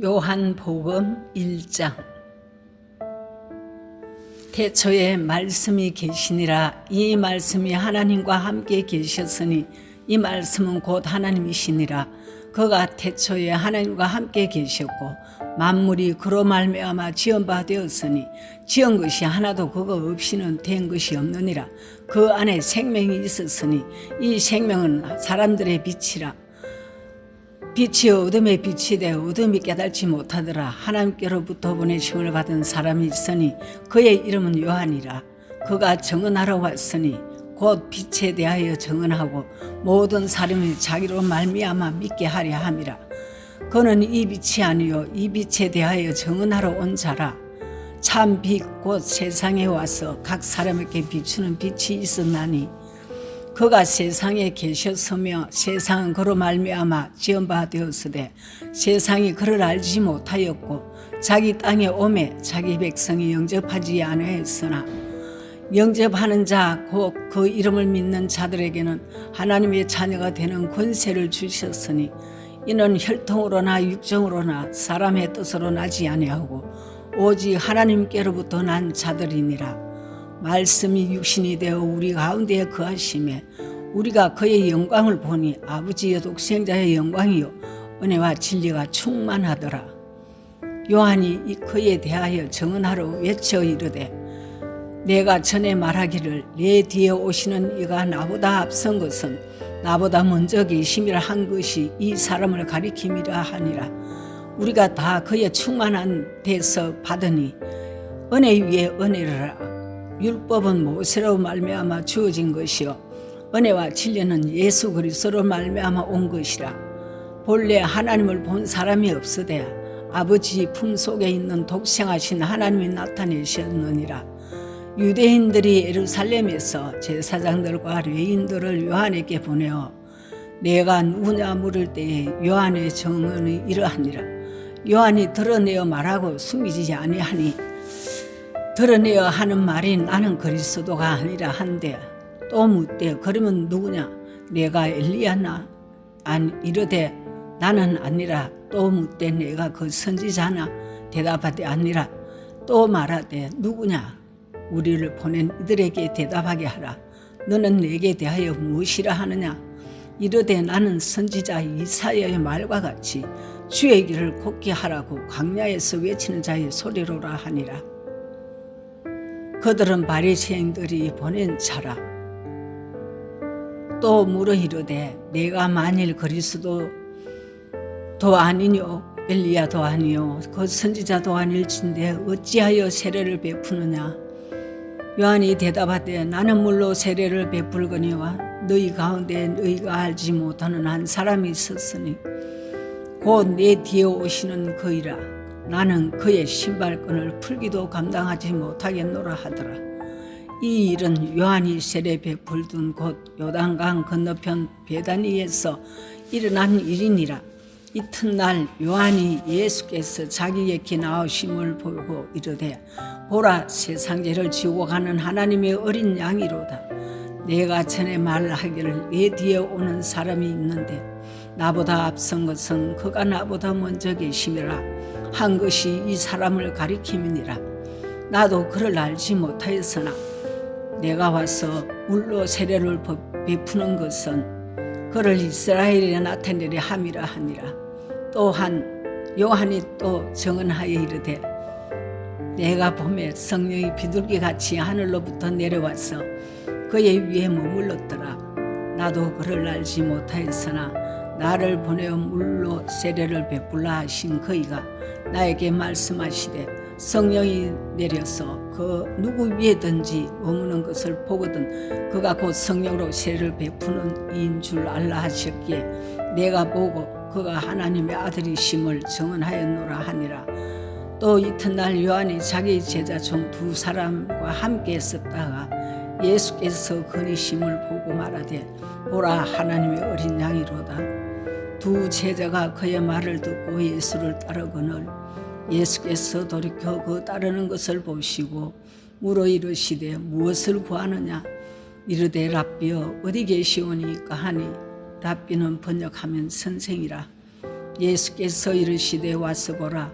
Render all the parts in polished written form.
요한복음 1장. 태초에 말씀이 계시니라. 이 말씀이 하나님과 함께 계셨으니 이 말씀은 곧 하나님이시니라. 그가 태초에 하나님과 함께 계셨고 만물이 그로 말미암아 지은 바 되었으니 지은 것이 하나도 그거 없이는 된 것이 없느니라. 그 안에 생명이 있었으니 이 생명은 사람들의 빛이라. 빛이 어둠의 빛이 되어 어둠이 깨달지 못하더라. 하나님께로부터 보내심을 받은 사람이 있으니 그의 이름은 요한이라. 그가 증언하러 왔으니 곧 빛에 대하여 증언하고 모든 사람이 자기로 말미암아 믿게 하려 함이라. 그는 이 빛이 아니요 이 빛에 대하여 증언하러 온 자라. 참 빛 곧 세상에 와서 각 사람에게 비추는 빛이 있었나니 그가 세상에 계셨으며 세상은 그로 말미암아 지은 바 되었으되 세상이 그를 알지 못하였고 자기 땅에 오매 자기 백성이 영접하지 아니하였으나 영접하는 자 곧 그 이름을 믿는 자들에게는 하나님의 자녀가 되는 권세를 주셨으니 이는 혈통으로나 육정으로나 사람의 뜻으로 나지 아니하고 오직 하나님께로부터 난 자들이니라. 말씀이 육신이 되어 우리 가운데에 거하심에 우리가 그의 영광을 보니 아버지의 독생자의 영광이요 은혜와 진리가 충만하더라. 요한이 그에 대하여 증언하러 외쳐 이르되 내가 전에 말하기를 내 뒤에 오시는 이가 나보다 앞선 것은 나보다 먼저 계심이라 한 것이 이 사람을 가리킴이라 하니라. 우리가 다 그의 충만한 데서 받으니 은혜 위에 은혜라. 율법은 모세로 말미암아 주어진 것이요 은혜와 진리는 예수 그리스도로 말미암아 온 것이라. 본래 하나님을 본 사람이 없으되 아버지 품속에 있는 독생하신 하나님이 나타내셨느니라. 유대인들이 예루살렘에서 제사장들과 레위인들을 요한에게 보내어 내가 누구냐 물을 때에 요한의 증언이 이러하니라. 요한이 드러내어 말하고 숨기지 아니하니 드러내어 하는 말이 나는 그리스도가 아니라 한데 또 묻되 그러면 누구냐 내가 엘리야나 이르되 나는 아니라. 또 묻되 내가 그 선지자나 대답하되 아니라. 또 말하되 누구냐 우리를 보낸 이들에게 대답하게 하라. 너는 내게 대하여 무엇이라 하느냐 이르되 나는 선지자 이사야의 말과 같이 주의 길을 곱게 하라고 광야에서 외치는 자의 소리로라 하니라. 그들은 바리새인들이 보낸 자라. 또 물어 이르되 내가 만일 그리스도도 아니뇨 엘리야도 아니요 그 선지자도 아닐진데 어찌하여 세례를 베푸느냐. 요한이 대답하되 나는 물로 세례를 베풀거니와 너희 가운데 너희가 알지 못하는 한 사람이 있었으니 곧 내 뒤에 오시는 그이라. 나는 그의 신발끈을 풀기도 감당하지 못하겠노라 하더라. 이 일은 요한이 세례 베풀던 곳 요단강 건너편 베다니에서 일어난 일이니라. 이튿날 요한이 예수께서 자기에게 나오심을 보고 이르되 보라 세상죄를 지고 가는 하나님의 어린 양이로다. 내가 전에 말하기를 내 뒤에 오는 사람이 있는데 나보다 앞선 것은 그가 나보다 먼저 계심이라 한 것이 이 사람을 가리킴이니라. 나도 그를 알지 못하였으나 내가 와서 물로 세례를 베푸는 것은 그를 이스라엘에 나타내려 함이라 하니라. 또한 요한이 또 증언하여 이르되 내가 봄에 성령이 비둘기같이 하늘로부터 내려와서 그의 위에 머물렀더라. 나도 그를 알지 못하였으나 나를 보내어 물로 세례를 베풀라 하신 그이가 나에게 말씀하시되 성령이 내려서 그 누구 위에든지 머무는 것을 보거든 그가 곧 성령으로 세례를 베푸는 이인 줄 알라 하셨기에 내가 보고 그가 하나님의 아들이심을 증언하였노라 하니라. 또 이튿날 요한이 자기 제자 중 두 사람과 함께 있었다가 예수께서 그니심을 보고 말하되 보라 하나님의 어린 양이로다. 두 제자가 그의 말을 듣고 예수를 따르거늘 예수께서 돌이켜 그 따르는 것을 보시고 물어 이르시되 무엇을 구하느냐 이르되 랍비여 어디 계시오니까 하니 랍비는 번역하면 선생이라. 예수께서 이르시되 와서 보라.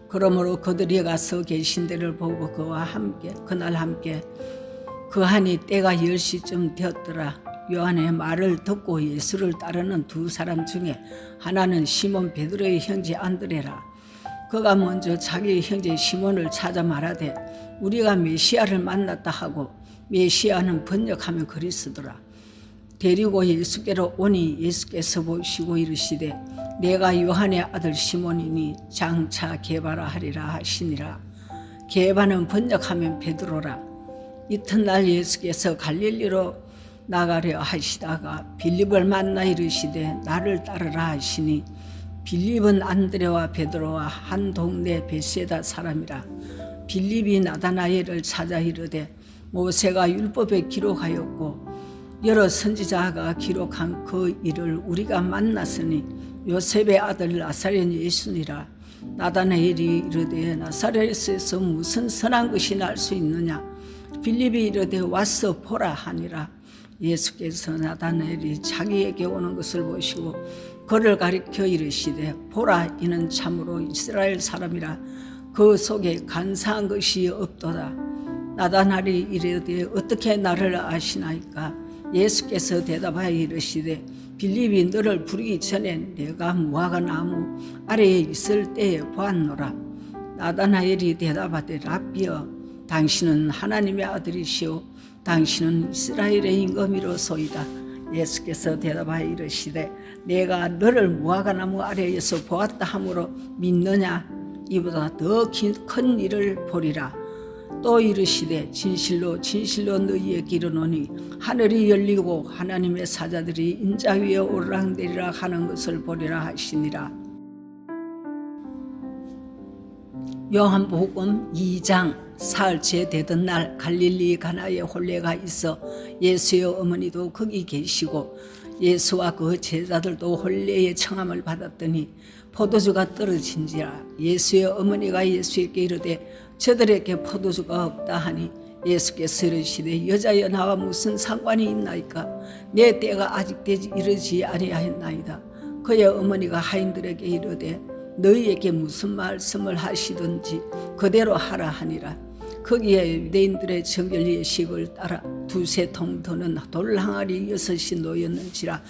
그러므로 그들이 가서 계신 데를 보고 그날 함께 그하니 때가 10시쯤 되었더라. 요한의 말을 듣고 예수를 따르는 두 사람 중에 하나는 시몬 베드로의 형제 안드레라. 그가 먼저 자기 형제 시몬을 찾아 말하되 우리가 메시아를 만났다 하고, 메시아는 번역하면 그리스도라. 데리고 예수께로 오니 예수께서 보시고 이르시되 내가 요한의 아들 시몬이니 장차 게바라 하리라 하시니라. 게바는 번역하면 베드로라. 이튿날 예수께서 갈릴리로 나가려 하시다가 빌립을 만나 이르시되 나를 따르라 하시니, 빌립은 안드레와 베드로와 한 동네 벳세다 사람이라. 빌립이 나다나엘을 찾아 이르되 모세가 율법에 기록하였고 여러 선지자가 기록한 그 일을 우리가 만났으니 요셉의 아들 나사렛 예수니라. 나다나엘이 이르되 나사렛에서 무슨 선한 것이 날 수 있느냐. 빌립이 이르되 와서 보라 하니라. 예수께서 나다나엘이 자기에게 오는 것을 보시고 그를 가리켜 이르시되 보라, 이는 참으로 이스라엘 사람이라. 그 속에 간사한 것이 없도다. 나다나엘이 이르되 어떻게 나를 아시나이까. 예수께서 대답하여 이르시되 빌립이 너를 부르기 전에 내가 무화과 나무 아래에 있을 때에 보았노라. 나다나엘이 대답하되 랍비여, 당신은 하나님의 아들이시오 당신은 이스라엘의 임금이로소이다. 예수께서 대답하여 이르시되 내가 너를 무화과나무 아래에서 보았다 하므로 믿느냐. 이보다 더 큰 일을 보리라. 또 이르시되 진실로 진실로 너희에게 이르노니 하늘이 열리고 하나님의 사자들이 인자 위에 오르락내리락 하는 것을 보리라 하시니라. 요한복음 2장. 사흘째 되던 날 갈릴리 가나에 혼례가 있어 예수의 어머니도 거기 계시고 예수와 그 제자들도 혼례의 청함을 받았더니 포도주가 떨어진지라. 예수의 어머니가 예수에게 이르되 저들에게 포도주가 없다 하니, 예수께서 이르시되 여자여 나와 무슨 상관이 있나이까. 내 때가 아직 이르지 아니하였나이다. 그의 어머니가 하인들에게 이르되 너희에게 무슨 말씀을 하시든지 그대로 하라 하니라. 거기에 유대인들의 정결 예식을 따라 2-3통 드는 돌 항아리 6이 놓였는지라.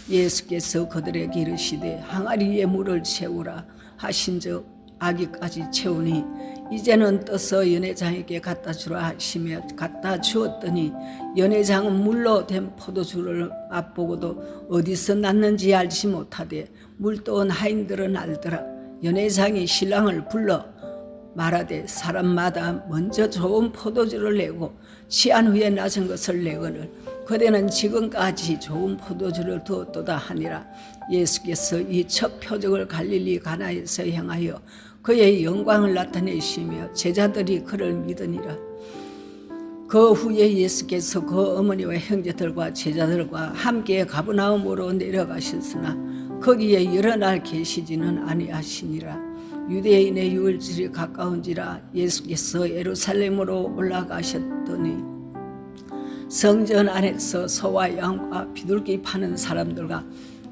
예수께서 그들에게 이르시되 항아리에 물을 채우라 하신즉 아기까지 채우니 이제는 떠서 연회장에게 갖다 주라 하시며 갖다 주었더니, 연회장은 물로 된 포도주를 맛보고도 어디서 났는지 알지 못하되 물떠온 하인들은 알더라. 연회장이 신랑을 불러 말하되 사람마다 먼저 좋은 포도주를 내고 취한 후에 낮은 것을 내거늘 그대는 지금까지 좋은 포도주를 두었도다 하니라. 예수께서 이 첫 표적을 갈릴리 가나에서 행하여 그의 영광을 나타내시며 제자들이 그를 믿으니라. 그 후에 예수께서 그 어머니와 형제들과 제자들과 함께 가버나움으로 내려가셨으나 거기에 여러 날 계시지는 아니하시니라. 유대인의 유월절이 가까운지라 예수께서 예루살렘으로 올라가셨더니 성전 안에서 소와 양과 비둘기 파는 사람들과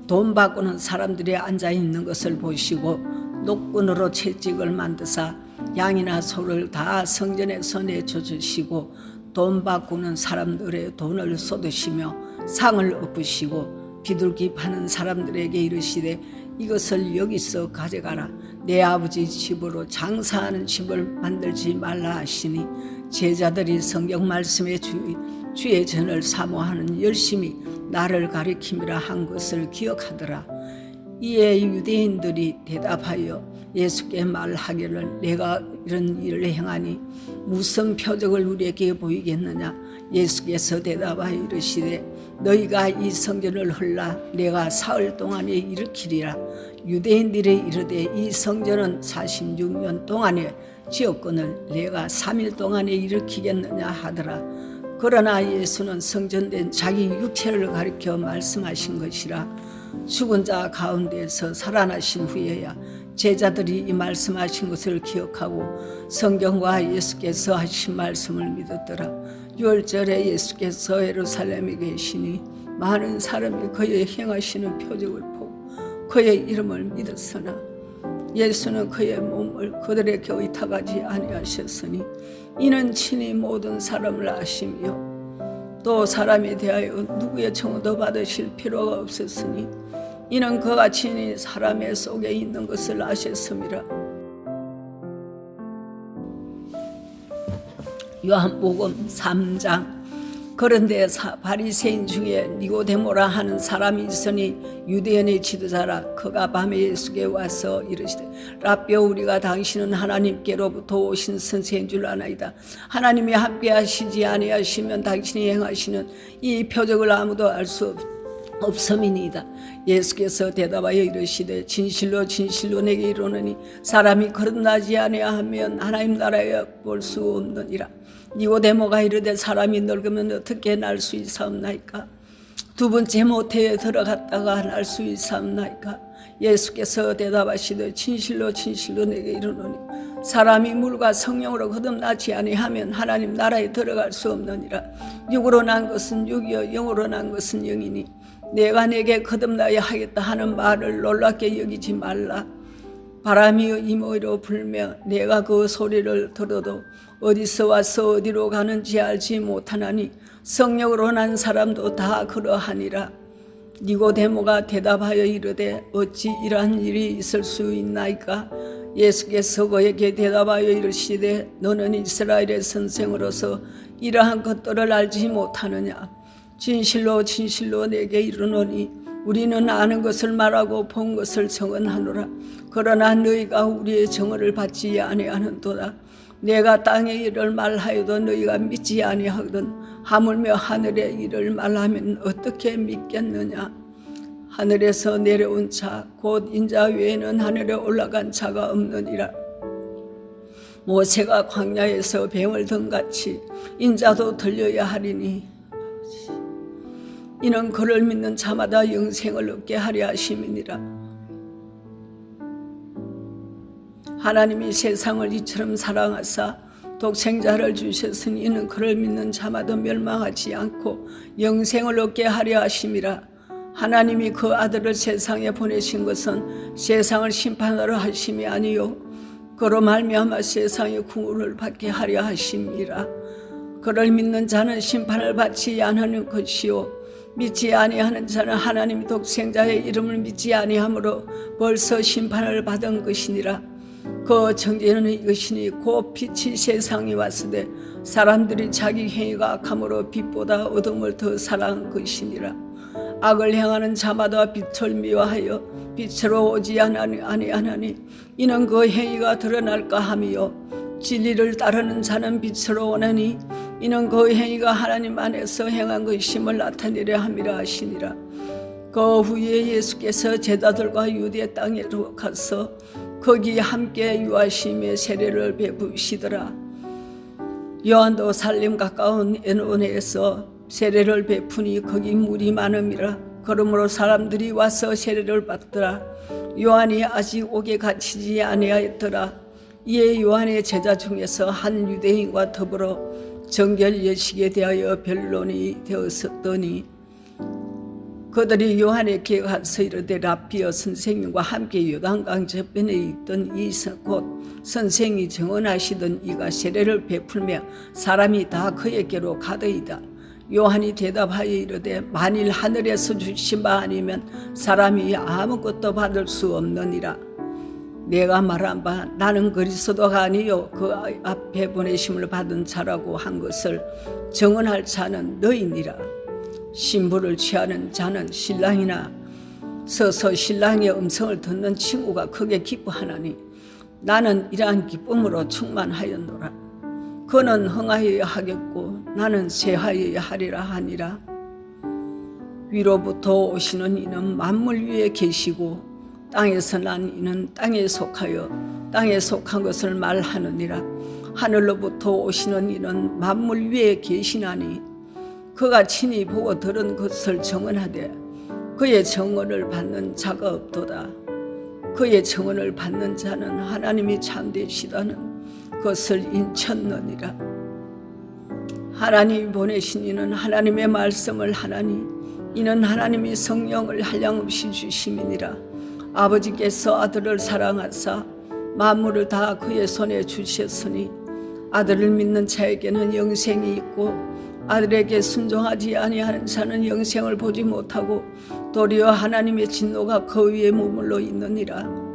돈 바꾸는 사람들이 앉아 있는 것을 보시고 녹군으로 채찍을 만드사 양이나 소를 다 성전에서 내쫓으시고 돈 바꾸는 사람들의 돈을 쏟으시며 상을 엎으시고 비둘기 파는 사람들에게 이르시되 이것을 여기서 가져가라. 내 아버지 집으로 장사하는 집을 만들지 말라 하시니, 제자들이 성경 말씀에 주의 전을 사모하는 열심히 나를 가리킴이라 한 것을 기억하더라. 이에 유대인들이 대답하여 예수께 말하기를 내가 이런 일을 행하니 무슨 표적을 우리에게 보이겠느냐. 예수께서 대답하여 이르시되 너희가 이 성전을 헐라 내가 사흘 동안에 일으키리라. 유대인들이 이르되 이 성전은 46년 동안에 지었거늘 내가 3일 동안에 일으키겠느냐 하더라. 그러나 예수는 성전된 자기 육체를 가리켜 말씀하신 것이라. 죽은 자 가운데서 살아나신 후에야 제자들이 이 말씀하신 것을 기억하고 성경과 예수께서 하신 말씀을 믿었더라. 유월절에 예수께서 예루살렘에 계시니 많은 사람이 그의 행하시는 표적을 보고 그의 이름을 믿었으나 예수는 그의 몸을 그들에게 의탁하지 아니하셨으니 이는 친히 모든 사람을 아시며 또 사람에 대하여 누구의 청도 받으실 필요가 없었으니 이는 그가 친히 사람의 속에 있는 것을 아셨음이라. 요한복음 3장. 그런데 바리새인 중에 니고데모라 하는 사람이 있으니 유대인의 지도자라. 그가 밤에 예수께 와서 이르시되 라삐, 우리가 당신은 하나님께로부터 오신 선생인 줄 아나이다. 하나님이 함께 하시지 아니하시면 당신이 행하시는 이 표적을 아무도 알 수 없음이니이다. 예수께서 대답하여 이르시되 진실로 진실로 내게 이르노니 사람이 거듭나지 아니하면 하나님 나라에 볼 수 없느니라. 니고데모가 이르되 사람이 늙으면 어떻게 날 수 있사옵나이까? 두 번째 모태에 들어갔다가 날 수 있사옵나이까? 예수께서 대답하시되 진실로 진실로 내게 이르노니 사람이 물과 성령으로 거듭나지 아니하면 하나님 나라에 들어갈 수 없느니라. 육으로 난 것은 육이요 영으로 난 것은 영이니 내가 내게 거듭나야 하겠다 하는 말을 놀랍게 여기지 말라. 바람이 이모로 불며 내가 그 소리를 들어도 어디서 와서 어디로 가는지 알지 못하나니 성령으로 난 사람도 다 그러하니라. 니고데모가 대답하여 이르되 어찌 이러한 일이 있을 수 있나이까? 예수께서 그에게 대답하여 이르시되 너는 이스라엘의 선생으로서 이러한 것들을 알지 못하느냐? 진실로 진실로 내게 이르노니 우리는 아는 것을 말하고 본 것을 증언하노라. 그러나 너희가 우리의 증언을 받지 아니하는도다. 내가 땅의 일을 말하여도 너희가 믿지 아니하거든 하물며 하늘의 일을 말하면 어떻게 믿겠느냐? 하늘에서 내려온 자 곧 인자 외에는 하늘에 올라간 자가 없느니라. 모세가 광야에서 뱀을 든같이 인자도 들려야 하리니 이는 그를 믿는 자마다 영생을 얻게 하려 하심이니라. 하나님이 세상을 이처럼 사랑하사 독생자를 주셨으니 이는 그를 믿는 자마다 멸망하지 않고 영생을 얻게 하려 하심이라. 하나님이 그 아들을 세상에 보내신 것은 세상을 심판하러 하심이 아니요 그로 말미암아 세상의 구원을 받게 하려 하심이라. 그를 믿는 자는 심판을 받지 않는 것이요 믿지 아니하는 자는 하나님 독생자의 이름을 믿지 아니하므로 벌써 심판을 받은 것이니라. 그 정죄는 이것이니 곧 빛이 세상에 왔으되 사람들이 자기 행위가 악함으로 빛보다 어둠을 더 사랑한 것이니라. 악을 행하는 자마다 빛을 미워하여 빛으로 오지 아니하나니 이는 그 행위가 드러날까 함이요 진리를 따르는 자는 빛으로 오나니 이는 그 행위가 하나님 안에서 행한 것임을 나타내려 함이라 하시니라. 그 후에 예수께서 제자들과 유대 땅으로 가서 거기 함께 유아심의 세례를 베푸시더라. 요한도 살림 가까운 에논에서 세례를 베푸니 거기 물이 많음이라. 그러므로 사람들이 와서 세례를 받더라. 요한이 아직 옥에 갇히지 아니하였더라. 이에 요한의 제자 중에서 한 유대인과 더불어 정결 예식에 대하여 변론이 되었더니 그들이 요한에게 가서 이르되 라삐여, 선생님과 함께 요단강 저편에 있던 이 곧 선생이 증언하시던 이가 세례를 베풀며 사람이 다 그에게로 가더이다. 요한이 대답하여 이르되 만일 하늘에서 주신 바 아니면 사람이 아무것도 받을 수 없느니라. 내가 말한 바 나는 그리스도가 아니요 그 앞에 보내심을 받은 자라고 한 것을 증언할 자는 너희니라. 신부를 취하는 자는 신랑이나 서서 신랑의 음성을 듣는 친구가 크게 기뻐하나니 나는 이러한 기쁨으로 충만하였노라. 그는 흥하여야 하겠고 나는 쇠하여야 하리라 하니라. 위로부터 오시는 이는 만물 위에 계시고 땅에서 난 이는 땅에 속하여 땅에 속한 것을 말하느니라. 하늘로부터 오시는 이는 만물 위에 계시나니 그가 친히 보고 들은 것을 증언하되 그의 증언을 받는 자가 없도다. 그의 증언을 받는 자는 하나님이 참되시다는 것을 인쳤느니라. 하나님이 보내신 이는 하나님의 말씀을 하나니 이는 하나님이 성령을 한량없이 주심이니라. 아버지께서 아들을 사랑하사 만물을 다 그의 손에 주셨으니 아들을 믿는 자에게는 영생이 있고 아들에게 순종하지 아니하는 자는 영생을 보지 못하고 도리어 하나님의 진노가 그 위에 머물러 있느니라.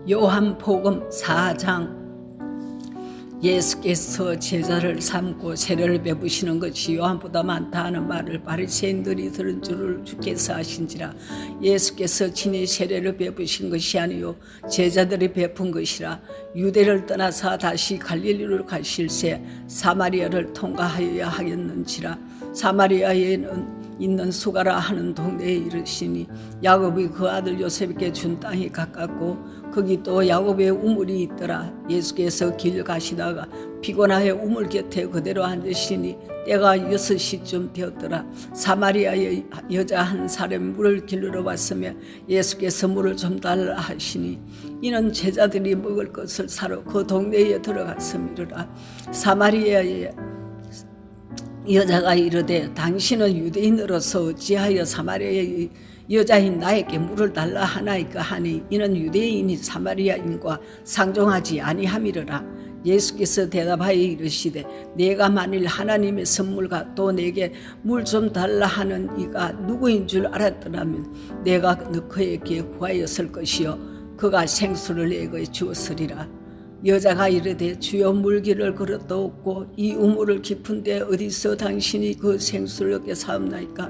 요한복음 4장. 예수께서 제자를 삼고 세례를 베푸시는 것이 요한보다 많다 하는 말을 바리새인들이 들은 줄을 주께서 아신지라. 예수께서 친히 세례를 베푸신 것이 아니요 제자들이 베푼 것이라. 유대를 떠나서 다시 갈릴리로 가실새 사마리아를 통과하여야 하겠는지라. 사마리아에는 있는 수가라 하는 동네에 이르시니 야곱이 그 아들 요셉에게 준 땅이 가깝고 거기 또 야곱의 우물이 있더라. 예수께서 길 가시다가 피곤하여 우물 곁에 그대로 앉으시니 때가 6시쯤 되었더라. 사마리아의 여자 한 사람이 물을 길러 왔으며 예수께서 물을 좀 달라 하시니 이는 제자들이 먹을 것을 사러 그 동네에 들어갔음이라. 사마리아의 여자가 이르되 당신은 유대인으로서 어찌하여 사마리아의 여자인 나에게 물을 달라 하나이까 하니 이는 유대인이 사마리아인과 상종하지 아니함이로라. 예수께서 대답하여 이르시되 내가 만일 하나님의 선물과 또 내게 물 좀 달라 하는 이가 누구인 줄 알았더라면 내가 그에게 구하였을 것이요 그가 생수를 내게 주었으리라. 여자가 이르되 주여 물기를 그릇도 없고 이 우물을 깊은데 어디서 당신이 그 생수를 얻게 사옵나이까.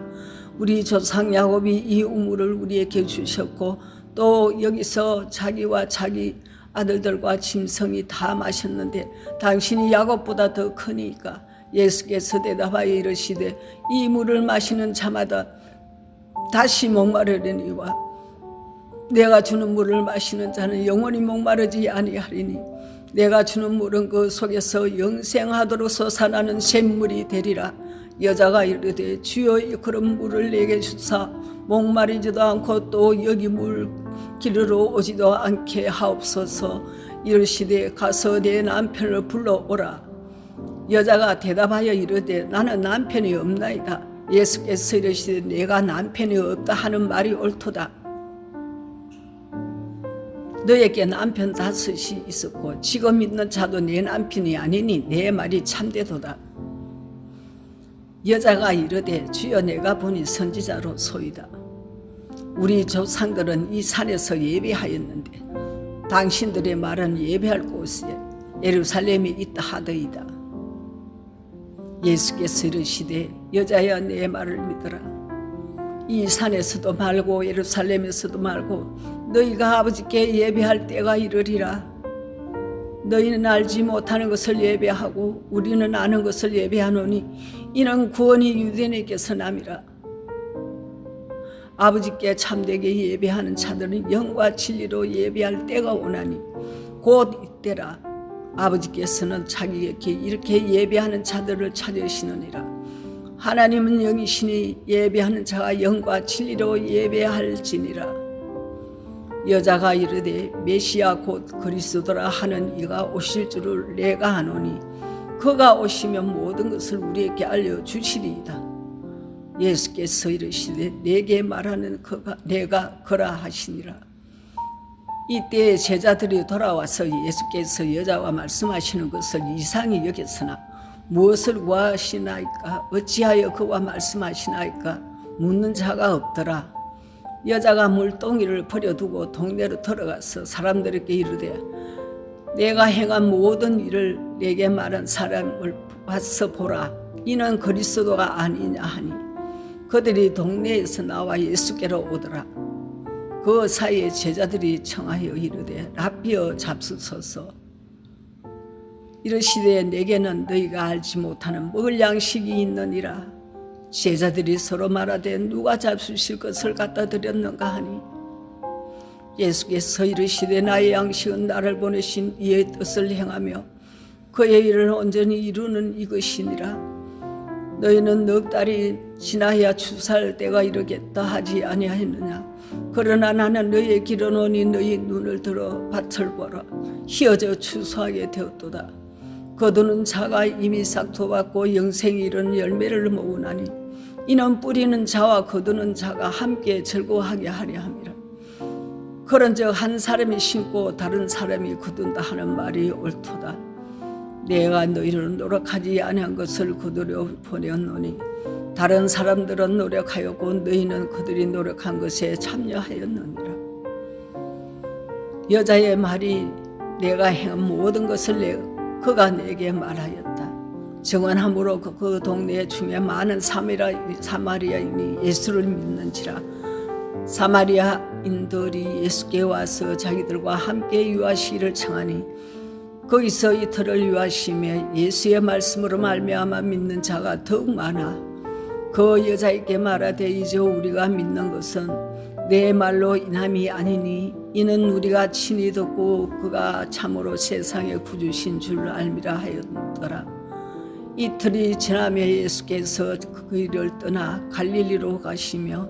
우리 조상 야곱이 이 우물을 우리에게 주셨고 또 여기서 자기와 자기 아들들과 짐승이 다 마셨는데 당신이 야곱보다 더 크니까. 예수께서 대답하여 이르시되 이 물을 마시는 자마다 다시 목마르려니와 내가 주는 물을 마시는 자는 영원히 목마르지 아니하리니 내가 주는 물은 그 속에서 영생하도록 솟아나는 샘물이 되리라. 여자가 이르되 주여 그런 물을 내게 주사 목마르지도 않고 또 여기 물 기르러 오지도 않게 하옵소서. 이르시되 가서 내 남편을 불러오라. 여자가 대답하여 이르되 나는 남편이 없나이다. 예수께서 이르시되 내가 남편이 없다 하는 말이 옳도다. 너에게 남편 5이 있었고 지금 있는 자도 내 남편이 아니니 내 말이 참되도다. 여자가 이르되 주여 내가 보니 선지자로 소이다. 우리 조상들은 이 산에서 예배하였는데 당신들의 말은 예배할 곳에 예루살렘이 있다 하더이다. 예수께서 이르시되 여자야 내 말을 믿어라. 이 산에서도 말고 예루살렘에서도 말고 너희가 아버지께 예배할 때가 이르리라. 너희는 알지 못하는 것을 예배하고 우리는 아는 것을 예배하노니 이는 구원이 유대인에게서 남이라. 아버지께 참되게 예배하는 자들은 영과 진리로 예배할 때가 오나니 곧 이때라. 아버지께서는 자기에게 이렇게 예배하는 자들을 찾으시느니라. 하나님은 영이시니 예배하는 자가 영과 진리로 예배할지니라. 여자가 이르되 메시아 곧 그리스도라 하는 이가 오실 줄을 내가 아노니 그가 오시면 모든 것을 우리에게 알려주시리이다. 예수께서 이르시되 내게 말하는 그가 내가 그라 하시니라. 이때 제자들이 돌아와서 예수께서 여자와 말씀하시는 것을 이상히 여겼으나 무엇을 구하시나이까 어찌하여 그와 말씀하시나이까 묻는 자가 없더라. 여자가 물동이를 버려두고 동네로 들어가서 사람들에게 이르되 내가 행한 모든 일을 내게 말한 사람을 와서 보라. 이는 그리스도가 아니냐 하니 그들이 동네에서 나와 예수께로 오더라. 그 사이에 제자들이 청하여 이르되 라비여 잡수소서. 이르시되 내게는 너희가 알지 못하는 먹을 양식이 있느니라. 제자들이 서로 말하되 누가 잡수실 것을 갖다 드렸는가 하니 예수께서 이르시되 나의 양식은 나를 보내신 이의 뜻을 행하며 그의 일을 온전히 이루는 이것이니라. 너희는 넉 달이 지나야 추수할 때가 이르겠다 하지 아니하였느냐. 그러나 나는 너희의 길어놓으니 너희 눈을 들어 밭을 보라. 희어져 추수하게 되었도다. 거두는 자가 이미 싹토받고 영생이 이른 열매를 모으나니 이는 뿌리는 자와 거두는 자가 함께 즐거워하게 하려 함이라. 그런즉 한 사람이 심고 다른 사람이 거둔다 하는 말이 옳도다. 내가 너희를 노력하지 아니한 것을 거두려 보냈노니 다른 사람들은 노력하였고 너희는 그들이 노력한 것에 참여하였느니라. 여자의 말이 내가 행한 모든 것을 그가 내게 말하였다. 증언함으로 그 동네 중에 많은 사마리아인이 예수를 믿는지라. 사마리아인들이 예수께 와서 자기들과 함께 유하시기를 청하니 거기서 이틀을 유하시며 예수의 말씀으로 말미암아 믿는 자가 더욱 많아 그 여자에게 말하되 이제 우리가 믿는 것은 내 말로 인함이 아니니 이는 우리가 친히 듣고 그가 참으로 세상의 구주신 줄 알미라 하였더라. 이틀이 지나며 예수께서 그 일을 떠나 갈릴리로 가시며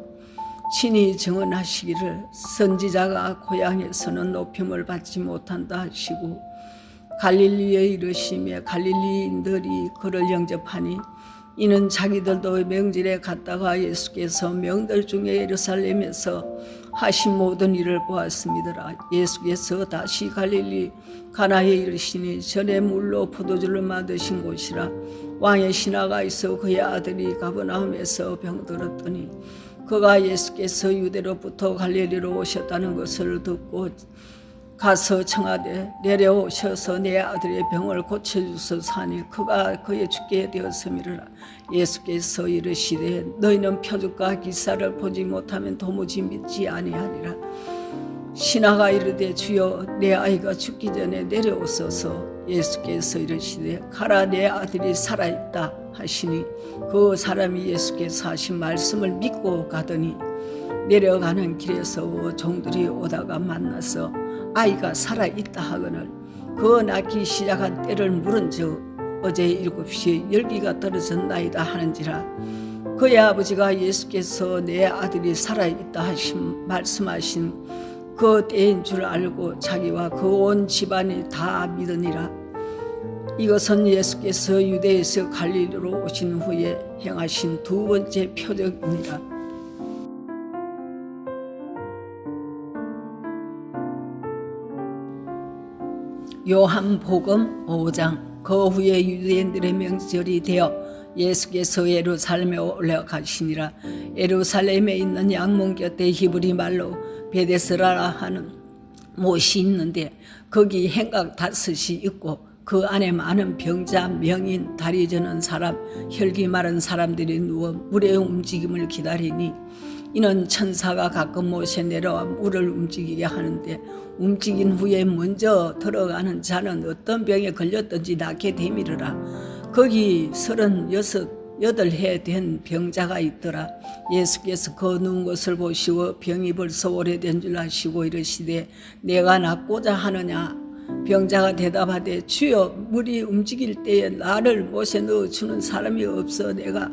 친히 증언하시기를 선지자가 고향에서는 높임을 받지 못한다 하시고 갈릴리에 이르시며 갈릴리인들이 그를 영접하니 이는 자기들도 명절에 갔다가 예수께서 명절 중에 예루살렘에서 하신 모든 일을 보았습니다. 예수께서 다시 갈릴리 가나에 이르시니 전에 물로 포도주를 만드신 곳이라. 왕의 신하가 있어 그의 아들이 가버나움에서 병들었더니 그가 예수께서 유대로부터 갈릴리로 오셨다는 것을 듣고 가서 청하되 내려오셔서 내 아들의 병을 고쳐주소서 하니 그가 그의 죽게 되었음이라. 예수께서 이르시되 너희는 표적과 기사를 보지 못하면 도무지 믿지 아니하리라. 신하가 이르되 주여 내 아이가 죽기 전에 내려오소서. 예수께서 이르시되 가라 내 아들이 살아있다 하시니 그 사람이 예수께서 하신 말씀을 믿고 가더니 내려가는 길에서 종들이 오다가 만나서 아이가 살아있다 하거늘 그 낳기 시작한 때를 물은즉 어제 7시에 열기가 떨어졌나이다 하는지라. 그의 아버지가 예수께서 내 아들이 살아있다 말씀하신 그 때인 줄 알고 자기와 그 온 집안이 다 믿으니라. 이것은 예수께서 유대에서 갈릴리로 오신 후에 행하신 두 번째 표적이니라. 요한복음 5장. 그 후에 유대인들의 명절이 되어 예수께서 예루살렘에 올라가시니라. 예루살렘에 있는 양문 곁에 히브리 말로 베데스라라 하는 못이 있는데 거기 행각 5이 있고 그 안에 많은 병자, 명인, 다리 저는 사람, 혈기 마른 사람들이 누워 물의 움직임을 기다리니 이는 천사가 가끔 못에 내려와 물을 움직이게 하는데 움직인 후에 먼저 들어가는 자는 어떤 병에 걸렸든지 낫게 되미르라. 거기 38해 된 병자가 있더라. 예수께서 그 누운 것을 보시고 병이 벌써 오래된 줄 아시고 이르시되 내가 낫고자 하느냐. 병자가 대답하되 주여 물이 움직일 때에 나를 못에 넣어주는 사람이 없어 내가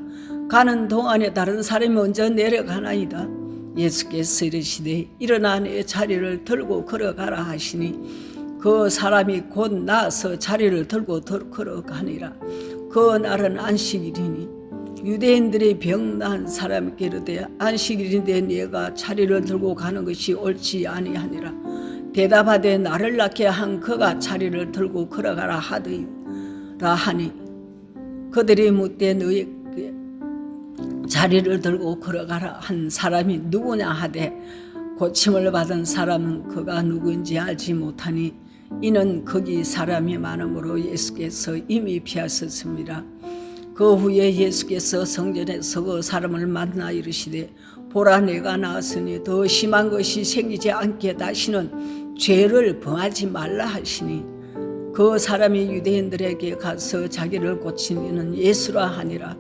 가는 동안에 다른 사람이 먼저 내려가나이다. 예수께서 이르시되 일어나 내 자리를 들고 걸어가라 하시니 그 사람이 곧 나서 자리를 들고 걸어가니라. 그 날은 안식일이니 유대인들이 병 나은 사람에게 이르되 안식일인데 네가 자리를 들고 가는 것이 옳지 아니하니라. 대답하되 나를 낳게 한 그가 자리를 들고 걸어가라 하더라 하니 그들이 묻되 너희에게 자리를 들고 걸어가라 한 사람이 누구냐 하되 고침을 받은 사람은 그가 누구인지 알지 못하니 이는 거기 사람이 많음으로 예수께서 이미 피하셨습니다. 그 후에 예수께서 성전에서 그 사람을 만나 이르시되 보라 내가 나았으니 더 심한 것이 생기지 않게 다시는 죄를 범하지 말라 하시니 그 사람이 유대인들에게 가서 자기를 고친 이는 예수라 하니라.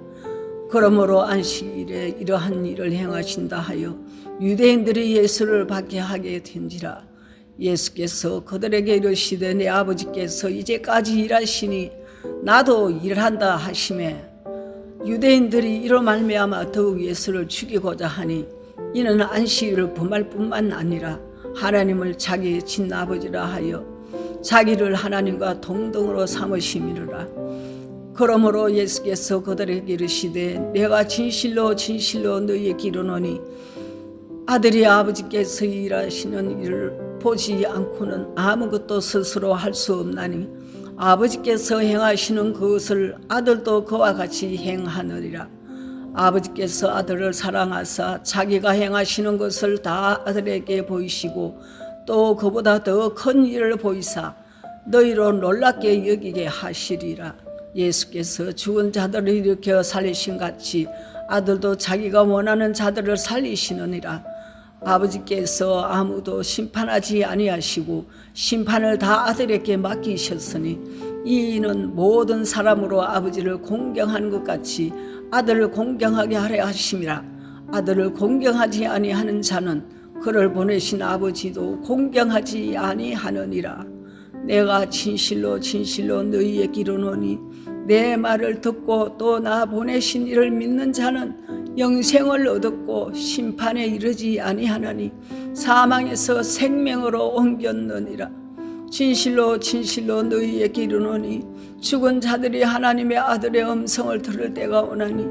그러므로 안식일에 이러한 일을 행하신다 하여 유대인들이 예수를 받게 하게 된지라. 예수께서 그들에게 이르시되 내 아버지께서 이제까지 일하시니 나도 일한다 하시매 유대인들이 이로 말미암아 더욱 예수를 죽이고자 하니 이는 안식일을 범할 뿐만 아니라 하나님을 자기의 친아버지라 하여 자기를 하나님과 동등으로 삼으심이라. 그러므로 예수께서 그들에게 이르시되 내가 진실로 진실로 너희에게 이르노니 아들이 아버지께서 일하시는 일을 보지 않고는 아무것도 스스로 할 수 없나니 아버지께서 행하시는 그것을 아들도 그와 같이 행하느니라. 아버지께서 아들을 사랑하사 자기가 행하시는 것을 다 아들에게 보이시고 또 그보다 더 큰 일을 보이사 너희로 놀랍게 여기게 하시리라. 예수께서 죽은 자들을 일으켜 살리신 같이 아들도 자기가 원하는 자들을 살리시느니라. 아버지께서 아무도 심판하지 아니하시고 심판을 다 아들에게 맡기셨으니 이는 모든 사람으로 아버지를 공경하는 것 같이 아들을 공경하게 하려 하심이라. 아들을 공경하지 아니하는 자는 그를 보내신 아버지도 공경하지 아니하느니라. 내가 진실로 진실로 너희에게 이르노니 내 말을 듣고 또 나 보내신 이를 믿는 자는 영생을 얻었고 심판에 이르지 아니하나니 사망에서 생명으로 옮겼느니라. 진실로 진실로 너희에게 이르노니 죽은 자들이 하나님의 아들의 음성을 들을 때가 오나니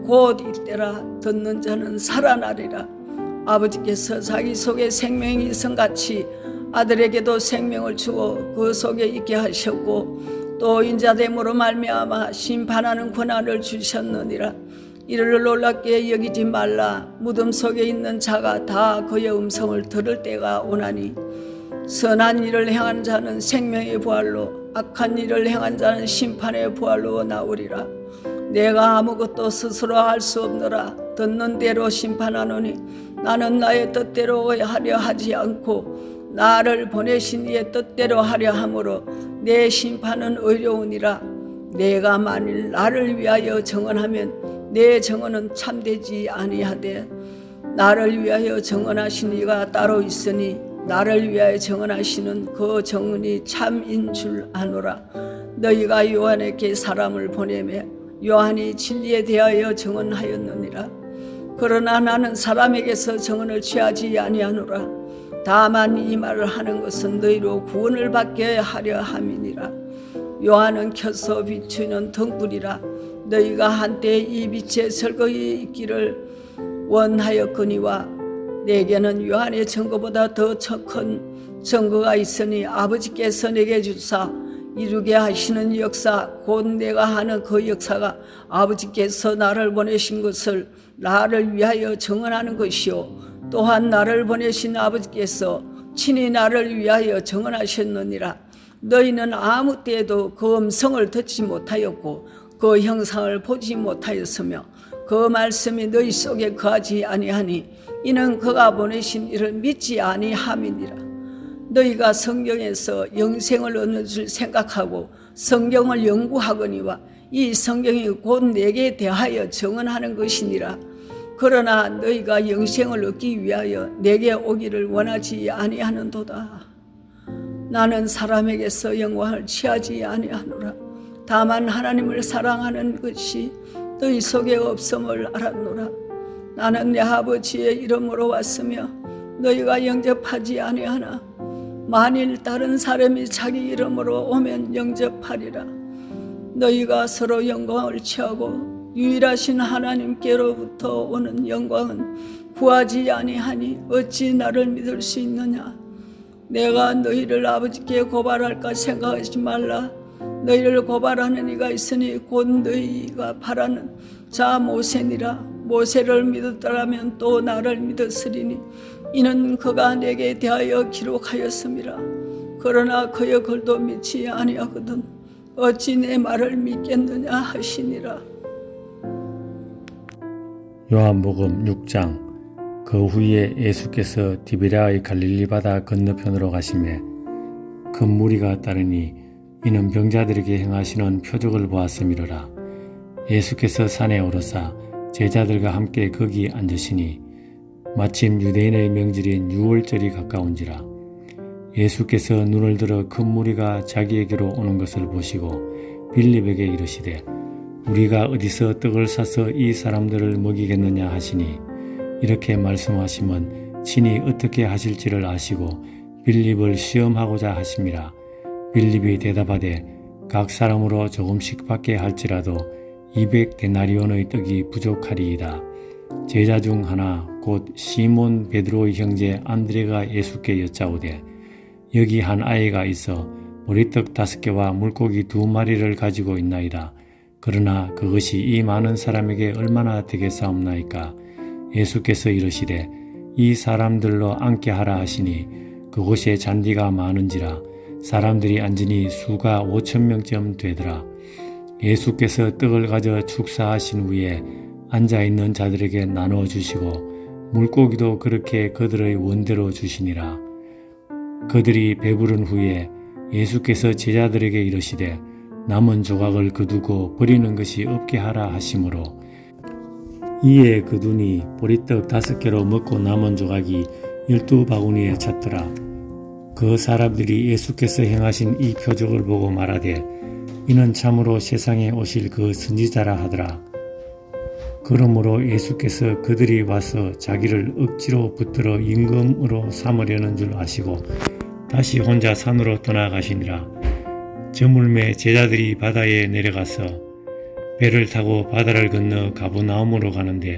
곧 이때라. 듣는 자는 살아나리라. 아버지께서 자기 속에 생명이 있음같이 아들에게도 생명을 주어 그 속에 있게 하셨고 또 인자됨으로 말미암아 심판하는 권한을 주셨느니라. 이를 놀랍게 여기지 말라. 무덤 속에 있는 자가 다 그의 음성을 들을 때가 오나니 선한 일을 행한 자는 생명의 부활로 악한 일을 행한 자는 심판의 부활로 나오리라. 내가 아무것도 스스로 할 수 없노라. 듣는 대로 심판하노니 나는 나의 뜻대로 하려 하지 않고 나를 보내신 이의 뜻대로 하려 하므로 내 심판은 의로우니라. 내가 만일 나를 위하여 정언하면 내 정언은 참되지 아니하되 나를 위하여 정언하신 이가 따로 있으니 나를 위하여 정언하시는 그 정언이 참인 줄 아노라. 너희가 요한에게 사람을 보내매 요한이 진리에 대하여 정언하였느니라. 그러나 나는 사람에게서 정언을 취하지 아니하노라. 다만 이 말을 하는 것은 너희로 구원을 받게 하려 함이니라. 요한은 켜서 비추는 등불이라. 너희가 한때 이 빛에 설거이 있기를 원하였거니와 내게는 요한의 증거보다 더 큰 증거가 있으니 아버지께서 내게 주사 이루게 하시는 역사 곧 내가 하는 그 역사가 아버지께서 나를 보내신 것을 나를 위하여 정언하는 것이요 또한 나를 보내신 아버지께서 친히 나를 위하여 정언하셨느니라. 너희는 아무 때에도 그 음성을 듣지 못하였고 그 형상을 보지 못하였으며 그 말씀이 너희 속에 거하지 아니하니 이는 그가 보내신 이를 믿지 아니함이니라. 너희가 성경에서 영생을 얻는 줄 생각하고 성경을 연구하거니와 이 성경이 곧 내게 대하여 정언하는 것이니라. 그러나 너희가 영생을 얻기 위하여 내게 오기를 원하지 아니하는도다. 나는 사람에게서 영광을 취하지 아니하노라. 다만 하나님을 사랑하는 것이 너희 속에 없음을 알았노라. 나는 내 아버지의 이름으로 왔으며 너희가 영접하지 아니하나 만일 다른 사람이 자기 이름으로 오면 영접하리라. 너희가 서로 영광을 취하고 유일하신 하나님께로부터 오는 영광은 구하지 아니하니 어찌 나를 믿을 수 있느냐. 내가 너희를 아버지께 고발할까 생각하지 말라. 너희를 고발하는 이가 있으니 곧 너희가 바라는 자 모세니라. 모세를 믿었더라면 또 나를 믿었으리니 이는 그가 내게 대하여 기록하였음이라. 그러나 그의 글도 믿지 아니하거든 어찌 내 말을 믿겠느냐 하시니라. 요한복음 6장. 그 후에 예수께서 디베랴의 갈릴리 바다 건너편으로 가시매 큰 무리가 따르니 이는 병자들에게 행하시는 표적을 보았음이로라. 예수께서 산에 오르사 제자들과 함께 거기 앉으시니 마침 유대인의 명절인 유월절이 가까운지라. 예수께서 눈을 들어 큰 무리가 자기에게로 오는 것을 보시고 빌립에게 이르시되 우리가 어디서 떡을 사서 이 사람들을 먹이겠느냐 하시니 이렇게 말씀하시면 친히 어떻게 하실지를 아시고 빌립을 시험하고자 하심이라. 빌립이 대답하되 각 사람으로 조금씩 받게 할지라도 200데나리온의 떡이 부족하리이다. 제자 중 하나 곧 시몬 베드로의 형제 안드레가 예수께 여짜오되 여기 한 아이가 있어 보리떡 5개와 물고기 2마리를 가지고 있나이다. 그러나 그것이 이 많은 사람에게 얼마나 되겠사옵나이까. 예수께서 이르시되 이 사람들로 앉게 하라 하시니 그곳에 잔디가 많은지라 사람들이 앉으니 수가 5,000명쯤 되더라. 예수께서 떡을 가져 축사하신 후에 앉아있는 자들에게 나누어 주시고 물고기도 그렇게 그들의 원대로 주시니라. 그들이 배부른 후에 예수께서 제자들에게 이르시되 남은 조각을 거두고 버리는 것이 없게 하라 하시므로 이에 그두니 보리떡 5개로 먹고 남은 조각이 12바구니에 찼더라. 그 사람들이 예수께서 행하신 이 표적을 보고 말하되 이는 참으로 세상에 오실 그 선지자라 하더라. 그러므로 예수께서 그들이 와서 자기를 억지로 붙들어 임금으로 삼으려는 줄 아시고 다시 혼자 산으로 떠나가시니라. 저물매 제자들이 바다에 내려가서 배를 타고 바다를 건너 가버나움으로 가는데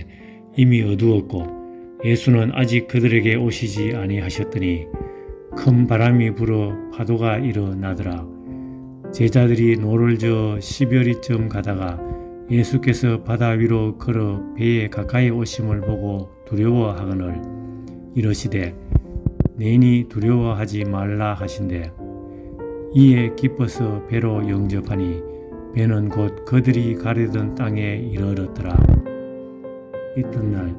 이미 어두웠고 예수는 아직 그들에게 오시지 아니하셨더니 큰 바람이 불어 파도가 일어나더라. 제자들이 노를 저어 10여리쯤 가다가 예수께서 바다 위로 걸어 배에 가까이 오심을 보고 두려워하거늘 이러시되 내니 두려워하지 말라 하신대 이에 기뻐서 배로 영접하니 배는 곧 그들이 가려던 땅에 이르렀더라. 이튿날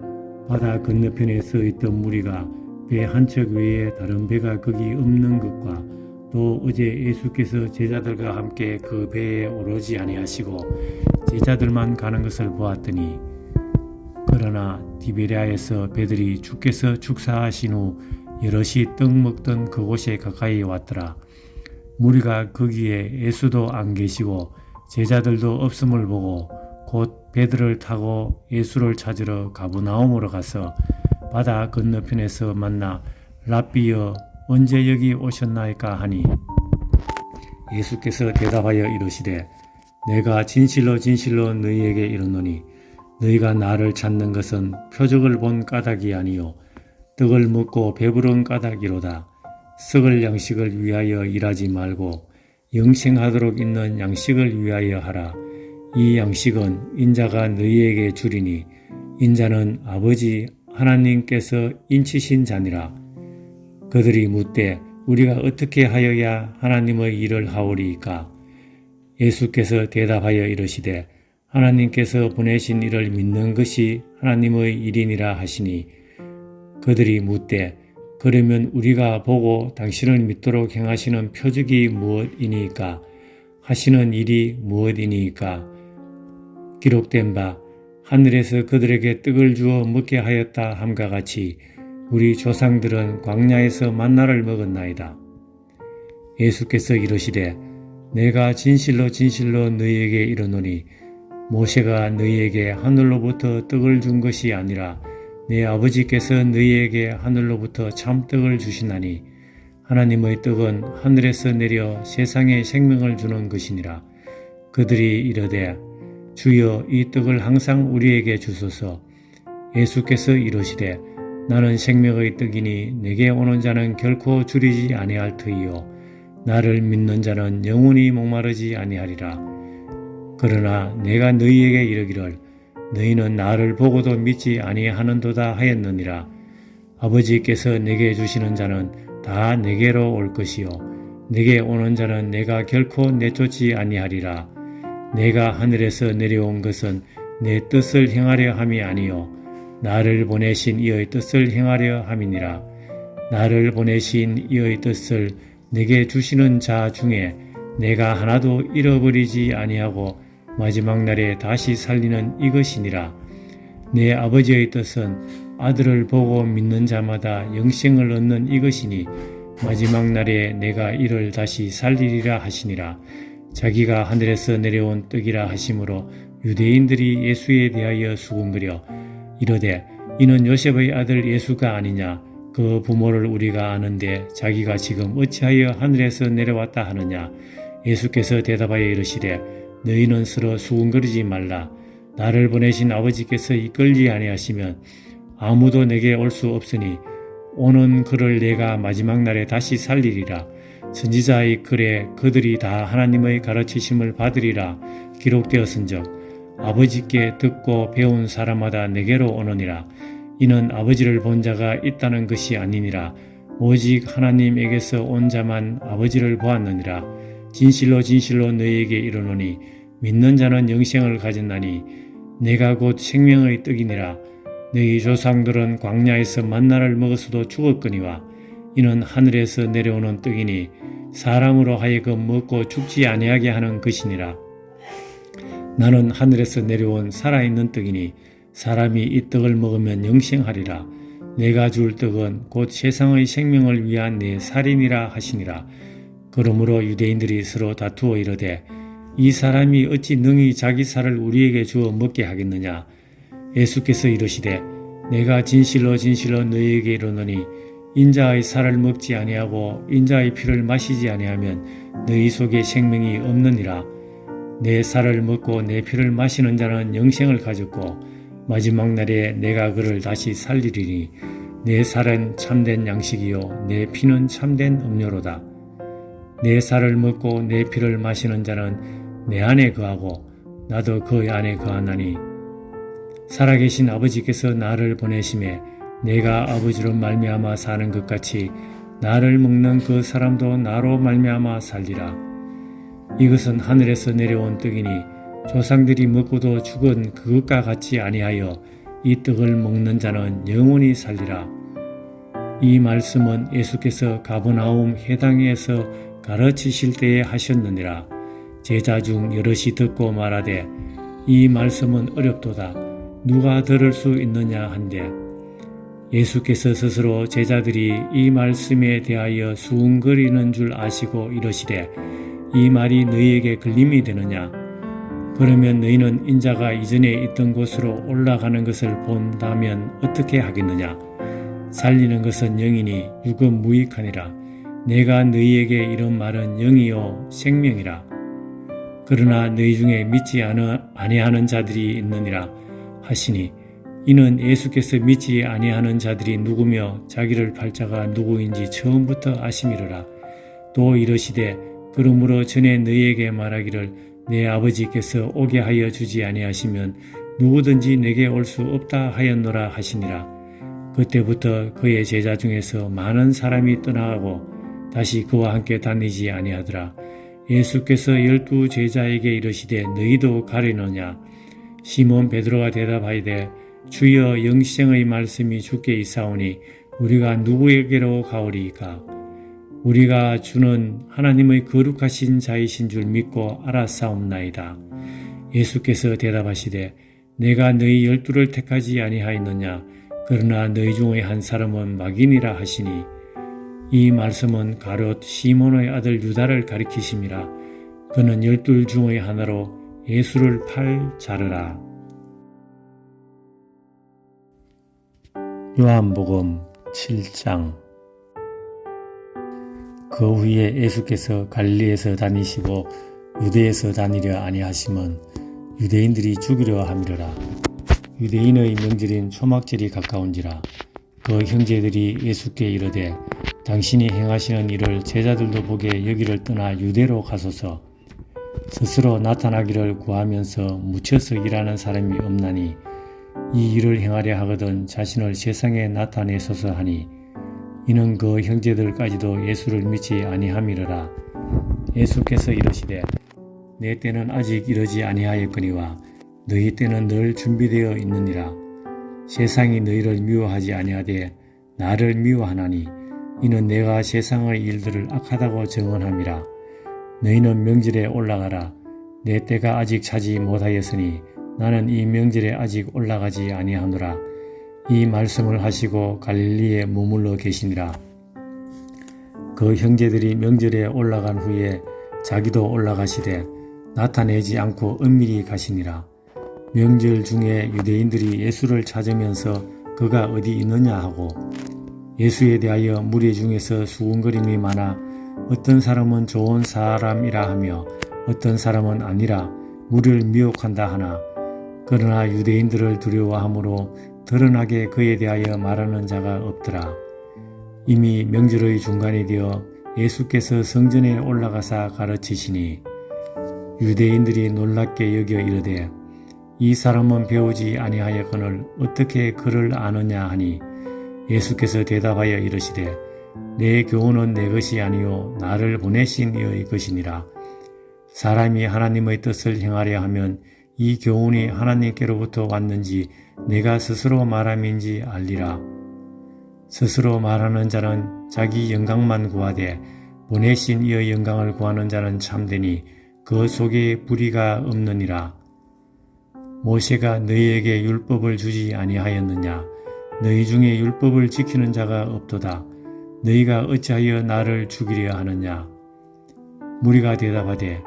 바다 건너편에 서 있던 무리가 배 한 척 외에 다른 배가 거기 없는 것과 또 어제 예수께서 제자들과 함께 그 배에 오르지 아니하시고 제자들만 가는 것을 보았더니 그러나 디베랴에서 배들이 주께서 축사하신 후 여럿이 떡 먹던 그곳에 가까이 왔더라. 무리가 거기에 예수도 안 계시고 제자들도 없음을 보고 곧 배들을 타고 예수를 찾으러 가버나움으로 가서 바다 건너편에서 만나 랍비여 언제 여기 오셨나이까 하니 예수께서 대답하여 이르시되 내가 진실로 진실로 너희에게 이르노니 너희가 나를 찾는 것은 표적을 본 까닭이 아니요 떡을 먹고 배부른 까닭이로다. 썩을 양식을 위하여 일하지 말고 영생하도록 있는 양식을 위하여 하라. 이 양식은 인자가 너희에게 주리니 인자는 아버지 하나님께서 인치신 자니라. 그들이 묻되 우리가 어떻게 하여야 하나님의 일을 하오리이까? 예수께서 대답하여 이르시되 하나님께서 보내신 이를 믿는 것이 하나님의 일이니라 하시니 그들이 묻되 그러면 우리가 보고 당신을 믿도록 행하시는 표적이 무엇이니까? 하시는 일이 무엇이니까? 기록된 바 하늘에서 그들에게 떡을 주어 먹게 하였다 함과 같이 우리 조상들은 광야에서 만나를 먹었나이다. 예수께서 이르시되 내가 진실로 진실로 너희에게 이르노니 모세가 너희에게 하늘로부터 떡을 준 것이 아니라 내 아버지께서 너희에게 하늘로부터 참떡을 주시나니 하나님의 떡은 하늘에서 내려 세상에 생명을 주는 것이니라. 그들이 이르되 주여 이 떡을 항상 우리에게 주소서. 예수께서 이르시되 나는 생명의 떡이니 내게 오는 자는 결코 줄이지 아니할 터이요 나를 믿는 자는 영원히 목마르지 아니하리라. 그러나 내가 너희에게 이르기를 너희는 나를 보고도 믿지 아니하는도다 하였느니라. 아버지께서 내게 주시는 자는 다 내게로 올 것이요 내게 오는 자는 내가 결코 내쫓지 아니하리라. 내가 하늘에서 내려온 것은 내 뜻을 행하려 함이 아니요 나를 보내신 이의 뜻을 행하려 함이니라. 나를 보내신 이의 뜻을 내게 주시는 자 중에 내가 하나도 잃어버리지 아니하고 마지막 날에 다시 살리는 이것이니라. 내 아버지의 뜻은 아들을 보고 믿는 자마다 영생을 얻는 이것이니 마지막 날에 내가 이를 다시 살리리라 하시니라. 자기가 하늘에서 내려온 떡이라 하심으로 유대인들이 예수에 대하여 수군거려 이르되 이는 요셉의 아들 예수가 아니냐. 그 부모를 우리가 아는데 자기가 지금 어찌하여 하늘에서 내려왔다 하느냐. 예수께서 대답하여 이르시되 너희는 서로 수군거리지 말라. 나를 보내신 아버지께서 이끌지 아니하시면 아무도 내게 올 수 없으니 오는 그를 내가 마지막 날에 다시 살리리라. 선지자의 글에 그들이 다 하나님의 가르치심을 받으리라 기록되었은즉 아버지께 듣고 배운 사람마다 내게로 오느니라. 이는 아버지를 본 자가 있다는 것이 아니니라. 오직 하나님에게서 온 자만 아버지를 보았느니라. 진실로 진실로 너희에게 이르노니 믿는 자는 영생을 가졌나니 내가 곧 생명의 떡이니라. 너희 조상들은 광야에서 만나를 먹었어도 죽었거니와 이는 하늘에서 내려오는 떡이니 사람으로 하여금 먹고 죽지 아니하게 하는 것이니라. 나는 하늘에서 내려온 살아있는 떡이니 사람이 이 떡을 먹으면 영생하리라. 내가 줄 떡은 곧 세상의 생명을 위한 내 살이니라 하시니라. 그러므로 유대인들이 서로 다투어 이르되 이 사람이 어찌 능히 자기 살을 우리에게 주어 먹게 하겠느냐. 예수께서 이르시되 내가 진실로 진실로 너희에게 이르노니 인자의 살을 먹지 아니하고 인자의 피를 마시지 아니하면 너희 속에 생명이 없느니라. 내 살을 먹고 내 피를 마시는 자는 영생을 가졌고 마지막 날에 내가 그를 다시 살리리니 내 살은 참된 양식이요 내 피는 참된 음료로다. 내 살을 먹고 내 피를 마시는 자는 내 안에 거하고 나도 그 안에 거하나니 살아계신 아버지께서 나를 보내심에 내가 아버지로 말미암아 사는 것 같이 나를 먹는 그 사람도 나로 말미암아 살리라. 이것은 하늘에서 내려온 떡이니 조상들이 먹고도 죽은 그것과 같지 아니하여 이 떡을 먹는 자는 영원히 살리라. 이 말씀은 예수께서 가버나움 회당에서 가르치실 때에 하셨느니라. 제자 중 여럿이 듣고 말하되 이 말씀은 어렵도다. 누가 들을 수 있느냐 한데 예수께서 스스로 제자들이 이 말씀에 대하여 수군거리는 줄 아시고 이러시되 이 말이 너희에게 걸림이 되느냐. 그러면 너희는 인자가 이전에 있던 곳으로 올라가는 것을 본다면 어떻게 하겠느냐. 살리는 것은 영이니 육은 무익하니라. 내가 너희에게 이런 말은 영이요 생명이라. 그러나 너희 중에 믿지 아니하는 자들이 있느니라 하시니 이는 예수께서 믿지 아니하는 자들이 누구며 자기를 팔자가 누구인지 처음부터 아심이로라. 또 이르시되 그러므로 전에 너희에게 말하기를 내 아버지께서 오게 하여 주지 아니하시면 누구든지 내게 올 수 없다 하였노라 하시니라. 그때부터 그의 제자 중에서 많은 사람이 떠나가고 다시 그와 함께 다니지 아니하더라. 예수께서 12 제자에게 이르시되 너희도 가려느냐. 시몬 베드로가 대답하이되 주여 영생의 말씀이 주께 있사오니 우리가 누구에게로 가오리이까. 우리가 주는 하나님의 거룩하신 자이신 줄 믿고 알았사옵나이다. 예수께서 대답하시되 내가 너희 12를 택하지 아니하였느냐. 그러나 너희 중의 한 사람은 마귀니라 하시니 이 말씀은 가룟 시몬의 아들 유다를 가리키심이라. 그는 12 중의 하나로 예수를 팔 자르라. 요한복음 7장. 그 후에 예수께서 갈릴리에서 다니시고 유대에서 다니려 아니하심은 유대인들이 죽이려 함이로라. 유대인의 명절인 초막절이 가까운지라. 그 형제들이 예수께 이르되 당신이 행하시는 일을 제자들도 보게 여기를 떠나 유대로 가소서. 스스로 나타나기를 구하면서 묻혀서 일하는 사람이 없나니 이 일을 행하려 하거든 자신을 세상에 나타내소서 하니 이는 그 형제들까지도 예수를 믿지 아니함이로라. 예수께서 이르시되 내 때는 아직 이르지 아니하였거니와 너희 때는 늘 준비되어 있느니라. 세상이 너희를 미워하지 아니하되 나를 미워하나니 이는 내가 세상의 일들을 악하다고 증언함이라. 너희는 명절에 올라가라. 내 때가 아직 차지 못하였으니 나는 이 명절에 아직 올라가지 아니하노라. 이 말씀을 하시고 갈릴리에 머물러 계시니라. 그 형제들이 명절에 올라간 후에 자기도 올라가시되 나타내지 않고 은밀히 가시니라. 명절 중에 유대인들이 예수를 찾으면서 그가 어디 있느냐 하고 예수에 대하여 무리 중에서 수군거림이 많아 어떤 사람은 좋은 사람이라 하며 어떤 사람은 아니라 무리를 미혹한다 하나 그러나 유대인들을 두려워함으로 드러나게 그에 대하여 말하는 자가 없더라. 이미 명절의 중간이 되어 예수께서 성전에 올라가사 가르치시니 유대인들이 놀랍게 여겨 이르되 이 사람은 배우지 아니하였거늘 어떻게 그를 아느냐 하니 예수께서 대답하여 이르시되 내 교훈은 내 것이 아니요 나를 보내신 이의 것이니라. 사람이 하나님의 뜻을 행하려 하면 이 교훈이 하나님께로부터 왔는지 내가 스스로 말함인지 알리라. 스스로 말하는 자는 자기 영광만 구하되 보내신 이의 영광을 구하는 자는 참되니 그 속에 불의가 없느니라. 모세가 너희에게 율법을 주지 아니하였느냐? 너희 중에 율법을 지키는 자가 없도다. 너희가 어찌하여 나를 죽이려 하느냐? 무리가 대답하되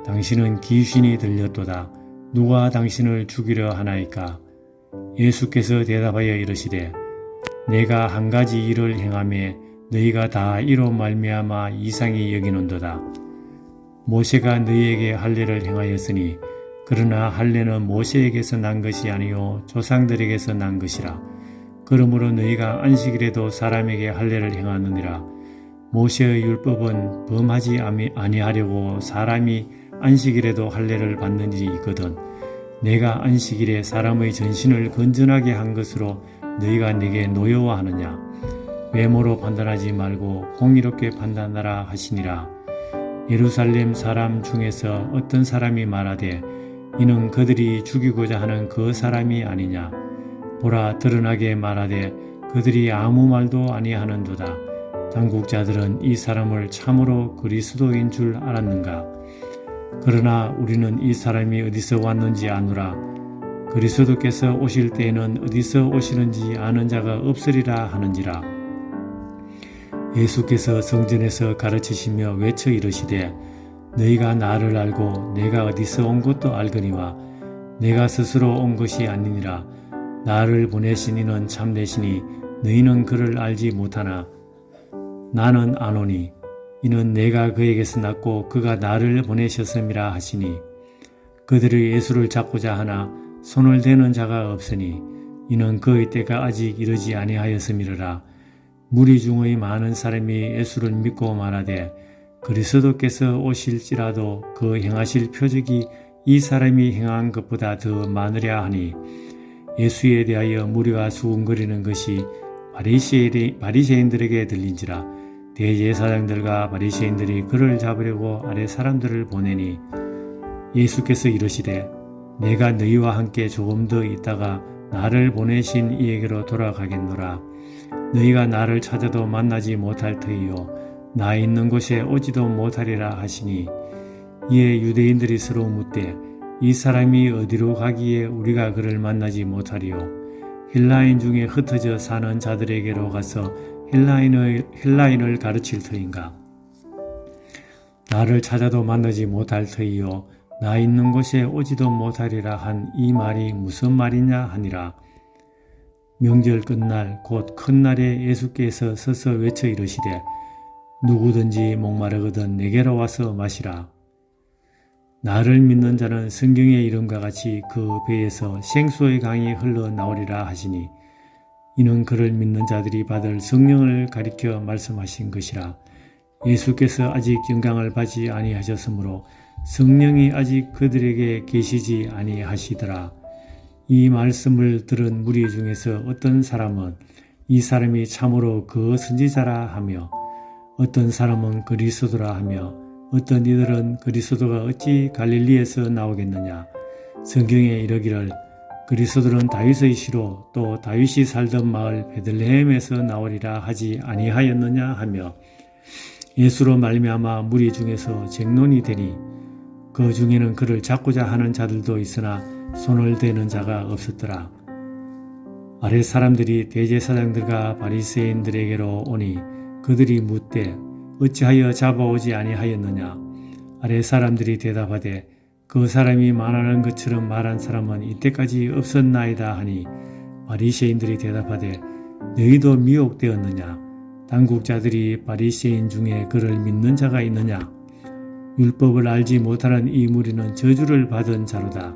당신은 귀신이 들렸도다. 누가 당신을 죽이려 하나이까? 예수께서 대답하여 이르시되 내가 한 가지 일을 행하매 너희가 다 이로 말미암아 이상히 여기는도다. 모세가 너희에게 할례를 행하였으니 그러나 할례는 모세에게서 난 것이 아니요 조상들에게서 난 것이라. 그러므로 너희가 안식일에도 사람에게 할례를 행하느니라. 모세의 율법은 범하지 아니하려고 사람이 안식일에도 할례를 받는 일이 있거든 내가 안식일에 사람의 전신을 건전하게 한 것으로 너희가 내게 노여워하느냐? 외모로 판단하지 말고 공의롭게 판단하라 하시니라. 예루살렘 사람 중에서 어떤 사람이 말하되 이는 그들이 죽이고자 하는 그 사람이 아니냐? 보라 드러나게 말하되 그들이 아무 말도 아니하는도다. 당국자들은 이 사람을 참으로 그리스도인 줄 알았는가? 그러나 우리는 이 사람이 어디서 왔는지 아노라. 그리스도께서 오실 때에는 어디서 오시는지 아는 자가 없으리라 하는지라. 예수께서 성전에서 가르치시며 외쳐 이르시되 너희가 나를 알고 내가 어디서 온 것도 알거니와 내가 스스로 온 것이 아니니라. 나를 보내신 이는 참되시니 너희는 그를 알지 못하나 나는 아노니 이는 내가 그에게서 났고 그가 나를 보내셨음이라 하시니 그들이 예수를 잡고자 하나 손을 대는 자가 없으니 이는 그의 때가 아직 이르지 아니하였음이라. 무리 중의 많은 사람이 예수를 믿고 말하되 그리스도께서 오실지라도 그 행하실 표적이 이 사람이 행한 것보다 더 많으랴 하니 예수에 대하여 무리가 수군거리는 것이 바리새인들에게 들린지라. 대제사장들과 바리새인들이 그를 잡으려고 아래 사람들을 보내니 예수께서 이르시되 내가 너희와 함께 조금 더 있다가 나를 보내신 이에게로 돌아가겠노라. 너희가 나를 찾아도 만나지 못할 터이요 나 있는 곳에 오지도 못하리라 하시니 이에 유대인들이 서로 묻되 이 사람이 어디로 가기에 우리가 그를 만나지 못하리요? 헬라인 중에 흩어져 사는 자들에게로 가서 헬라인을 가르칠 터인가? 나를 찾아도 만나지 못할 터이요 나 있는 곳에 오지도 못하리라 한 이 말이 무슨 말이냐 하니라. 명절 끝날 곧 큰 날에 예수께서 서서 외쳐 이르시되 누구든지 목마르거든 내게로 와서 마시라. 나를 믿는 자는 성경의 이름과 같이 그 배에서 생수의 강이 흘러나오리라 하시니 이는 그를 믿는 자들이 받을 성령을 가리켜 말씀하신 것이라. 예수께서 아직 영광을 받지 아니하셨으므로 성령이 아직 그들에게 계시지 아니하시더라. 이 말씀을 들은 무리 중에서 어떤 사람은 이 사람이 참으로 그 선지자라 하며 어떤 사람은 그리스도라 하며 어떤 이들은 그리스도가 어찌 갈릴리에서 나오겠느냐. 성경에 이르기를 그리스도는 다윗의 시로 또 다윗이 살던 마을 베들레헴에서 나오리라 하지 아니하였느냐 하며 예수로 말미암아 무리 중에서 쟁론이 되니 그 중에는 그를 잡고자 하는 자들도 있으나 손을 대는 자가 없었더라. 아래 사람들이 대제사장들과 바리새인들에게로 오니 그들이 묻되 어찌하여 잡아오지 아니하였느냐. 아래 사람들이 대답하되 그 사람이 말하는 것처럼 말한 사람은 이때까지 없었나이다 하니 바리새인들이 대답하되 너희도 미혹되었느냐. 당국자들이 바리새인 중에 그를 믿는 자가 있느냐? 율법을 알지 못하는 이 무리는 저주를 받은 자로다.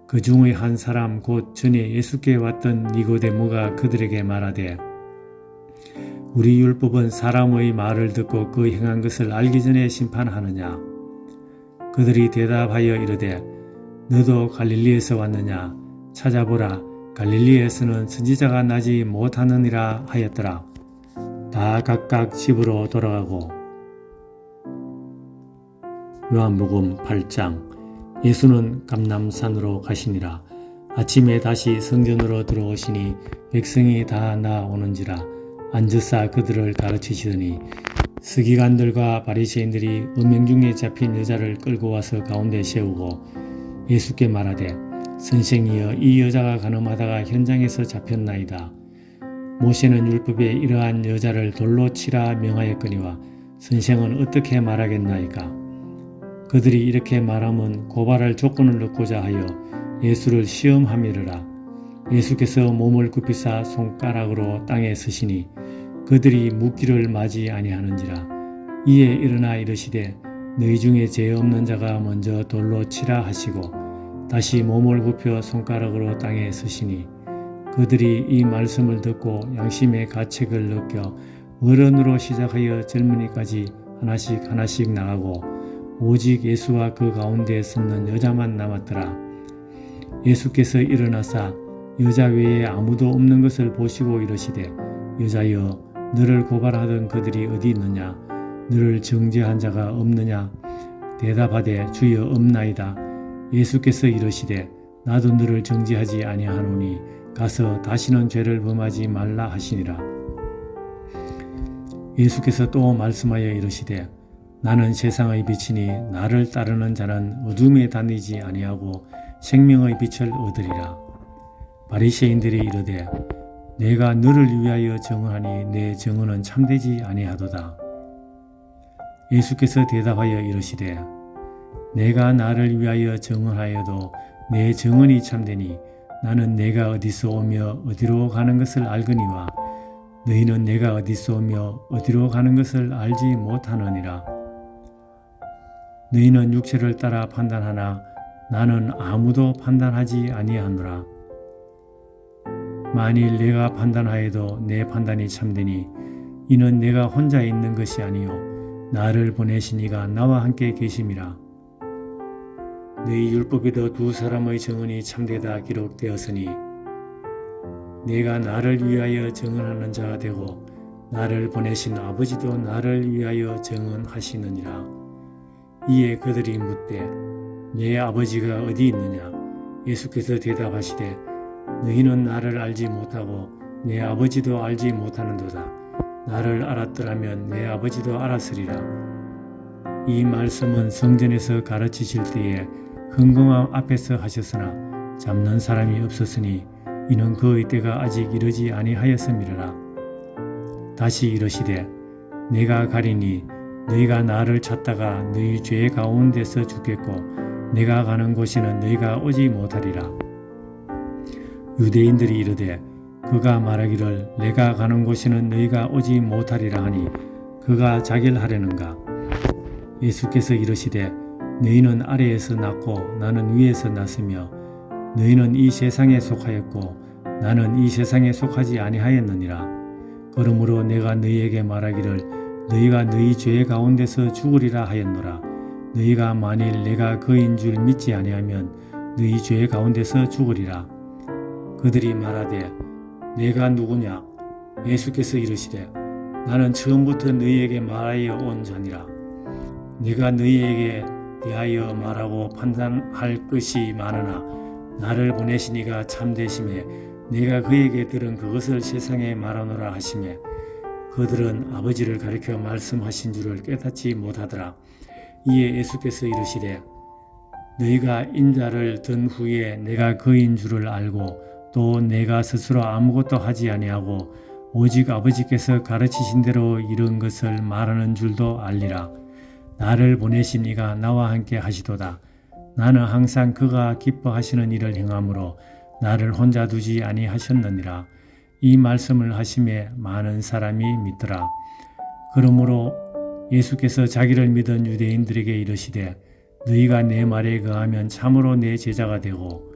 그 중의 한 사람 곧 전에 예수께 왔던 니고데모가 그들에게 말하되 우리 율법은 사람의 말을 듣고 그 행한 것을 알기 전에 심판하느냐? 그들이 대답하여 이르되 너도 갈릴리에서 왔느냐? 찾아보라. 갈릴리에서는 선지자가 나지 못하느니라 하였더라. 다 각각 집으로 돌아가고. 요한복음 8장. 예수는 감람산으로 가시니라. 아침에 다시 성전으로 들어오시니 백성이 다 나오는지라 앉으사 그들을 가르치시더니 서기관들과 바리새인들이 음행 중에 잡힌 여자를 끌고 와서 가운데 세우고 예수께 말하되 선생이여 이 여자가 간음하다가 현장에서 잡혔나이다. 모세는 율법에 이러한 여자를 돌로 치라 명하였거니와 선생은 어떻게 말하겠나이까? 그들이 이렇게 말하면 고발할 조건을 넣고자 하여 예수를 시험함이르라. 예수께서 몸을 굽히사 손가락으로 땅에 서시니 그들이 묻기를 맞이 아니하는지라. 이에 일어나 이르시되 너희 중에 죄 없는 자가 먼저 돌로 치라 하시고 다시 몸을 굽혀 손가락으로 땅에 서시니 그들이 이 말씀을 듣고 양심의 가책을 느껴 어른으로 시작하여 젊은이까지 하나씩 나가고 오직 예수와 그 가운데 섰는 여자만 남았더라. 예수께서 일어나사 여자 외에 아무도 없는 것을 보시고 이르시되 여자여 너를 고발하던 그들이 어디 있느냐? 너를 정죄한 자가 없느냐? 대답하되 주여 없나이다. 예수께서 이르시되 나도 너를 정죄하지 아니하노니 가서 다시는 죄를 범하지 말라 하시니라. 예수께서 또 말씀하여 이르시되 나는 세상의 빛이니 나를 따르는 자는 어둠에 다니지 아니하고 생명의 빛을 얻으리라. 바리새인들이 이르되 내가 너를 위하여 증언하니 내 증언은 참되지 아니하도다. 예수께서 대답하여 이르시되 내가 나를 위하여 증언하여도 내 증언이 참되니 나는 내가 어디서 오며 어디로 가는 것을 알거니와 너희는 내가 어디서 오며 어디로 가는 것을 알지 못하느니라. 너희는 육체를 따라 판단하나 나는 아무도 판단하지 아니하노라. 만일 내가 판단하여도 내 판단이 참되니 이는 내가 혼자 있는 것이 아니요 나를 보내신 이가 나와 함께 계심이라. 너희 율법에도 두 사람의 증언이 참되다 기록되었으니 내가 나를 위하여 증언하는 자가 되고 나를 보내신 아버지도 나를 위하여 증언하시느니라. 이에 그들이 묻되 내 아버지가 어디 있느냐? 예수께서 대답하시되 너희는 나를 알지 못하고 내 아버지도 알지 못하는도다. 나를 알았더라면 내 아버지도 알았으리라. 이 말씀은 성전에서 가르치실 때에 흥공함 앞에서 하셨으나 잡는 사람이 없었으니 이는 그의 때가 아직 이르지 아니하였음이라. 다시 이르시되 내가 가리니 너희가 나를 찾다가 너희 죄 가운데서 죽겠고 내가 가는 곳에는 너희가 오지 못하리라. 유대인들이 이르되 그가 말하기를 내가 가는 곳에는 너희가 오지 못하리라 하니 그가 자결하려는가? 예수께서 이르시되 너희는 아래에서 났고 나는 위에서 났으며 너희는 이 세상에 속하였고 나는 이 세상에 속하지 아니하였느니라. 그러므로 내가 너희에게 말하기를 너희가 너희 죄 가운데서 죽으리라 하였노라. 너희가 만일 내가 그인 줄 믿지 아니하면 너희 죄 가운데서 죽으리라. 그들이 말하되 내가 누구냐? 예수께서 이르시되 나는 처음부터 너희에게 말하여 온 자니라. 내가 너희에게 대하여 말하고 판단할 것이 많으나 나를 보내신 이가 참되심에 내가 그에게 들은 그것을 세상에 말하노라 하시매 그들은 아버지를 가리켜 말씀하신 줄을 깨닫지 못하더라. 이에 예수께서 이르시되 너희가 인자를 든 후에 내가 그인 줄을 알고 또 내가 스스로 아무것도 하지 아니하고 오직 아버지께서 가르치신 대로 이런 것을 말하는 줄도 알리라. 나를 보내신 이가 나와 함께 하시도다. 나는 항상 그가 기뻐하시는 일을 행함으로 나를 혼자 두지 아니하셨느니라. 이 말씀을 하심에 많은 사람이 믿더라. 그러므로 예수께서 자기를 믿은 유대인들에게 이르시되 너희가 내 말에 거하면 참으로 내 제자가 되고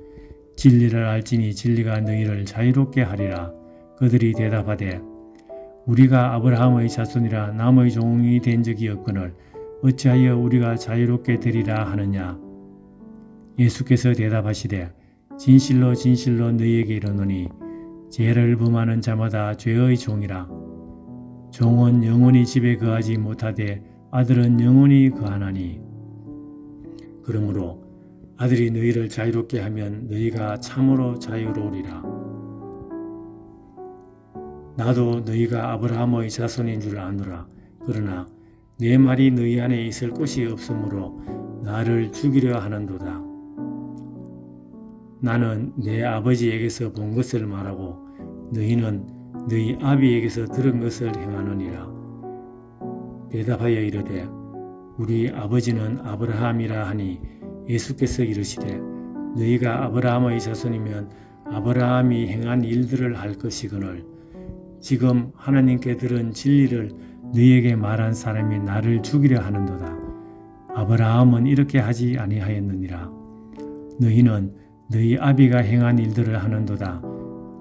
진리를 알지니 진리가 너희를 자유롭게 하리라. 그들이 대답하되 우리가 아브라함의 자손이라 남의 종이 된 적이 없거늘 어찌하여 우리가 자유롭게 되리라 하느냐. 예수께서 대답하시되 진실로 진실로 너희에게 이르노니 죄를 범하는 자마다 죄의 종이라. 종은 영원히 집에 거하지 못하되 아들은 영원히 거하나니. 그러므로 아들이 너희를 자유롭게 하면 너희가 참으로 자유로우리라. 나도 너희가 아브라함의 자손인 줄 아노라. 그러나 내 말이 너희 안에 있을 곳이 없으므로 나를 죽이려 하는도다. 나는 내 아버지에게서 본 것을 말하고 너희는 너희 아비에게서 들은 것을 행하느니라. 대답하여 이르되 우리 아버지는 아브라함이라 하니 예수께서 이르시되 너희가 아브라함의 자손이면 아브라함이 행한 일들을 할 것이거늘 지금 하나님께 들은 진리를 너희에게 말한 사람이 나를 죽이려 하는도다. 아브라함은 이렇게 하지 아니하였느니라. 너희는 너희 아비가 행한 일들을 하는도다.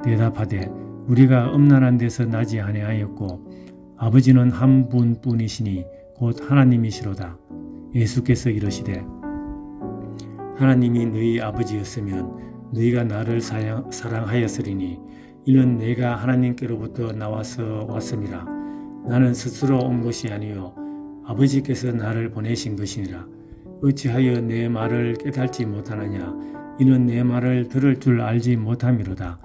대답하되 우리가 음란한 데서 나지 아니하였고 아버지는 한 분뿐이시니 곧 하나님이시로다. 예수께서 이르시되 하나님이 너희 아버지였으면 너희가 나를 사랑하였으리니 이는 내가 하나님께로부터 나와서 왔음이라. 나는 스스로 온 것이 아니요 아버지께서 나를 보내신 것이니라. 어찌하여 내 말을 깨달지 못하느냐. 이는 내 말을 들을 줄 알지 못함이로다.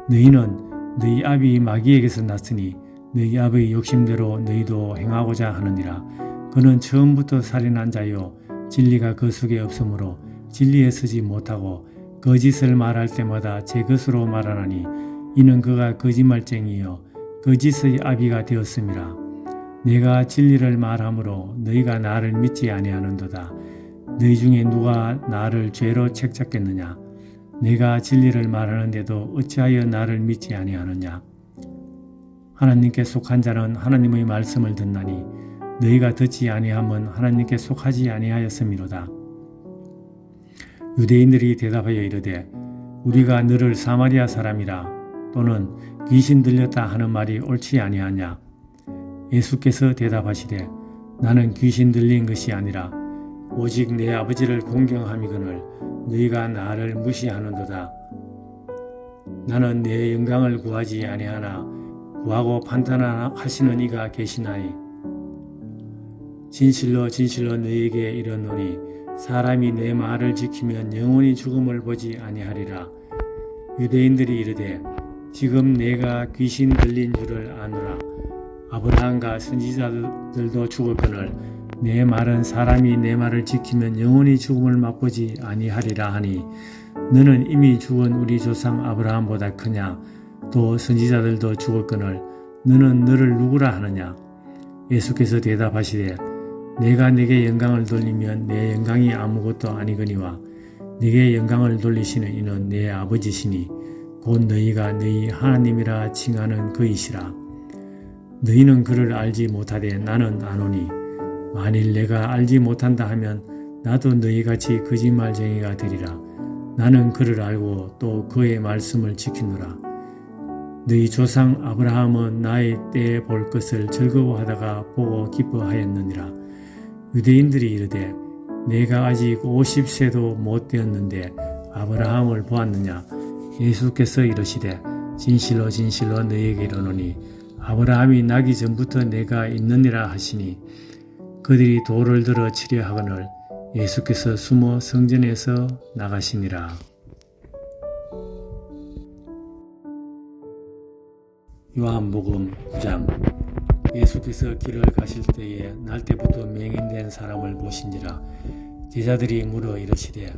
너희는 너희 아비 마귀에게서 났으니 너희 아비의 욕심대로 너희도 행하고자 하느니라. 그는 처음부터 살인한 자요 진리가 그 속에 없으므로 진리에 서지 못하고 거짓을 말할 때마다 제 것으로 말하나니 이는 그가 거짓말쟁이요 거짓의 아비가 되었음이라. 내가 진리를 말하므로 너희가 나를 믿지 아니하는도다. 너희 중에 누가 나를 죄로 책잡겠느냐. 내가 진리를 말하는데도 어찌하여 나를 믿지 아니하느냐. 하나님께 속한 자는 하나님의 말씀을 듣나니 너희가 듣지 아니함은 하나님께 속하지 아니하였음이로다. 유대인들이 대답하여 이르되 우리가 너를 사마리아 사람이라 또는 귀신 들렸다 하는 말이 옳지 아니하냐. 예수께서 대답하시되 나는 귀신 들린 것이 아니라 오직 내 아버지를 공경함이거늘 너희가 나를 무시하는도다. 나는 내 영광을 구하지 아니하나 구하고 판단하시는 이가 계시나니 진실로 진실로 너희에게 이르노니 사람이 내 말을 지키면 영원히 죽음을 보지 아니하리라. 유대인들이 이르되 지금 내가 귀신 들린 줄을 아노라. 아브라함과 선지자들도 죽었거늘 내 말은 사람이 내 말을 지키면 영원히 죽음을 맛보지 아니하리라 하니 너는 이미 죽은 우리 조상 아브라함보다 크냐. 또 선지자들도 죽었거늘 너는 너를 누구라 하느냐. 예수께서 대답하시되 내가 네게 영광을 돌리면 내 영광이 아무것도 아니거니와 네게 영광을 돌리시는 이는 내 아버지시니 곧 너희가 너희 하나님이라 칭하는 그이시라. 너희는 그를 알지 못하되 나는 아노니 만일 내가 알지 못한다 하면 나도 너희같이 거짓말쟁이가 되리라. 나는 그를 알고 또 그의 말씀을 지키노라. 너희 조상 아브라함은 나의 때에 볼 것을 즐거워하다가 보고 기뻐하였느니라. 유대인들이 이르되 내가 아직 50세도 못 되었는데 아브라함을 보았느냐. 예수께서 이르시되 진실로 진실로 너희에게 이르노니 아브라함이 나기 전부터 내가 있느니라 하시니 그들이 돌을 들어 치려 하거늘 예수께서 숨어 성전에서 나가시니라. 요한복음 9장. 예수께서 길을 가실 때에 날때부터 맹인된 사람을 보신지라. 제자들이 물어 이르시되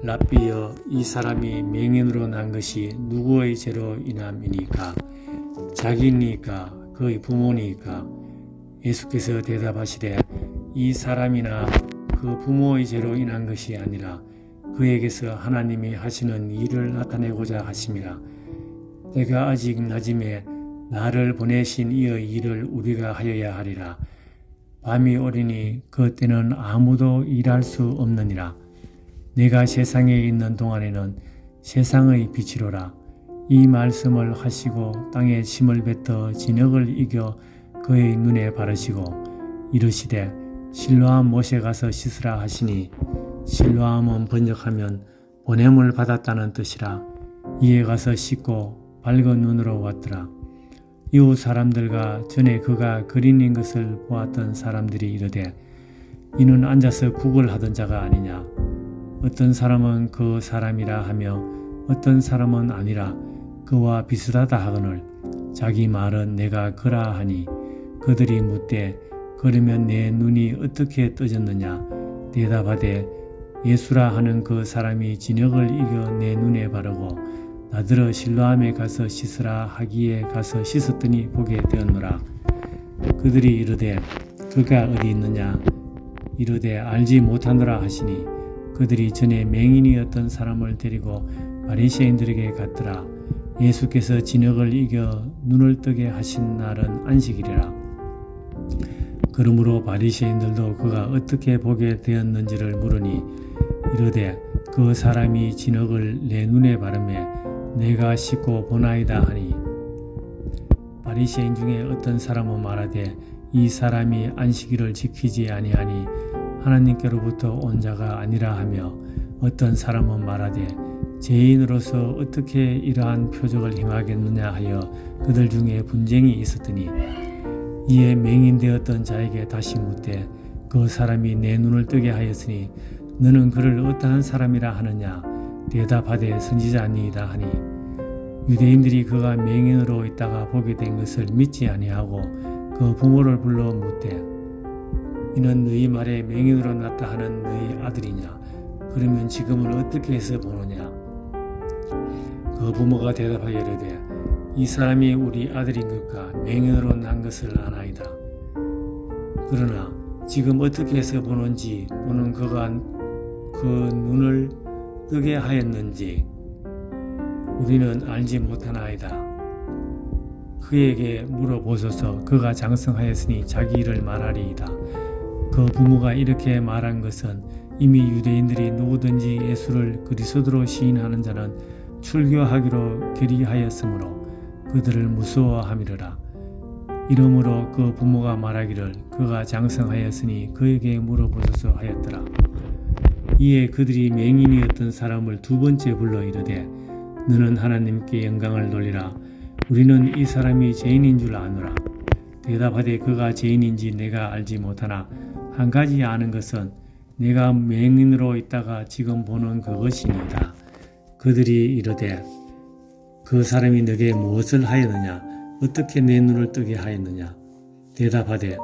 랍비여 이 사람이 맹인으로 난 것이 누구의 죄로 인함이니까 자기니까 그의 부모니까. 예수께서 대답하시되 이 사람이나 그 부모의 죄로 인한 것이 아니라 그에게서 하나님이 하시는 일을 나타내고자 하심이라. 때가 아직 낮음에 나를 보내신 이의 일을 우리가 하여야 하리라. 밤이 오리니 그 때는 아무도 일할 수 없느니라. 내가 세상에 있는 동안에는 세상의 빛이로라. 이 말씀을 하시고 땅에 침을 뱉어 진흙을 이겨 그의 눈에 바르시고 이르시되 실로암 못에 가서 씻으라 하시니 실로암은 번역하면 보냄을 받았다는 뜻이라. 이에 가서 씻고 밝은 눈으로 왔더라. 이웃 사람들과 전에 그가 그린인 것을 보았던 사람들이 이르되 이는 앉아서 국을 하던 자가 아니냐. 어떤 사람은 그 사람이라 하며 어떤 사람은 아니라 그와 비슷하다 하거늘 자기 말은 내가 그라 하니 그들이 묻되 그러면 내 눈이 어떻게 떠졌느냐. 대답하되 예수라 하는 그 사람이 진흙을 이겨 내 눈에 바르고 나더러 실로암에 가서 씻으라 하기에 가서 씻었더니 보게 되었노라. 그들이 이르되 그가 어디 있느냐. 이르되 알지 못하노라 하시니 그들이 전에 맹인이었던 사람을 데리고 바리새인들에게 갔더라. 예수께서 진흙을 이겨 눈을 뜨게 하신 날은 안식일이라. 그러므로 바리새인들도 그가 어떻게 보게 되었는지를 물으니 이르되 그 사람이 진흙을 내 눈에 바르매 내가 씻고 보나이다 하니 바리새인 중에 어떤 사람은 말하되 이 사람이 안식일을 지키지 아니하니 하나님께로부터 온 자가 아니라 하며 어떤 사람은 말하되 죄인으로서 어떻게 이러한 표적을 행하겠느냐 하여 그들 중에 분쟁이 있었더니 이에 맹인되었던 자에게 다시 묻되 그 사람이 내 눈을 뜨게 하였으니 너는 그를 어떠한 사람이라 하느냐. 대답하되 선지자니이다 하니 유대인들이 그가 맹인으로 있다가 보게 된 것을 믿지 아니하고 그 부모를 불러 묻되 이는 너희 말에 맹인으로 났다 하는 너희 아들이냐. 그러면 지금은 어떻게 해서 보느냐. 그 부모가 대답하여 이르되 이 사람이 우리 아들인 것과 맹인으로 난 것을 아나이다. 그러나 지금 어떻게 해서 보는지 또는 그가 그 눈을 뜨게 하였는지 우리는 알지 못하나이다. 그에게 물어보소서. 그가 장성하였으니 자기 일을 말하리이다. 그 부모가 이렇게 말한 것은 이미 유대인들이 누구든지 예수를 그리스도로 시인하는 자는 출교하기로 결의하였으므로 그들을 무서워함이로라. 이러므로 그 부모가 말하기를 그가 장성하였으니 그에게 물어보소서 하였더라. 이에 그들이 맹인이었던 사람을 두 번째 불러 이르되 너는 하나님께 영광을 돌리라. 우리는 이 사람이 죄인인 줄 아노라. 대답하되 그가 죄인인지 내가 알지 못하나 한 가지 아는 것은 내가 맹인으로 있다가 지금 보는 그것이니이다. 그들이 이르되 그 사람이 너게 무엇을 하였느냐. 어떻게 내 눈을 뜨게 하였느냐. 대답하되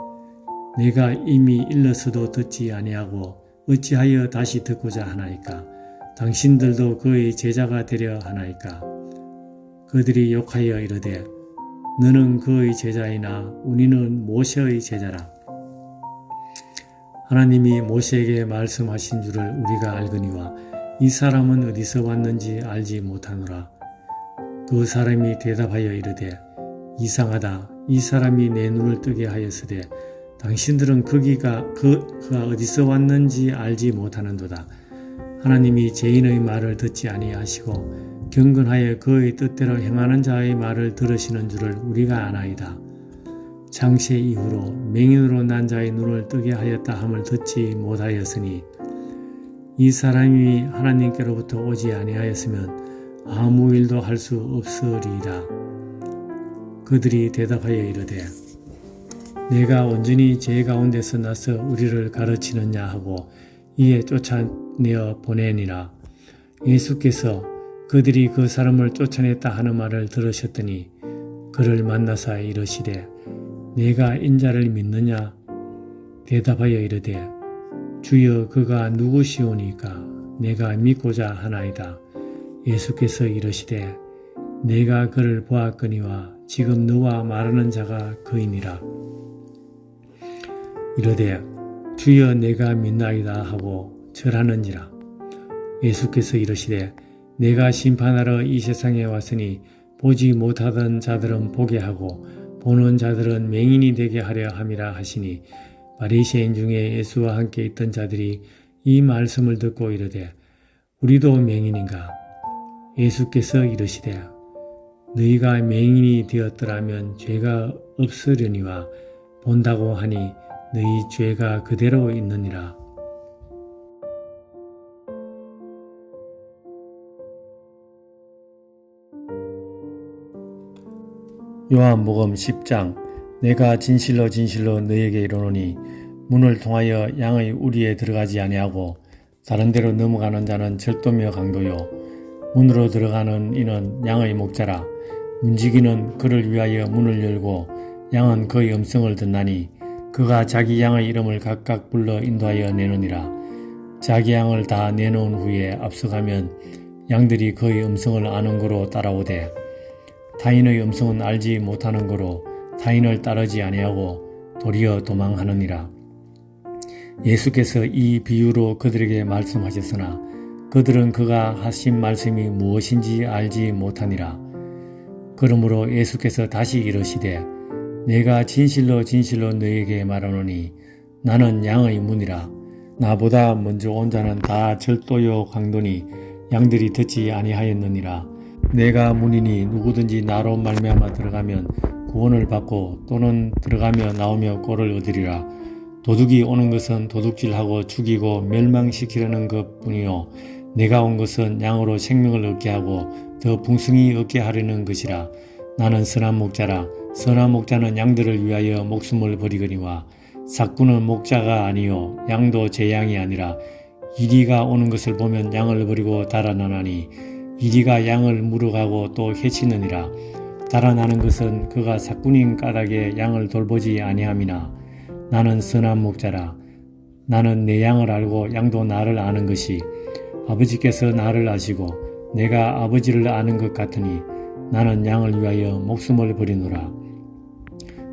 내가 이미 일러서도 듣지 아니하고 어찌하여 다시 듣고자 하나이까. 당신들도 그의 제자가 되려 하나이까. 그들이 욕하여 이르되 너는 그의 제자이나 우리는 모세의 제자라. 하나님이 모세에게 말씀하신 줄을 우리가 알거니와 이 사람은 어디서 왔는지 알지 못하노라. 그 사람이 대답하여 이르되 이상하다. 이 사람이 내 눈을 뜨게 하였으되 당신들은 그가 어디서 왔는지 알지 못하는도다. 하나님이 죄인의 말을 듣지 아니하시고 경건하여 그의 뜻대로 행하는 자의 말을 들으시는 줄을 우리가 아나이다. 창세 이후로 맹인으로 난 자의 눈을 뜨게 하였다 함을 듣지 못하였으니 이 사람이 하나님께로부터 오지 아니하였으면 아무 일도 할 수 없으리이다. 그들이 대답하여 이르되 내가 온전히 죄 가운데서 나서 우리를 가르치느냐 하고 이에 쫓아내어 보내니라. 예수께서 그들이 그 사람을 쫓아냈다 하는 말을 들으셨더니 그를 만나사 이르시되 내가 인자를 믿느냐. 대답하여 이르되 주여 그가 누구시오니까 내가 믿고자 하나이다. 예수께서 이르시되 내가 그를 보았거니와 지금 너와 말하는 자가 그이니라. 이르되 주여 내가 믿나이다 하고 절하는지라. 예수께서 이르시되 내가 심판하러 이 세상에 왔으니 보지 못하던 자들은 보게 하고 보는 자들은 맹인이 되게 하려 함이라 하시니 바리새인 중에 예수와 함께 있던 자들이 이 말씀을 듣고 이르되 우리도 맹인인가? 예수께서 이르시되 너희가 맹인이 되었더라면 죄가 없으려니와 본다고 하니 너희 죄가 그대로 있느니라. 요한복음 10장 내가 진실로 진실로 너희에게 이르노니 문을 통하여 양의 우리에 들어가지 아니하고 다른 데로 넘어가는 자는 절도며 강도요 문으로 들어가는 이는 양의 목자라. 문지기는 그를 위하여 문을 열고 양은 그의 음성을 듣나니 그가 자기 양의 이름을 각각 불러 인도하여 내느니라. 자기 양을 다 내놓은 후에 앞서가면 양들이 그의 음성을 아는 거로 따라오되 타인의 음성은 알지 못하는 거로 타인을 따르지 아니하고 도리어 도망하느니라. 예수께서 이 비유로 그들에게 말씀하셨으나 그들은 그가 하신 말씀이 무엇인지 알지 못하니라. 그러므로 예수께서 다시 이르시되 내가 진실로 진실로 너희에게 말하노니 나는 양의 문이라. 나보다 먼저 온 자는 다 절도요 강도니 양들이 듣지 아니하였느니라. 내가 문이니 누구든지 나로 말미암아 들어가면 구원을 받고 또는 들어가며 나오며 꼴을 얻으리라. 도둑이 오는 것은 도둑질하고 죽이고 멸망시키려는 것뿐이요 내가 온 것은 양으로 생명을 얻게 하고 더 풍성히 얻게 하려는 것이라. 나는 선한 목자라. 선한 목자는 양들을 위하여 목숨을 버리거니와 삭구는 목자가 아니요 양도 제 양이 아니라 이리가 오는 것을 보면 양을 버리고 달아나나니 이리가 양을 물어가고 또 해치느니라. 달아나는 것은 그가 삭군인 까닭에 양을 돌보지 아니함이나 나는 선한 목자라. 나는 내 양을 알고 양도 나를 아는 것이 아버지께서 나를 아시고 내가 아버지를 아는 것 같으니 나는 양을 위하여 목숨을 버리노라.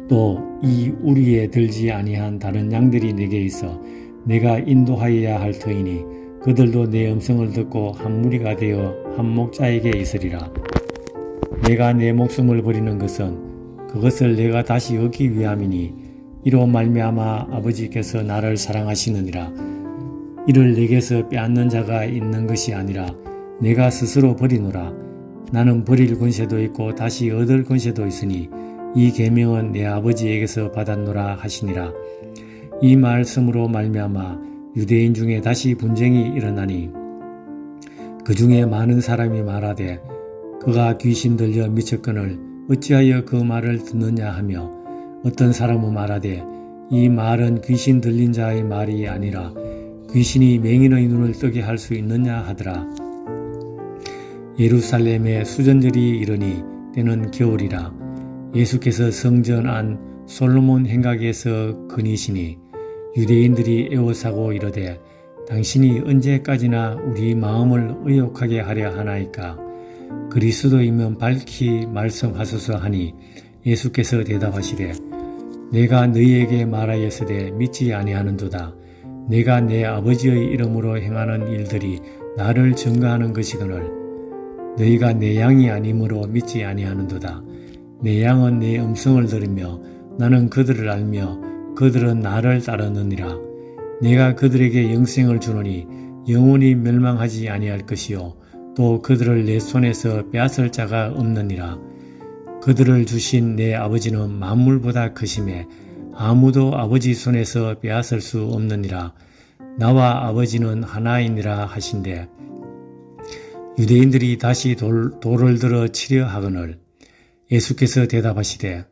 또 이 우리에 들지 아니한 다른 양들이 내게 있어 내가 인도하여야 할 터이니 그들도 내 음성을 듣고 한 무리가 되어 한 목자에게 있으리라. 내가 내 목숨을 버리는 것은 그것을 내가 다시 얻기 위함이니 이로 말미암아 아버지께서 나를 사랑하시느니라. 이를 내게서 빼앗는 자가 있는 것이 아니라 내가 스스로 버리노라. 나는 버릴 권세도 있고 다시 얻을 권세도 있으니 이 계명은 내 아버지에게서 받았노라 하시니라. 이 말씀으로 말미암아 유대인 중에 다시 분쟁이 일어나니 그 중에 많은 사람이 말하되 그가 귀신 들려 미쳤거늘 어찌하여 그 말을 듣느냐 하며 어떤 사람은 말하되 이 말은 귀신 들린 자의 말이 아니라 귀신이 맹인의 눈을 뜨게 할 수 있느냐 하더라. 예루살렘에 수전절이 이르니 때는 겨울이라. 예수께서 성전 안 솔로몬 행각에서 거니시니 유대인들이 애워싸고 이르되 당신이 언제까지나 우리 마음을 의욕하게 하려 하나이까? 그리스도이면 밝히 말씀하소서 하니 예수께서 대답하시되 내가 너희에게 말하였으되 믿지 아니하는도다. 내가 내 아버지의 이름으로 행하는 일들이 나를 증거하는 것이거늘 너희가 내 양이 아니므로 믿지 아니하는도다. 내 양은 내 음성을 들으며 나는 그들을 알며 그들은 나를 따르느니라. 내가 그들에게 영생을 주노니 영원히 멸망하지 아니할 것이요 또 그들을 내 손에서 빼앗을 자가 없느니라. 그들을 주신 내 아버지는 만물보다 크심에 아무도 아버지 손에서 빼앗을 수 없느니라. 나와 아버지는 하나이니라 하신대. 유대인들이 다시 돌을 들어 치려 하거늘 예수께서 대답하시되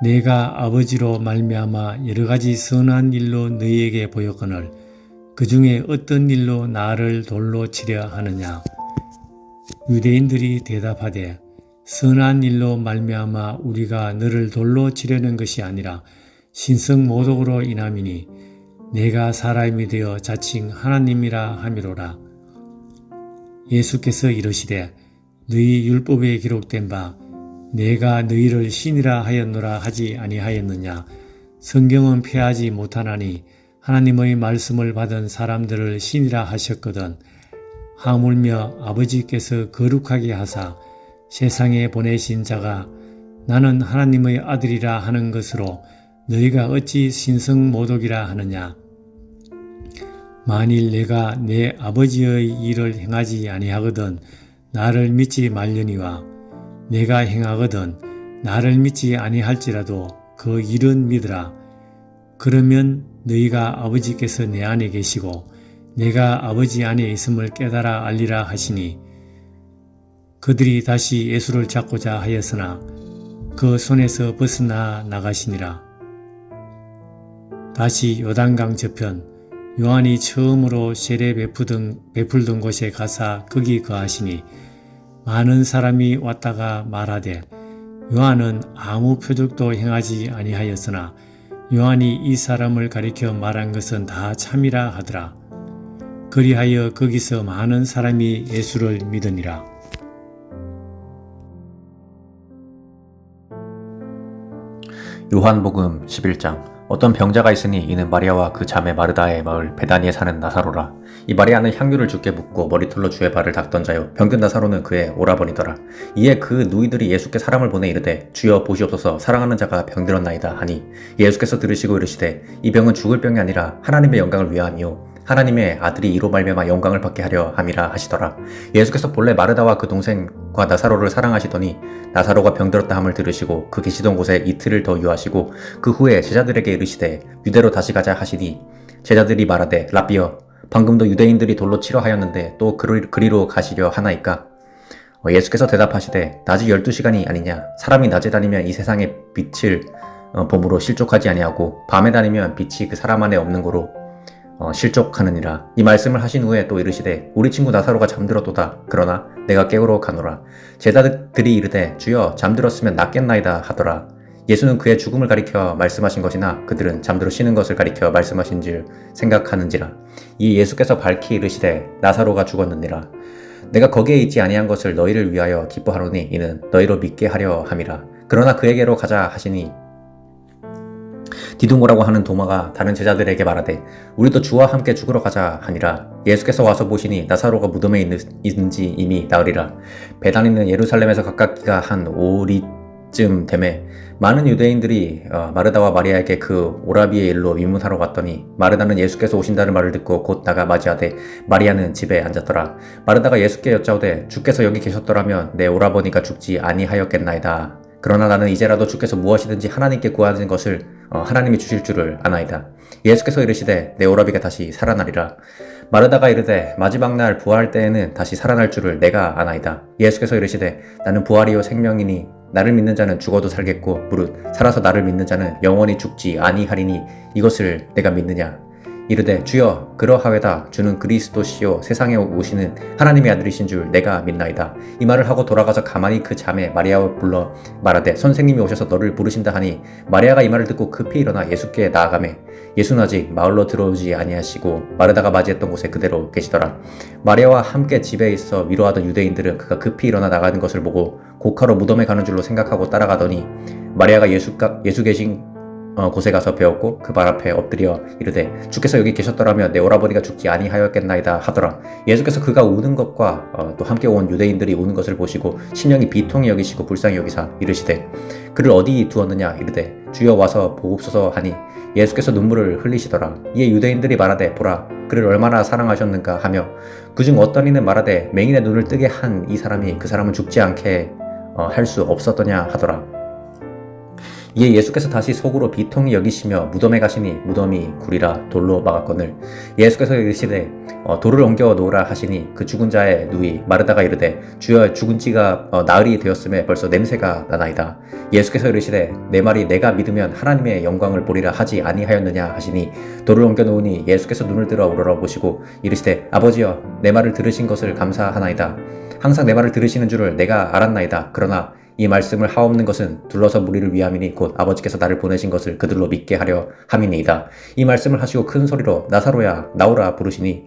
내가 아버지로 말미암아 여러 가지 선한 일로 너희에게 보였거늘 그 중에 어떤 일로 나를 돌로 치려 하느냐. 유대인들이 대답하되 선한 일로 말미암아 우리가 너를 돌로 치려는 것이 아니라 신성모독으로 인함이니 내가 사람이 되어 자칭 하나님이라 함이로라. 예수께서 이르시되 너희 율법에 기록된 바 내가 너희를 신이라 하였노라 하지 아니하였느냐. 성경은 폐하지 못하나니 하나님의 말씀을 받은 사람들을 신이라 하셨거든. 하물며 아버지께서 거룩하게 하사 세상에 보내신 자가 나는 하나님의 아들이라 하는 것으로 너희가 어찌 신성모독이라 하느냐. 만일 내가 내 아버지의 일을 행하지 아니하거든 나를 믿지 말려니와 내가 행하거든 나를 믿지 아니할지라도 그 일은 믿으라. 그러면 너희가 아버지께서 내 안에 계시고 내가 아버지 안에 있음을 깨달아 알리라 하시니 그들이 다시 예수를 잡고자 하였으나 그 손에서 벗어나 나가시니라. 다시 요단강 저편 요한이 처음으로 세례 베풀던 곳에 가사 거기 거하시니 많은 사람이 왔다가 말하되 요한은 아무 표적도 행하지 아니하였으나 요한이 이 사람을 가리켜 말한 것은 다 참이라 하더라. 그리하여 거기서 많은 사람이 예수를 믿으니라. 요한복음 11장. 어떤 병자가 있으니 이는 마리아와 그 자매 마르다의 마을 베다니에 사는 나사로라. 이 마리아는 향유를 주께 붓고 머리털로 주의 발을 닦던 자요 병든 나사로는 그의 오라버니더라. 이에 그 누이들이 예수께 사람을 보내 이르되 주여 보시옵소서 사랑하는 자가 병들었나이다 하니 예수께서 들으시고 이르시되 이 병은 죽을 병이 아니라 하나님의 영광을 위함이요 하나님의 아들이 이로 말미암아 영광을 받게 하려 함이라 하시더라. 예수께서 본래 마르다와 그 동생과 나사로를 사랑하시더니 나사로가 병들었다 함을 들으시고 그 계시던 곳에 이틀을 더 유하시고 그 후에 제자들에게 이르시되 유대로 다시 가자 하시니 제자들이 말하되 라비여 방금도 유대인들이 돌로 치러 하였는데 또 그리로 가시려 하나이까. 예수께서 대답하시되 낮이 12시간이 아니냐. 사람이 낮에 다니면 이 세상의 빛을 봄으로 실족하지 아니하고 밤에 다니면 빛이 그 사람 안에 없는 고로 실족하느니라. 이 말씀을 하신 후에 또 이르시되 우리 친구 나사로가 잠들었도다. 그러나 내가 깨우러 가노라. 제자들이 이르되 주여 잠들었으면 낫겠나이다 하더라. 예수는 그의 죽음을 가리켜 말씀하신 것이나 그들은 잠들어 쉬는 것을 가리켜 말씀하신 줄 생각하는지라. 이 예수께서 밝히 이르시되 나사로가 죽었느니라. 내가 거기에 있지 아니한 것을 너희를 위하여 기뻐하노니 이는 너희로 믿게 하려 함이라. 그러나 그에게로 가자 하시니 디두모라고 하는 도마가 다른 제자들에게 말하되 우리도 주와 함께 죽으러 가자 하니라. 예수께서 와서 보시니 나사로가 무덤에 있는지 이미 나으리라. 베다니는 예루살렘에서 가깝기가 한 5리쯤 되매 많은 유대인들이 마르다와 마리아에게 그 오라비의 일로 위문하러 갔더니 마르다는 예수께서 오신다는 말을 듣고 곧 나가 맞이하되 마리아는 집에 앉았더라. 마르다가 예수께 여짜오되 주께서 여기 계셨더라면 내 오라버니가 죽지 아니하였겠나이다. 그러나 나는 이제라도 주께서 무엇이든지 하나님께 구하는 것을 하나님이 주실 줄을 아나이다. 예수께서 이르시되 내 오라비가 다시 살아나리라. 마르다가 이르되 마지막 날 부활할 때에는 다시 살아날 줄을 내가 아나이다. 예수께서 이르시되 나는 부활이요 생명이니 나를 믿는 자는 죽어도 살겠고 무릇 살아서 나를 믿는 자는 영원히 죽지 아니하리니 이것을 내가 믿느냐. 이르되 주여 그러하외다. 주는 그리스도시요 세상에 오시는 하나님의 아들이신 줄 내가 믿나이다. 이 말을 하고 돌아가서 가만히 그 자매 마리아를 불러 말하되 선생님이 오셔서 너를 부르신다 하니 마리아가 이 말을 듣고 급히 일어나 예수께 나아가매 예수는 아직 마을로 들어오지 아니하시고 마르다가 맞이했던 곳에 그대로 계시더라. 마리아와 함께 집에 있어 위로하던 유대인들은 그가 급히 일어나 나가는 것을 보고 고카로 무덤에 가는 줄로 생각하고 따라가더니 마리아가 예수 계신 곳에 가서 배웠고 그 발 앞에 엎드려 이르되 주께서 여기 계셨더라면 내 오라버니가 죽지 아니하였겠나이다 하더라. 예수께서 그가 우는 것과 또 함께 온 유대인들이 우는 것을 보시고 심령이 비통히 여기시고 불쌍히 여기사 이르시되 그를 어디 두었느냐. 이르되 주여 와서 보옵소서 하니 예수께서 눈물을 흘리시더라. 이에 유대인들이 말하되 보라 그를 얼마나 사랑하셨는가 하며 그중 어떤 이는 말하되 맹인의 눈을 뜨게 한 이 사람이 그 사람은 죽지 않게 할 수 없었더냐 하더라. 이에 예수께서 다시 속으로 비통히 여기시며 무덤에 가시니 무덤이 굴이라 돌로 막았거늘 예수께서 이르시되 돌을 옮겨 놓으라 하시니 그 죽은 자의 누이 마르다가 이르되 주여 죽은 지가 나흘이 되었음에 벌써 냄새가 나나이다. 예수께서 이르시되 내 말이 내가 믿으면 하나님의 영광을 보리라 하지 아니하였느냐 하시니 돌을 옮겨 놓으니 예수께서 눈을 들어 우러러보시고 이르시되 아버지여 내 말을 들으신 것을 감사하나이다. 항상 내 말을 들으시는 줄을 내가 알았나이다. 그러나 이 말씀을 하옵는 것은 둘러서 무리를 위함이니 곧 아버지께서 나를 보내신 것을 그들로 믿게 하려 함이니이다. 이 말씀을 하시고 큰 소리로 나사로야 나오라 부르시니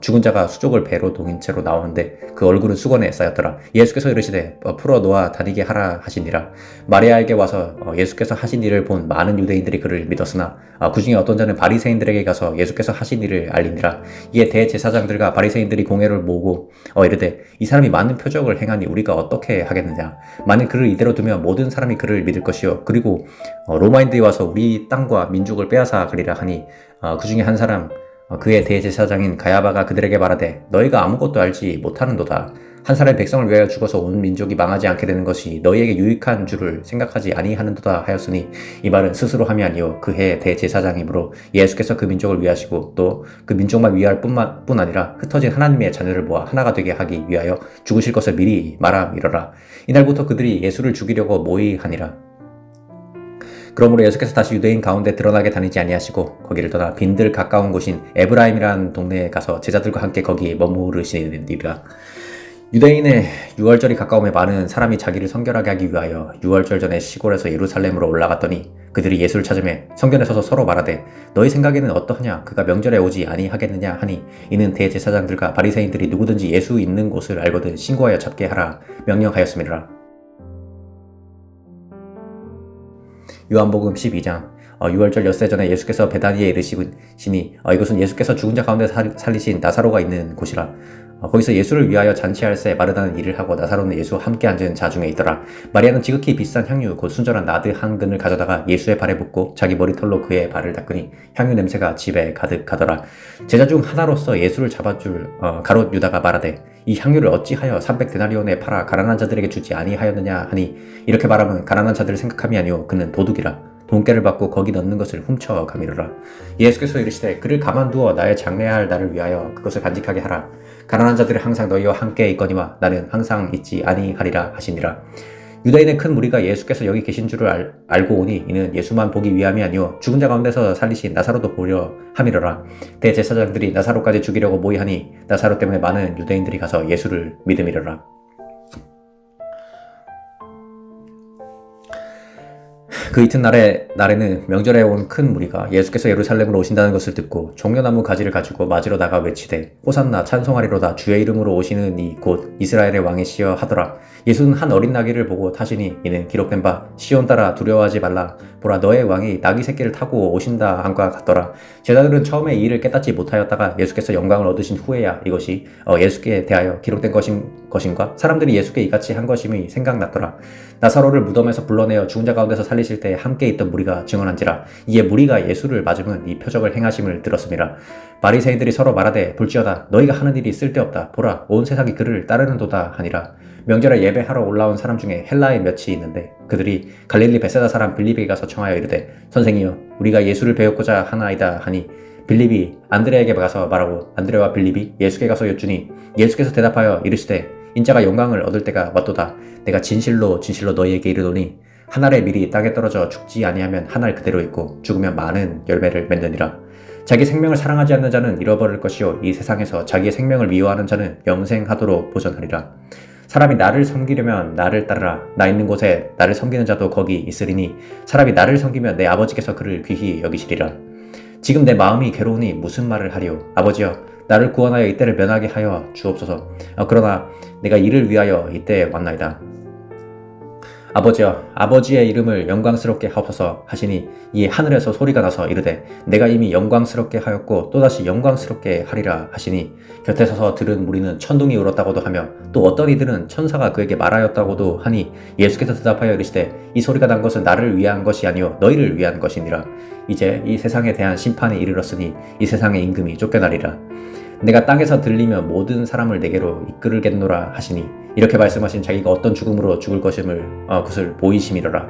죽은 자가 수족을 배로 동인 채로 나오는데 그 얼굴은 수건에 쌓였더라. 예수께서 이르시되 풀어 놓아 다니게 하라 하시니라. 마리아에게 와서 예수께서 하신 일을 본 많은 유대인들이 그를 믿었으나 그 중에 어떤 자는 바리새인들에게 가서 예수께서 하신 일을 알리니라. 이에 대제사장들과 바리새인들이 공회를 모으고 이르되 이 사람이 많은 표적을 행하니 우리가 어떻게 하겠느냐. 만일 그를 이대로 두면 모든 사람이 그를 믿을 것이요 그리고 로마인들이 와서 우리 땅과 민족을 빼앗아 가리라 하니 그 중에 한 사람 그의 대제사장인 가야바가 그들에게 말하되 너희가 아무것도 알지 못하는도다. 한 사람의 백성을 위하여 죽어서 온 민족이 망하지 않게 되는 것이 너희에게 유익한 줄을 생각하지 아니하는도다 하였으니 이 말은 스스로 함이 아니요 그 해의 대제사장이므로 예수께서 그 민족을 위하시고 또 그 민족만 위할 뿐 아니라 흩어진 하나님의 자녀를 모아 하나가 되게 하기 위하여 죽으실 것을 미리 말함이러라. 이날부터 그들이 예수를 죽이려고 모의하니라. 그러므로 예수께서 다시 유대인 가운데 드러나게 다니지 아니하시고 거기를 떠나 빈들 가까운 곳인 에브라임이라는 동네에 가서 제자들과 함께 거기 머무르시니라. 유대인의 유월절이 가까움에 많은 사람이 자기를 성결하게 하기 위하여 유월절 전에 시골에서 예루살렘으로 올라갔더니 그들이 예수를 찾으매 성전에 서서 서로 말하되 너희 생각에는 어떠하냐 그가 명절에 오지 아니하겠느냐 하니 이는 대제사장들과 바리새인들이 누구든지 예수 있는 곳을 알거든 신고하여 잡게 하라 명령하였음이라. 요한복음 12장 유월절 엿새 전에 예수께서 베다니에 이르시니 이것은 예수께서 죽은 자 가운데 살리신 나사로가 있는 곳이라. 거기서 예수를 위하여 잔치할새 마르다는 일을 하고 나사로는 예수와 함께 앉은 자 중에 있더라. 마리아는 지극히 비싼 향유 곧 순전한 나드 한 근을 가져다가 예수의 발에 붓고 자기 머리털로 그의 발을 닦으니 향유 냄새가 집에 가득하더라. 제자 중 하나로서 예수를 잡아줄 가롯 유다가 말하되 이 향유를 어찌하여 300데나리온에 팔아 가난한 자들에게 주지 아니하였느냐 하니 이렇게 말하면 가난한 자들을 생각함이 아니오 그는 도둑이라. 돈깨를 받고 거기 넣는 것을 훔쳐가미르라. 예수께서 이르시되 그를 가만두어 나의 장래할 날을 위하여 그것을 간직하게 하라. 가난한 자들이 항상 너희와 함께 있거니와 나는 항상 있지 아니하리라 하시니라. 유다인의 큰 무리가 예수께서 여기 계신 줄을 알고 오니 이는 예수만 보기 위함이 아니오 죽은 자 가운데서 살리신 나사로도 보려 함이러라. 대제사장들이 나사로까지 죽이려고 모의하니 나사로 때문에 많은 유대인들이 가서 예수를 믿음이러라. 그 이튿날에는 명절에 온 큰 무리가 예수께서 예루살렘으로 오신다는 것을 듣고 종려나무 가지를 가지고 맞으러 나가 외치되 호산나 찬송하리로다 주의 이름으로 오시는 이 곧 이스라엘의 왕이시여 하더라. 예수는 한 어린 나귀를 보고 타시니 이는 기록된 바 시온 따라 두려워하지 말라 보라 너의 왕이 나귀 새끼를 타고 오신다 한과 같더라. 제자들은 처음에 이 일을 깨닫지 못하였다가 예수께서 영광을 얻으신 후에야 이것이 예수께 대하여 기록된 것인가 사람들이 예수께 이같이 한 것임이 생각났더라. 나사로를 무덤에서 불러내어 죽은 자 가운데서 살리실 때 함께 있던 무리가 증언한지라. 이에 무리가 예수를 맞으면 이 표적을 행하심을 들었음이라. 바리새인들이 서로 말하되 볼지어다 너희가 하는 일이 쓸데없다 보라 온 세상이 그를 따르는도다 하니라. 명절에 예배하러 올라온 사람 중에 헬라인 몇이 있는데 그들이 갈릴리 베세다 사람 빌립에게 가서 청하여 이르되 선생이여 우리가 예수를 배웠고자 하나이다 하니 빌립이 안드레에게 가서 말하고 안드레와 빌립이 예수께 가서 여쭈니 예수께서 대답하여 이르시되 인자가 영광을 얻을 때가 왔도다. 내가 진실로 너희에게 이르노니 한 알의 밀이 땅에 떨어져 죽지 아니하면 한 알 그대로 있고 죽으면 많은 열매를 맺느니라. 자기 생명을 사랑하지 않는 자는 잃어버릴 것이요 이 세상에서 자기의 생명을 미워하는 자는 영생하도록 보전하리라. 사람이 나를 섬기려면 나를 따르라. 나 있는 곳에 나를 섬기는 자도 거기 있으리니 사람이 나를 섬기면 내 아버지께서 그를 귀히 여기시리라. 지금 내 마음이 괴로우니 무슨 말을 하리요. 아버지여 나를 구원하여 이때를 면하게 하여 주옵소서. 그러나 내가 이를 위하여 이때에 왔나이다. 아버지여 아버지의 이름을 영광스럽게 하옵소서 하시니 이에 하늘에서 소리가 나서 이르되 내가 이미 영광스럽게 하였고 또다시 영광스럽게 하리라 하시니 곁에 서서 들은 무리는 천둥이 울었다고도 하며 또 어떤 이들은 천사가 그에게 말하였다고도 하니 예수께서 대답하여 이르시되 이 소리가 난 것은 나를 위한 것이 아니요 너희를 위한 것이니라. 이제 이 세상에 대한 심판이 이르렀으니 이 세상의 임금이 쫓겨나리라. 내가 땅에서 들리면 모든 사람을 내게로 이끌겠노라 하시니 이렇게 말씀하신 자기가 어떤 죽음으로 죽을 것임을 그것을 보이심이로라.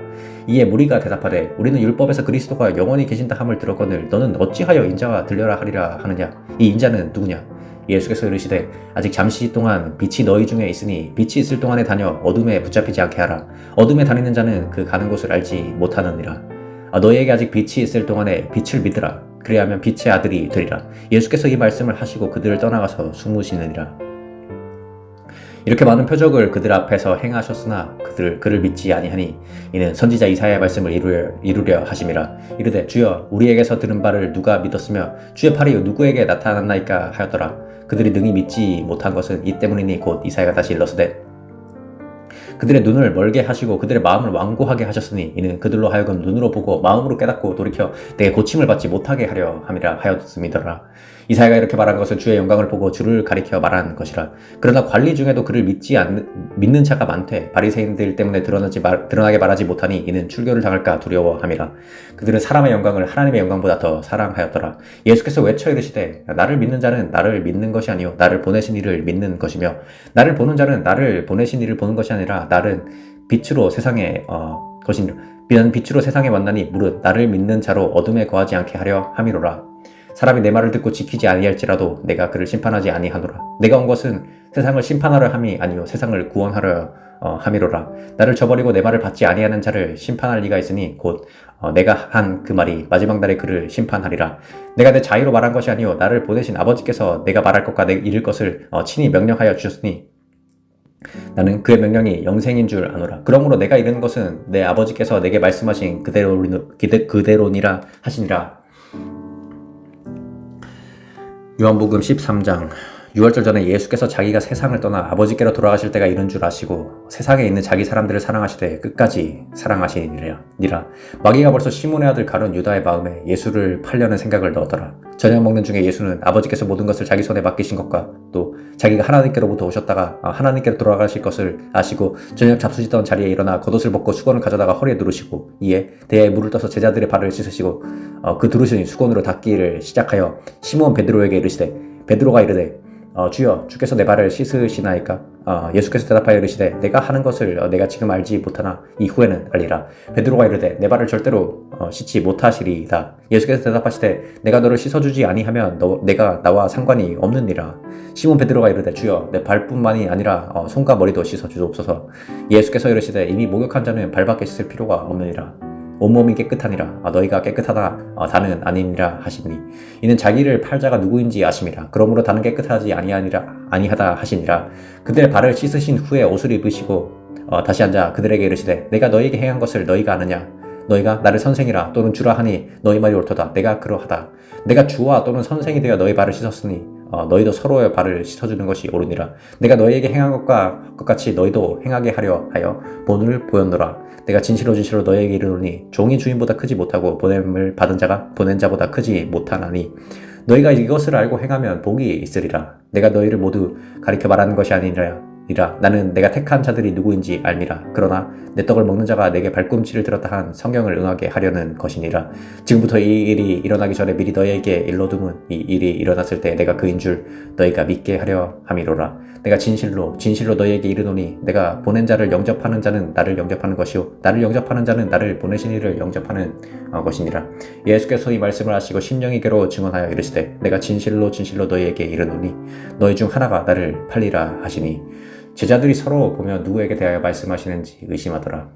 이에 무리가 대답하되 우리는 율법에서 그리스도가 영원히 계신다 함을 들었거늘 너는 어찌하여 인자가 들려라 하리라 하느냐. 이 인자는 누구냐. 예수께서 이르시되 아직 잠시 동안 빛이 너희 중에 있으니 빛이 있을 동안에 다녀 어둠에 붙잡히지 않게 하라. 어둠에 다니는 자는 그 가는 곳을 알지 못하느니라. 너희에게 아직 빛이 있을 동안에 빛을 믿으라. 그리하면 빛의 아들이 되리라. 예수께서 이 말씀을 하시고 그들을 떠나가서 숨으시느니라. 이렇게 많은 표적을 그들 앞에서 행하셨으나 그를 믿지 아니하니 이는 선지자 이사야의 말씀을 이루려 하심이라. 이르되 주여 우리에게서 들은 바를 누가 믿었으며 주의 팔이 누구에게 나타났나이까 하였더라. 그들이 능히 믿지 못한 것은 이 때문이니 곧 이사야가 다시 일러서되 그들의 눈을 멀게 하시고 그들의 마음을 완고하게 하셨으니 이는 그들로 하여금 눈으로 보고 마음으로 깨닫고 돌이켜 내게 고침을 받지 못하게 하려 함이라 하였음이더라. 이사야가 이렇게 말한 것은 주의 영광을 보고 주를 가리켜 말한 것이라. 그러나 관리 중에도 그를 믿는 자가 많되 바리새인들 때문에 드러나게 말하지 못하니 이는 출교를 당할까 두려워함이라. 그들은 사람의 영광을 하나님의 영광보다 더 사랑하였더라. 예수께서 외쳐 이르시되 나를 믿는 자는 나를 믿는 것이 아니요 나를 보내신 이를 믿는 것이며 나를 보는 자는 나를 보내신 이를 보는 것이 아니라 나는 빛으로 세상에 빛으로 세상에 왔나니 무릇 나를 믿는 자로 어둠에 거하지 않게 하려 함이로라. 사람이 내 말을 듣고 지키지 아니할지라도 내가 그를 심판하지 아니하노라. 내가 온 것은 세상을 심판하려 함이 아니요 세상을 구원하려 함이로라. 나를 저버리고 내 말을 받지 아니하는 자를 심판할 리가 있으니 곧 내가 한 그 말이 마지막 날에 그를 심판하리라. 내가 내 자유로 말한 것이 아니요 나를 보내신 아버지께서 내가 말할 것과 이를 것을 친히 명령하여 주셨으니 나는 그의 명령이 영생인 줄 아노라. 그러므로 내가 이르는 것은 내 아버지께서 내게 말씀하신 그대로니라 하시니라. 요한복음 13장 6월절 전에 예수께서 자기가 세상을 떠나 아버지께로 돌아가실 때가 이른 줄 아시고 세상에 있는 자기 사람들을 사랑하시되 끝까지 사랑하시니라. 마귀가 벌써 시몬의 아들 가룟 유다의 마음에 예수를 팔려는 생각을 넣었더라. 저녁 먹는 중에 예수는 아버지께서 모든 것을 자기 손에 맡기신 것과 또 자기가 하나님께로부터 오셨다가 하나님께로 돌아가실 것을 아시고 저녁 잡수시던 자리에 일어나 겉옷을 벗고 수건을 가져다가 허리에 두르시고 이에 대야에 물을 떠서 제자들의 발을 씻으시고 그 두르신 수건으로 닦기를 시작하여 시몬 베드로에게 이르시되 베드로가 이르되 주여 주께서 내 발을 씻으시나이까? 예수께서 대답하여 이르시되 내가 하는 것을 내가 지금 알지 못하나 이후에는 알리라. 베드로가 이르되 내 발을 절대로 씻지 못하시리이다. 예수께서 대답하시되 내가 너를 씻어주지 아니하면 내가 나와 상관이 없느니라. 시몬 베드로가 이르되 주여 내 발뿐만이 아니라 손과 머리도 씻어주옵소서. 예수께서 이르시되 이미 목욕한 자는 발밖에 씻을 필요가 없느니라. 온몸이 깨끗하니라. 너희가 깨끗하다 다는 아니니라 하시니 이는 자기를 팔 자가 누구인지 아심이라. 그러므로 다는 깨끗하지 아니하다 하시니라. 그들의 발을 씻으신 후에 옷을 입으시고 다시 앉아 그들에게 이르시되 내가 너희에게 행한 것을 너희가 아느냐? 너희가 나를 선생이라 또는 주라 하니 너희 말이 옳도다. 내가 그러하다. 내가 주와 또는 선생이 되어 너희 발을 씻었으니 너희도 서로의 발을 씻어주는 것이 옳으니라. 내가 너희에게 행한 것과 같이 너희도 행하게 하려 하여 본을 보였노라. 내가 진실로 너희에게 이르노니 종이 주인보다 크지 못하고 보냄을 받은 자가 보낸 자보다 크지 못하나니 너희가 이것을 알고 행하면 복이 있으리라. 내가 너희를 모두 가리켜 말하는 것이 아니라 나는 내가 택한 자들이 누구인지 알미라. 그러나 내 떡을 먹는 자가 내게 발꿈치를 들었다 한 성경을 응하게 하려는 것이니라. 지금부터 이 일이 일어나기 전에 미리 너희에게 일러둠은 이 일이 일어났을 때 내가 그인 줄 너희가 믿게 하려 함이로라. 내가 진실로 너희에게 이르노니 내가 보낸 자를 영접하는 자는 나를 영접하는 것이요 나를 영접하는 자는 나를 보내신 이를 영접하는 것이니라. 예수께서 이 말씀을 하시고 심령이께로 증언하여 이르시되 내가 진실로 너희에게 이르노니 너희 중 하나가 나를 팔리라 하시니 제자들이 서로 보며 누구에게 대하여 말씀하시는지 의심하더라.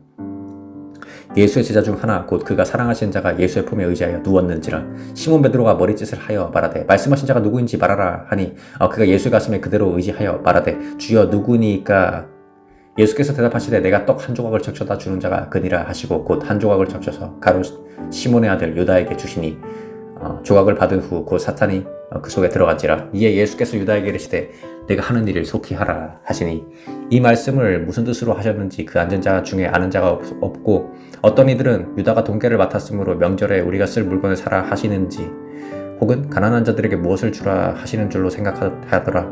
예수의 제자 중 하나 곧 그가 사랑하시는 자가 예수의 품에 의지하여 누웠는지라. 시몬 베드로가 머리짓을 하여 말하되 말씀하신 자가 누구인지 말하라 하니 그가 예수의 가슴에 그대로 의지하여 말하되 주여 누구니까? 예수께서 대답하시되 내가 떡 한 조각을 적셔다 주는 자가 그니라 하시고 곧 한 조각을 적셔서 가룟 시몬의 아들 유다에게 주시니 조각을 받은 후 곧 사탄이 그 속에 들어간지라. 이에 예수께서 유다에게 이르시되 내가 하는 일을 속히 하라 하시니 이 말씀을 무슨 뜻으로 하셨는지 그 앉은 자 중에 아는 자가 없고 어떤 이들은 유다가 돈계를 맡았으므로 명절에 우리가 쓸 물건을 사라 하시는지 혹은 가난한 자들에게 무엇을 주라 하시는 줄로 생각하더라.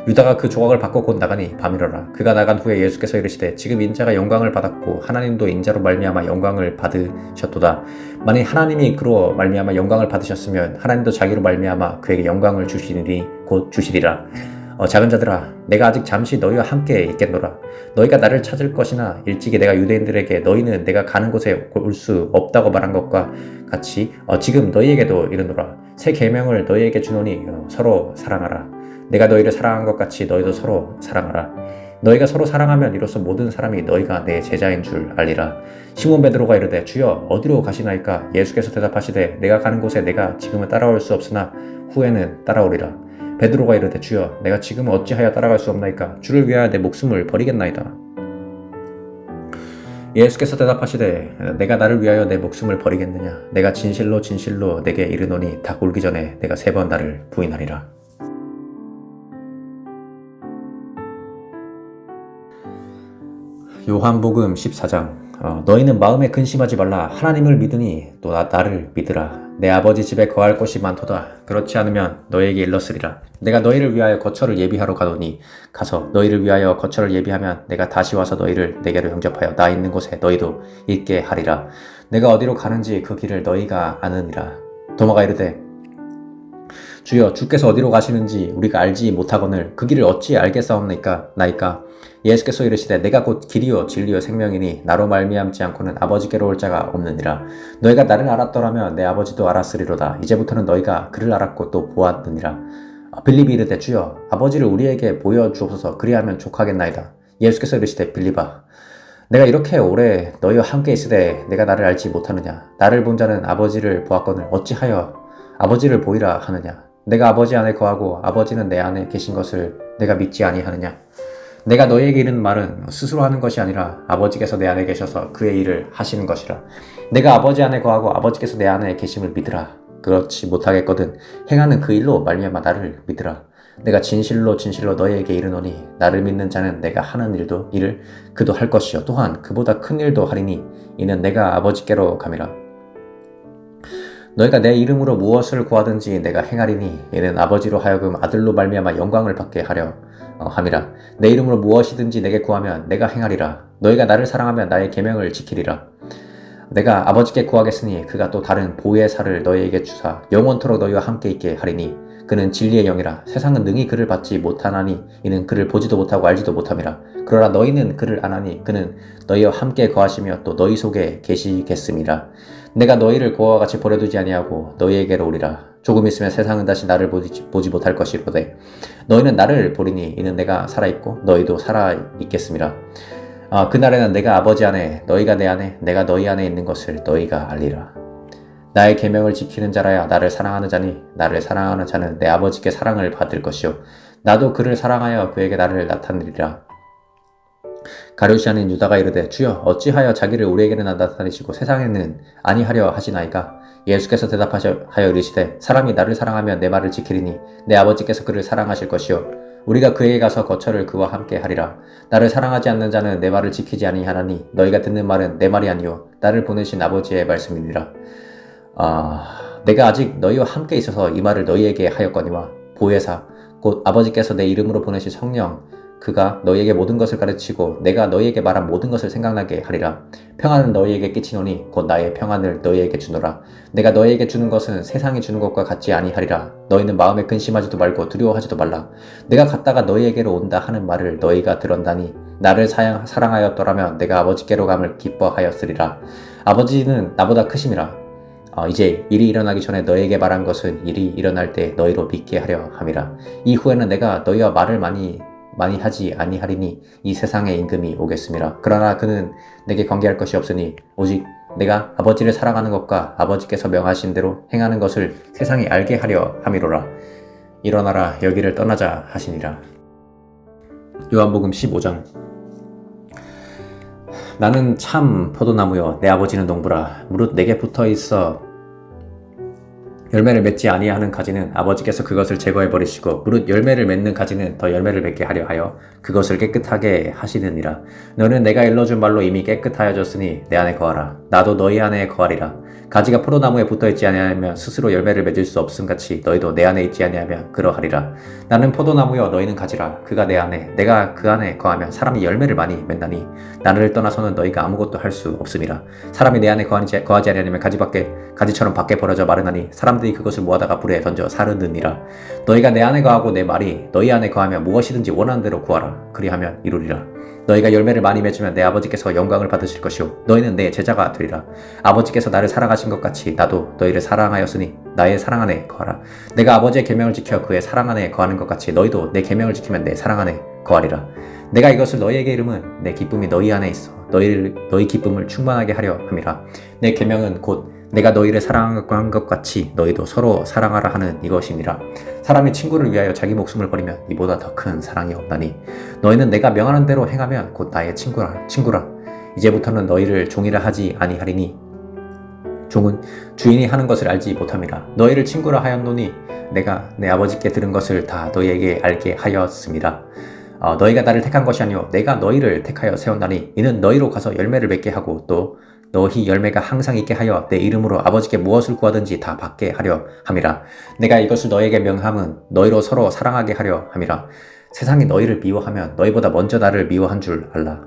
유다가 그 조각을 받고 곧 나가니 밤이러라. 그가 나간 후에 예수께서 이르시되 지금 인자가 영광을 받았고 하나님도 인자로 말미암아 영광을 받으셨도다. 만일 하나님이 그로 말미암아 영광을 받으셨으면 하나님도 자기로 말미암아 그에게 영광을 주시리니 곧 주시리라. 작은 자들아 내가 아직 잠시 너희와 함께 있겠노라. 너희가 나를 찾을 것이나 일찍이 내가 유대인들에게 너희는 내가 가는 곳에 올 수 없다고 말한 것과 같이 지금 너희에게도 이르노라. 새 계명을 너희에게 주노니 서로 사랑하라. 내가 너희를 사랑한 것 같이 너희도 서로 사랑하라. 너희가 서로 사랑하면 이로써 모든 사람이 너희가 내 제자인 줄 알리라. 시몬 베드로가 이르되 주여 어디로 가시나이까? 예수께서 대답하시되 내가 가는 곳에 내가 지금은 따라올 수 없으나 후에는 따라오리라. 베드로가 이르되 주여 내가 지금 어찌하여 따라갈 수 없나이까 주를 위하여 내 목숨을 버리겠나이다. 예수께서 대답하시되 내가 나를 위하여 내 목숨을 버리겠느냐 내가 진실로 진실로 내게 이르노니 닭 울기 전에 내가 3번 나를 부인하리라. 요한복음 14장 너희는 마음에 근심하지 말라. 하나님을 믿으니 또 나를 믿으라. 내 아버지 집에 거할 곳이 많도다. 그렇지 않으면 너희에게 일렀으리라. 내가 너희를 위하여 거처를 예비하러 가노니 가서 너희를 위하여 거처를 예비하면 내가 다시 와서 너희를 내게로 영접하여 나 있는 곳에 너희도 있게 하리라. 내가 어디로 가는지 그 길을 너희가 아느니라. 도마가 이르되 주여 주께서 어디로 가시는지 우리가 알지 못하거늘 그 길을 어찌 알겠사옵나이까 나이까. 예수께서 이르시되 내가 곧 길이요 진리요 생명이니 나로 말미암지 않고는 아버지께로 올 자가 없느니라. 너희가 나를 알았더라면 내 아버지도 알았으리로다. 이제부터는 너희가 그를 알았고 또 보았느니라. 빌립이 이르되 주여 아버지를 우리에게 보여주옵소서. 그리하면 족하겠나이다. 예수께서 이르시되 빌립아 내가 이렇게 오래 너희와 함께 있으되 내가 나를 알지 못하느냐. 나를 본 자는 아버지를 보았거늘 어찌하여 아버지를 보이라 하느냐. 내가 아버지 안에 거하고 아버지는 내 안에 계신 것을 내가 믿지 아니하느냐. 내가 너희에게 이르는 말은 스스로 하는 것이 아니라 아버지께서 내 안에 계셔서 그의 일을 하시는 것이라. 내가 아버지 안에 거하고 아버지께서 내 안에 계심을 믿으라. 그렇지 못하겠거든 행하는 그 일로 말미암아 나를 믿으라. 내가 진실로 진실로 너희에게 이르노니 나를 믿는 자는 내가 하는 일을 그도 할 것이요 또한 그보다 큰 일도 하리니 이는 내가 아버지께로 감이라. 너희가 내 이름으로 무엇을 구하든지 내가 행하리니 이는 아버지로 하여금 아들로 말미암아 영광을 받게 하려 함이라. 내 이름으로 무엇이든지 내게 구하면 내가 행하리라. 너희가 나를 사랑하면 나의 계명을 지키리라. 내가 아버지께 구하겠으니 그가 또 다른 보혜사를 너희에게 주사 영원토록 너희와 함께 있게 하리니 그는 진리의 영이라. 세상은 능히 그를 받지 못하나니 이는 그를 보지도 못하고 알지도 못함이라. 그러나 너희는 그를 아나니 그는 너희와 함께 거하시며 또 너희 속에 계시겠음이라. 내가 너희를 고아와 같이 버려두지 아니하고 너희에게로 오리라. 조금 있으면 세상은 다시 나를 보지 못할 것이로되 너희는 나를 보리니 이는 내가 살아있고 너희도 살아있겠음이라. 그날에는 내가 아버지 안에 너희가 내 안에 내가 너희 안에 있는 것을 너희가 알리라. 나의 계명을 지키는 자라야 나를 사랑하는 자니 나를 사랑하는 자는 내 아버지께 사랑을 받을 것이요 나도 그를 사랑하여 그에게 나를 나타내리라. 가룟시아는 유다가 이르되 주여 어찌하여 자기를 우리에게는 나타내시고 세상에는 아니하려 하시나이까. 예수께서 대답하여 이르시되 사람이 나를 사랑하면 내 말을 지키리니 내 아버지께서 그를 사랑하실 것이요 우리가 그에게 가서 거처를 그와 함께 하리라. 나를 사랑하지 않는 자는 내 말을 지키지 아니하나니 너희가 듣는 말은 내 말이 아니요 나를 보내신 아버지의 말씀이니라. 내가 아직 너희와 함께 있어서 이 말을 너희에게 하였거니와 보혜사 곧 아버지께서 내 이름으로 보내신 성령 그가 너희에게 모든 것을 가르치고 내가 너희에게 말한 모든 것을 생각나게 하리라. 평안을 너희에게 끼치노니 곧 나의 평안을 너희에게 주노라. 내가 너희에게 주는 것은 세상이 주는 것과 같지 아니하리라. 너희는 마음에 근심하지도 말고 두려워하지도 말라. 내가 갔다가 너희에게로 온다 하는 말을 너희가 들었나니 나를 사랑하였더라면 내가 아버지께로 감을 기뻐하였으리라. 아버지는 나보다 크심이라. 이제 일이 일어나기 전에 너희에게 말한 것은 일이 일어날 때 너희로 믿게 하려 함이라. 이후에는 내가 너희와 말을 많이 하지 아니하리니 이 세상의 임금이 오겠음이라. 그러나 그는 내게 관계할 것이 없으니 오직 내가 아버지를 사랑하는 것과 아버지께서 명하신 대로 행하는 것을 세상이 알게 하려 함이로라. 일어나라 여기를 떠나자 하시니라. 요한복음 15장. 나는 참 포도나무요 내 아버지는 농부라. 무릇 내게 붙어있어 열매를 맺지 아니하는 가지는 아버지께서 그것을 제거해 버리시고 무릇 열매를 맺는 가지는 더 열매를 맺게 하려 하여 그것을 깨끗하게 하시느니라. 너는 내가 일러준 말로 이미 깨끗하여졌으니 내 안에 거하라. 나도 너희 안에 거하리라. 가지가 포도나무에 붙어있지 아니하면 스스로 열매를 맺을 수 없음같이 너희도 내 안에 있지 아니하면 그러하리라. 나는 포도나무여 너희는 가지라. 그가 내 안에 내가 그 안에 거하면 사람이 열매를 많이 맺나니 나를 떠나서는 너희가 아무것도 할 수 없음이라. 사람이 내 안에 거하지 아니하면 가지처럼 밖에 버려져 마르나니 사람들이 그것을 모아다가 불에 던져 사르느니라. 너희가 내 안에 거하고 내 말이 너희 안에 거하면 무엇이든지 원하는 대로 구하라. 그리하면 이루리라. 너희가 열매를 많이 맺으면 내 아버지께서 영광을 받으실 것이요 너희는 내 제자가 되리라. 아버지께서 나를 사랑하신 것 같이 나도 너희를 사랑하였으니 나의 사랑 안에 거하라. 내가 아버지의 계명을 지켜 그의 사랑 안에 거하는 것 같이 너희도 내 계명을 지키면 내 사랑 안에 거하리라. 내가 이것을 너희에게 이름은 내 기쁨이 너희 안에 있어 너희 기쁨을 충만하게 하려 함이라. 내 계명은 곧 내가 너희를 사랑한 것 같이 너희도 서로 사랑하라 하는 이것이니라. 사람이 친구를 위하여 자기 목숨을 버리면 이보다 더 큰 사랑이 없나니 너희는 내가 명하는 대로 행하면 곧 나의 친구라. 이제부터는 너희를 종이라 하지 아니하리니 종은 주인이 하는 것을 알지 못함이라. 너희를 친구라 하였노니 내가 내 아버지께 들은 것을 다 너희에게 알게 하였습니다. 너희가 나를 택한 것이 아니요 내가 너희를 택하여 세웠나니 이는 너희로 가서 열매를 맺게 하고 또 너희 열매가 항상 있게 하여 내 이름으로 아버지께 무엇을 구하든지 다 받게 하려 함이라. 내가 이것을 너희에게 명함은 너희로 서로 사랑하게 하려 함이라. 세상이 너희를 미워하면 너희보다 먼저 나를 미워한 줄 알라.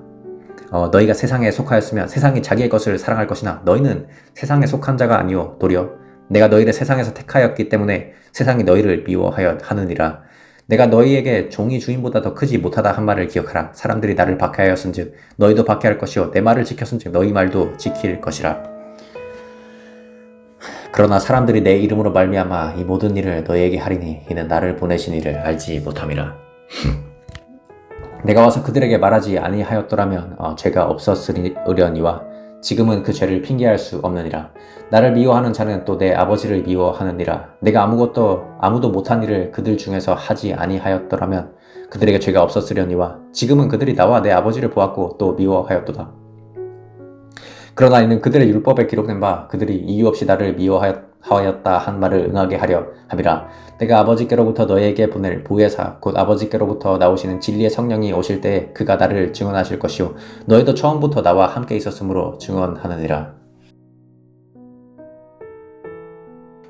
너희가 세상에 속하였으면 세상이 자기의 것을 사랑할 것이나 너희는 세상에 속한 자가 아니요 도리어 내가 너희를 세상에서 택하였기 때문에 세상이 너희를 미워하여 하느니라. 내가 너희에게 종이 주인보다 더 크지 못하다 한 말을 기억하라. 사람들이 나를 박해하였은즉 너희도 박해할 것이요 내 말을 지켰은즉 너희 말도 지킬 것이라. 그러나 사람들이 내 이름으로 말미암아 이 모든 일을 너희에게 하리니 이는 나를 보내신 이를 알지 못함이라. 내가 와서 그들에게 말하지 아니하였더라면 죄가 없었으려니와 지금은 그 죄를 핑계할 수 없느니라. 나를 미워하는 자는 또 내 아버지를 미워하느니라. 내가 아무도 못한 일을 그들 중에서 하지 아니하였더라면 그들에게 죄가 없었으려니와 지금은 그들이 나와 내 아버지를 보았고 또 미워하였도다. 그러나 이는 그들의 율법에 기록된 바 그들이 이유 없이 나를 미워하였다 한 말을 응하게 하려 함이라. 내가 아버지께로부터 너희에게 보낼 보혜사 곧 아버지께로부터 나오시는 진리의 성령이 오실 때에 그가 나를 증언하실 것이요 너희도 처음부터 나와 함께 있었으므로 증언하느니라.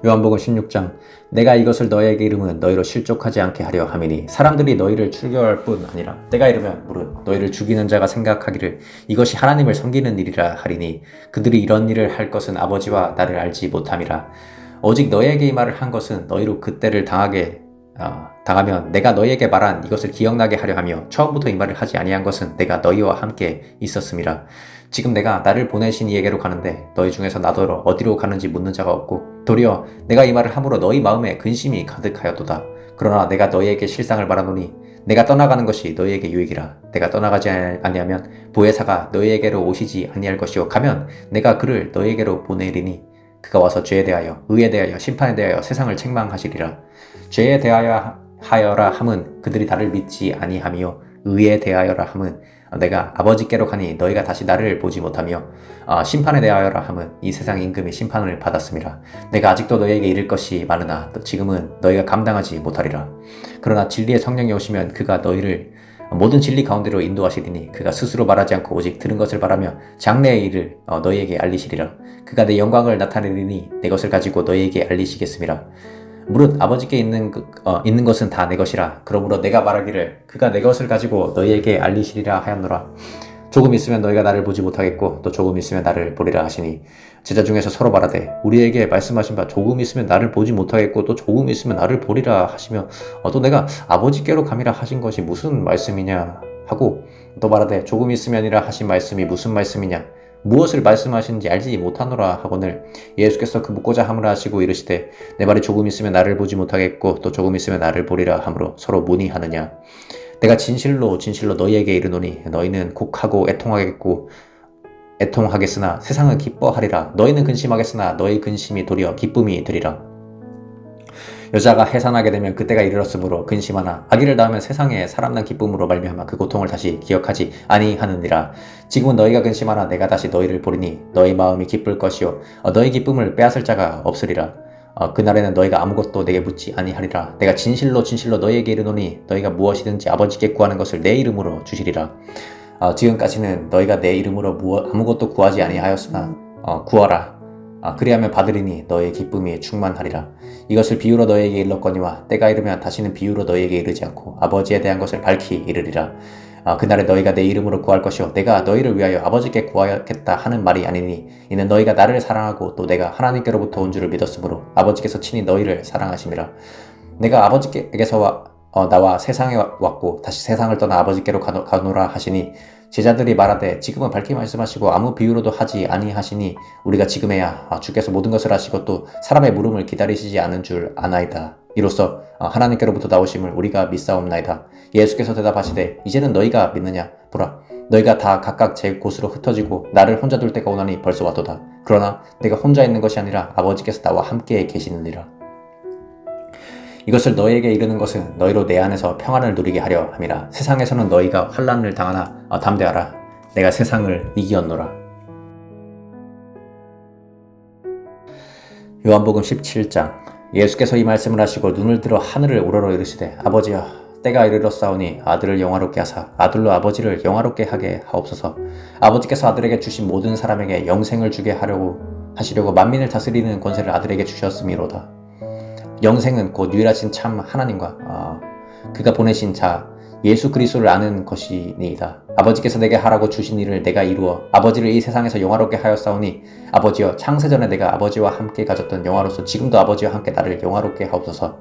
요한복음 16장 내가 이것을 너희에게 이름은 너희로 실족하지 않게 하려 함이니 사람들이 너희를 출교할 뿐 아니라 때가 이르면 무릇 너희를 죽이는 자가 생각하기를 이것이 하나님을 섬기는 일이라 하리니 그들이 이런 일을 할 것은 아버지와 나를 알지 못함이라. 오직 너희에게 이 말을 한 것은 너희로 그때를 당하면 내가 너희에게 말한 이것을 기억나게 하려 하며 처음부터 이 말을 하지 아니한 것은 내가 너희와 함께 있었음이라. 지금 내가 나를 보내신 이에게로 가는데 너희 중에서 나더러 어디로 가는지 묻는 자가 없고 도리어 내가 이 말을 함으로 너희 마음에 근심이 가득하였도다. 그러나 내가 너희에게 실상을 말하노니 내가 떠나가는 것이 너희에게 유익이라. 내가 떠나가지 아니하면 보혜사가 너희에게로 오시지 아니할 것이요 가면 내가 그를 너희에게로 보내리니 그가 와서 죄에 대하여 의에 대하여 심판에 대하여 세상을 책망하시리라. 죄에 대하여라 함은 그들이 나를 믿지 아니하며 의에 대하여라 함은 내가 아버지께로 가니 너희가 다시 나를 보지 못하며 심판에 대하여라 함은 이 세상 임금이 심판을 받았음이라. 내가 아직도 너희에게 이를 것이 많으나 지금은 너희가 감당하지 못하리라. 그러나 진리의 성령이 오시면 그가 너희를 모든 진리 가운데로 인도하시리니 그가 스스로 말하지 않고 오직 들은 것을 말하며 장래의 일을 너희에게 알리시리라. 그가 내 영광을 나타내리니 내 것을 가지고 너희에게 알리시겠음이라. 무릇 아버지께 있는 것은 다 내 것이라. 그러므로 내가 말하기를 그가 내 것을 가지고 너희에게 알리시리라 하였노라. 조금 있으면 너희가 나를 보지 못하겠고 또 조금 있으면 나를 보리라 하시니 제자 중에서 서로 말하되 우리에게 말씀하신 바 조금 있으면 나를 보지 못하겠고 또 조금 있으면 나를 보리라 하시며 또 내가 아버지께로 감이라 하신 것이 무슨 말씀이냐 하고 또 말하되 조금 있으면이라 하신 말씀이 무슨 말씀이냐 무엇을 말씀하시는지 알지 못하노라 하거늘 예수께서 그 묻고자 함을 하시고 이르시되 내 말이 조금 있으면 나를 보지 못하겠고 또 조금 있으면 나를 보리라 하므로 서로 문의하느냐. 내가 진실로 너희에게 이르노니 너희는 곡하고 애통하겠으나 세상은 기뻐하리라. 너희는 근심하겠으나 너희 근심이 도리어 기쁨이 되리라. 여자가 해산하게 되면 그때가 이르렀으므로 근심하나 아기를 낳으면 세상에 사람 난 기쁨으로 말미암아 그 고통을 다시 기억하지 아니하느니라. 지금은 너희가 근심하나 내가 다시 너희를 보리니 너희 마음이 기쁠 것이요 너희 기쁨을 빼앗을 자가 없으리라. 그날에는 너희가 아무것도 내게 묻지 아니하리라. 내가 진실로 너희에게 이르노니 너희가 무엇이든지 아버지께 구하는 것을 내 이름으로 주시리라. 지금까지는 너희가 내 이름으로 아무것도 구하지 아니하였으나 구하라. 그리하면 받으리니 너희의 기쁨이 충만하리라. 이것을 비유로 너희에게 일렀거니와 때가 이르면 다시는 비유로 너희에게 이르지 않고 아버지에 대한 것을 밝히 이르리라. 그날에 너희가 내 이름으로 구할 것이요 내가 너희를 위하여 아버지께 구하겠다 하는 말이 아니니 이는 너희가 나를 사랑하고 또 내가 하나님께로부터 온 줄을 믿었으므로 아버지께서 친히 너희를 사랑하심이라. 내가 아버지께서 나와 세상에 왔고 다시 세상을 떠나 아버지께로 가노라 하시니 제자들이 말하되 지금은 밝게 말씀하시고 아무 비유로도 하지 아니하시니 우리가 지금에야 주께서 모든 것을 하시고 또 사람의 물음을 기다리시지 않은 줄 아나이다. 이로써 하나님께로부터 나오심을 우리가 믿사옵나이다. 예수께서 대답하시되 이제는 너희가 믿느냐? 보라, 너희가 다 각각 제 곳으로 흩어지고 나를 혼자 둘 때가 오나니 벌써 왔도다. 그러나 내가 혼자 있는 것이 아니라 아버지께서 나와 함께 계시느니라. 이것을 너희에게 이르는 것은 너희로 내 안에서 평안을 누리게 하려 함이라. 세상에서는 너희가 환난을 당하나 담대하라. 내가 세상을 이기었노라. 요한복음 17장. 예수께서 이 말씀을 하시고 눈을 들어 하늘을 우러러 이르시되 아버지여, 때가 이르렀사오니 아들을 영화롭게 하사 아들로 아버지를 영화롭게 하게 하옵소서. 아버지께서 아들에게 주신 모든 사람에게 영생을 주게 하시려고 만민을 다스리는 권세를 아들에게 주셨음이로다. 영생은 곧 유일하신 참 하나님과 그가 보내신 자 예수 그리스도를 아는 것이니이다. 아버지께서 내게 하라고 주신 일을 내가 이루어 아버지를 이 세상에서 영화롭게 하였사오니 아버지여, 창세전에 내가 아버지와 함께 가졌던 영화로서 지금도 아버지와 함께 나를 영화롭게 하옵소서.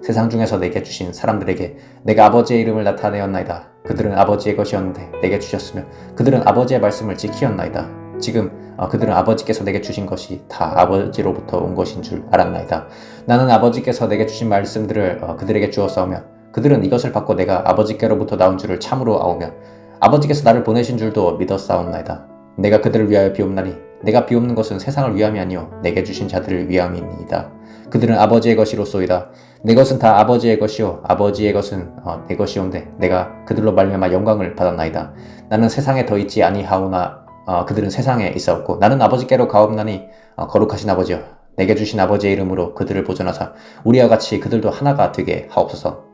세상 중에서 내게 주신 사람들에게 내가 아버지의 이름을 나타내었나이다. 그들은 아버지의 것이었는데 내게 주셨으며 그들은 아버지의 말씀을 지키었나이다. 지금 그들은 아버지께서 내게 주신 것이 다 아버지로부터 온 것인 줄 알았나이다. 나는 아버지께서 내게 주신 말씀들을 그들에게 주었사오며 그들은 이것을 받고 내가 아버지께로부터 나온 줄을 참으로 아오며 아버지께서 나를 보내신 줄도 믿었사옵나이다. 내가 그들을 위하여 비옵나니 내가 비옵는 것은 세상을 위함이 아니요 내게 주신 자들을 위함이니이다. 그들은 아버지의 것이로소이다. 내 것은 다 아버지의 것이요 아버지의 것은 내 것이온데 내가 그들로 말미암아 영광을 받았나이다. 나는 세상에 더 있지 아니하오나 그들은 세상에 있사옵고 나는 아버지께로 가옵나니 거룩하신 아버지여, 내게 주신 아버지의 이름으로 그들을 보존하사 우리와 같이 그들도 하나가 되게 하옵소서.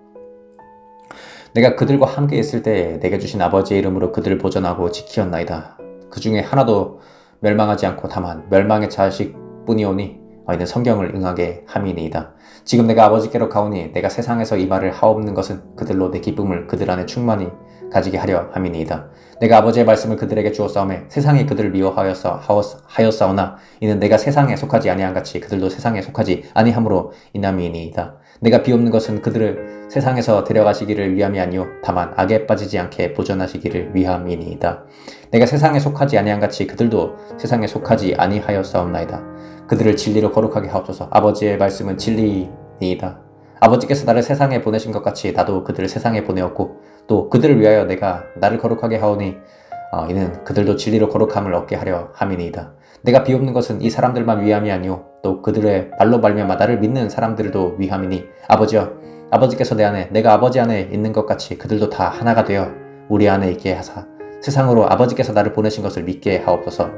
내가 그들과 함께 있을 때 내게 주신 아버지의 이름으로 그들을 보존하고 지키었나이다. 그 중에 하나도 멸망하지 않고 다만 멸망의 자식뿐이오니 이는 성경을 응하게 함이니이다. 지금 내가 아버지께로 가오니 내가 세상에서 이 말을 하옵는 것은 그들로 내 기쁨을 그들 안에 충만히 가지게 하려 함이니이다. 내가 아버지의 말씀을 그들에게 주었사오매 세상이 그들을 미워하였사오나 이는 내가 세상에 속하지 아니한 같이 그들도 세상에 속하지 아니함으로 인함이니이다. 내가 비옵는 것은 그들을 세상에서 데려가시기를 위함이 아니요 다만 악에 빠지지 않게 보존하시기를 위함이니이다. 내가 세상에 속하지 아니한 같이 그들도 세상에 속하지 아니하였사옵나이다. 그들을 진리로 거룩하게 하옵소서. 아버지의 말씀은 진리니이다. 아버지께서 나를 세상에 보내신 것 같이 나도 그들을 세상에 보내었고 또 그들을 위하여 내가 나를 거룩하게 하오니 이는 그들도 진리로 거룩함을 얻게 하려 함이니이다. 내가 비옵는 것은 이 사람들만 위함이 아니오 또 그들의 말로 말미암아 나를 믿는 사람들도 위함이니 아버지여, 아버지께서 내 안에 내가 아버지 안에 있는 것 같이 그들도 다 하나가 되어 우리 안에 있게 하사 세상으로 아버지께서 나를 보내신 것을 믿게 하옵소서.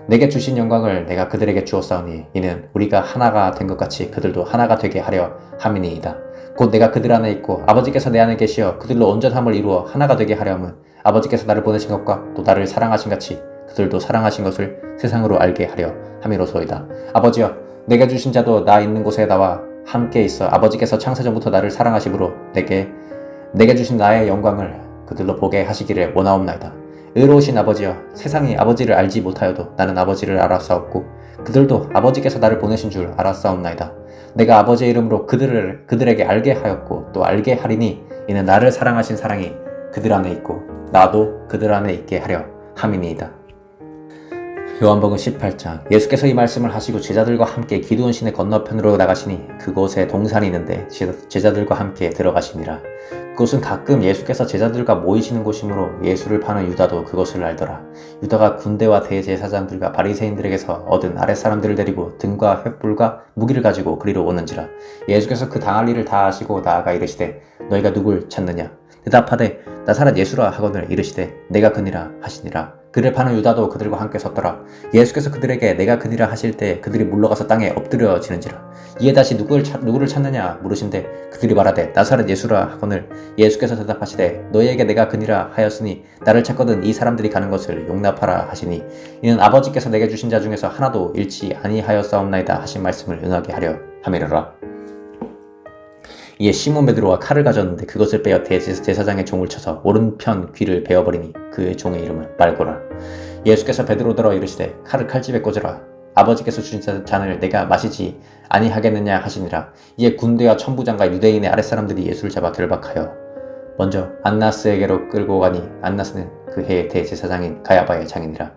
내게 주신 영광을 내가 그들에게 주었사오니 이는 우리가 하나가 된 것 같이 그들도 하나가 되게 하려 함이니이다. 곧 내가 그들 안에 있고 아버지께서 내 안에 계시어 그들로 온전함을 이루어 하나가 되게 하려 함은 아버지께서 나를 보내신 것과 또 나를 사랑하신 같이 그들도 사랑하신 것을 세상으로 알게 하려 함이로소이다. 아버지여, 내게 주신 자도 나 있는 곳에 나와 함께 있어 아버지께서 창세전부터 나를 사랑하심으로 내게 주신 나의 영광을 그들로 보게 하시기를 원하옵나이다. 의로우신 아버지여, 세상이 아버지를 알지 못하여도 나는 아버지를 알았사옵고 그들도 아버지께서 나를 보내신 줄 알았사옵나이다. 내가 아버지의 이름으로 그들에게 알게 하였고 또 알게 하리니 이는 나를 사랑하신 사랑이 그들 안에 있고 나도 그들 안에 있게 하려 함이니이다. 요한복음 18장. 예수께서 이 말씀을 하시고 제자들과 함께 기드온 시내 건너편으로 나가시니 그곳에 동산이 있는데 제자들과 함께 들어가시니라. 그곳은 가끔 예수께서 제자들과 모이시는 곳이므로 예수를 파는 유다도 그것을 알더라. 유다가 군대와 대제사장들과 바리새인들에게서 얻은 아랫사람들을 데리고 등과 횃불과 무기를 가지고 그리로 오는지라. 예수께서 그 당할 일을 다 아시고 나아가 이르시되 너희가 누굴 찾느냐? 대답하되 나사렛 예수라 하거늘 이르시되 내가 그니라 하시니라. 그를 파는 유다도 그들과 함께 섰더라. 예수께서 그들에게 내가 그니라 하실 때 그들이 물러가서 땅에 엎드려지는지라. 이에 다시 누구를 찾느냐 물으신데 그들이 말하되 나사렛 예수라 하거늘 예수께서 대답하시되 너희에게 내가 그니라 하였으니 나를 찾거든 이 사람들이 가는 것을 용납하라 하시니 이는 아버지께서 내게 주신 자 중에서 하나도 잃지 아니하였사옵나이다 하신 말씀을 응하게 하려 함이로라. 이에 시몬 베드로가 칼을 가졌는데 그것을 빼어 대제사장의 종을 쳐서 오른편 귀를 베어버리니 그 종의 이름을 말고라. 예수께서 베드로더러 이르시되 칼을 칼집에 꽂으라. 아버지께서 주신 잔을 내가 마시지 아니하겠느냐 하시니라. 이에 군대와 천부장과 유대인의 아랫사람들이 예수를 잡아 결박하여 먼저 안나스에게로 끌고 가니 안나스는 그 해의 대제사장인 가야바의 장인이라.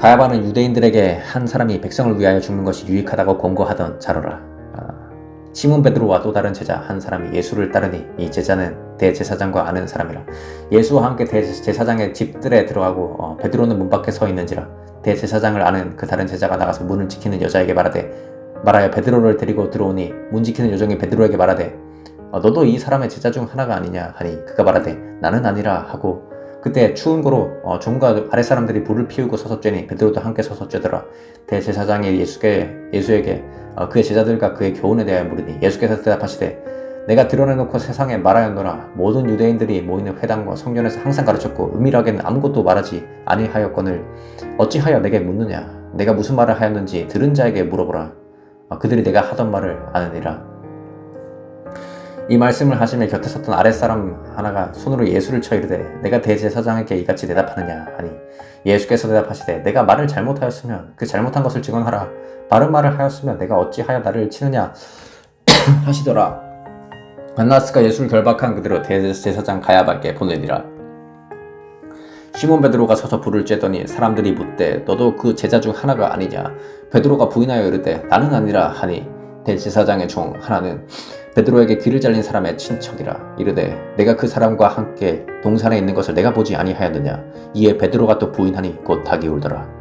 가야바는 유대인들에게 한 사람이 백성을 위하여 죽는 것이 유익하다고 권고하던 자로라. 시몬 베드로와 또 다른 제자 한 사람이 예수를 따르니 이 제자는 대제사장과 아는 사람이라. 예수와 함께 대제사장의 집들에 들어가고 베드로는 문 밖에 서 있는지라. 대제사장을 아는 그 다른 제자가 나가서 문을 지키는 여자에게 말하여 베드로를 데리고 들어오니 문 지키는 여종이 베드로에게 말하되 너도 이 사람의 제자 중 하나가 아니냐 하니 그가 말하되 나는 아니라 하고 그때 추운 고로 종과 아랫사람들이 불을 피우고 서서 쬐니 베드로도 함께 서서 쬐더라. 대제사장이 예수에게 그의 제자들과 그의 교훈에 대하여 물으니 예수께서 대답하시되 내가 드러내놓고 세상에 말하였노라. 모든 유대인들이 모이는 회당과 성전에서 항상 가르쳤고 은밀하게는 아무것도 말하지 아니하였거늘 어찌하여 내게 묻느냐. 내가 무슨 말을 하였는지 들은 자에게 물어보라. 그들이 내가 하던 말을 아느니라. 이 말씀을 하시며 곁에 섰던 아랫사람 하나가 손으로 예수를 쳐 이르되 내가 대제사장에게 이같이 대답하느냐 하니 예수께서 대답하시되 내가 말을 잘못하였으면 그 잘못한 것을 증언하라. 바른 말을 하였으면 내가 어찌하여 나를 치느냐 하시더라. 안나스가 예수를 결박한 그대로 대제사장 가야바에게 보내니라. 시몬 베드로가 서서 불을 쬐더니 사람들이 묻되 너도 그 제자 중 하나가 아니냐. 베드로가 부인하여 이르되 나는 아니라 하니 대제사장의 종 하나는 베드로에게 귀를 잘린 사람의 친척이라. 이르되 내가 그 사람과 함께 동산에 있는 것을 내가 보지 아니하였느냐. 이에 베드로가 또 부인하니 곧 닭이 울더라.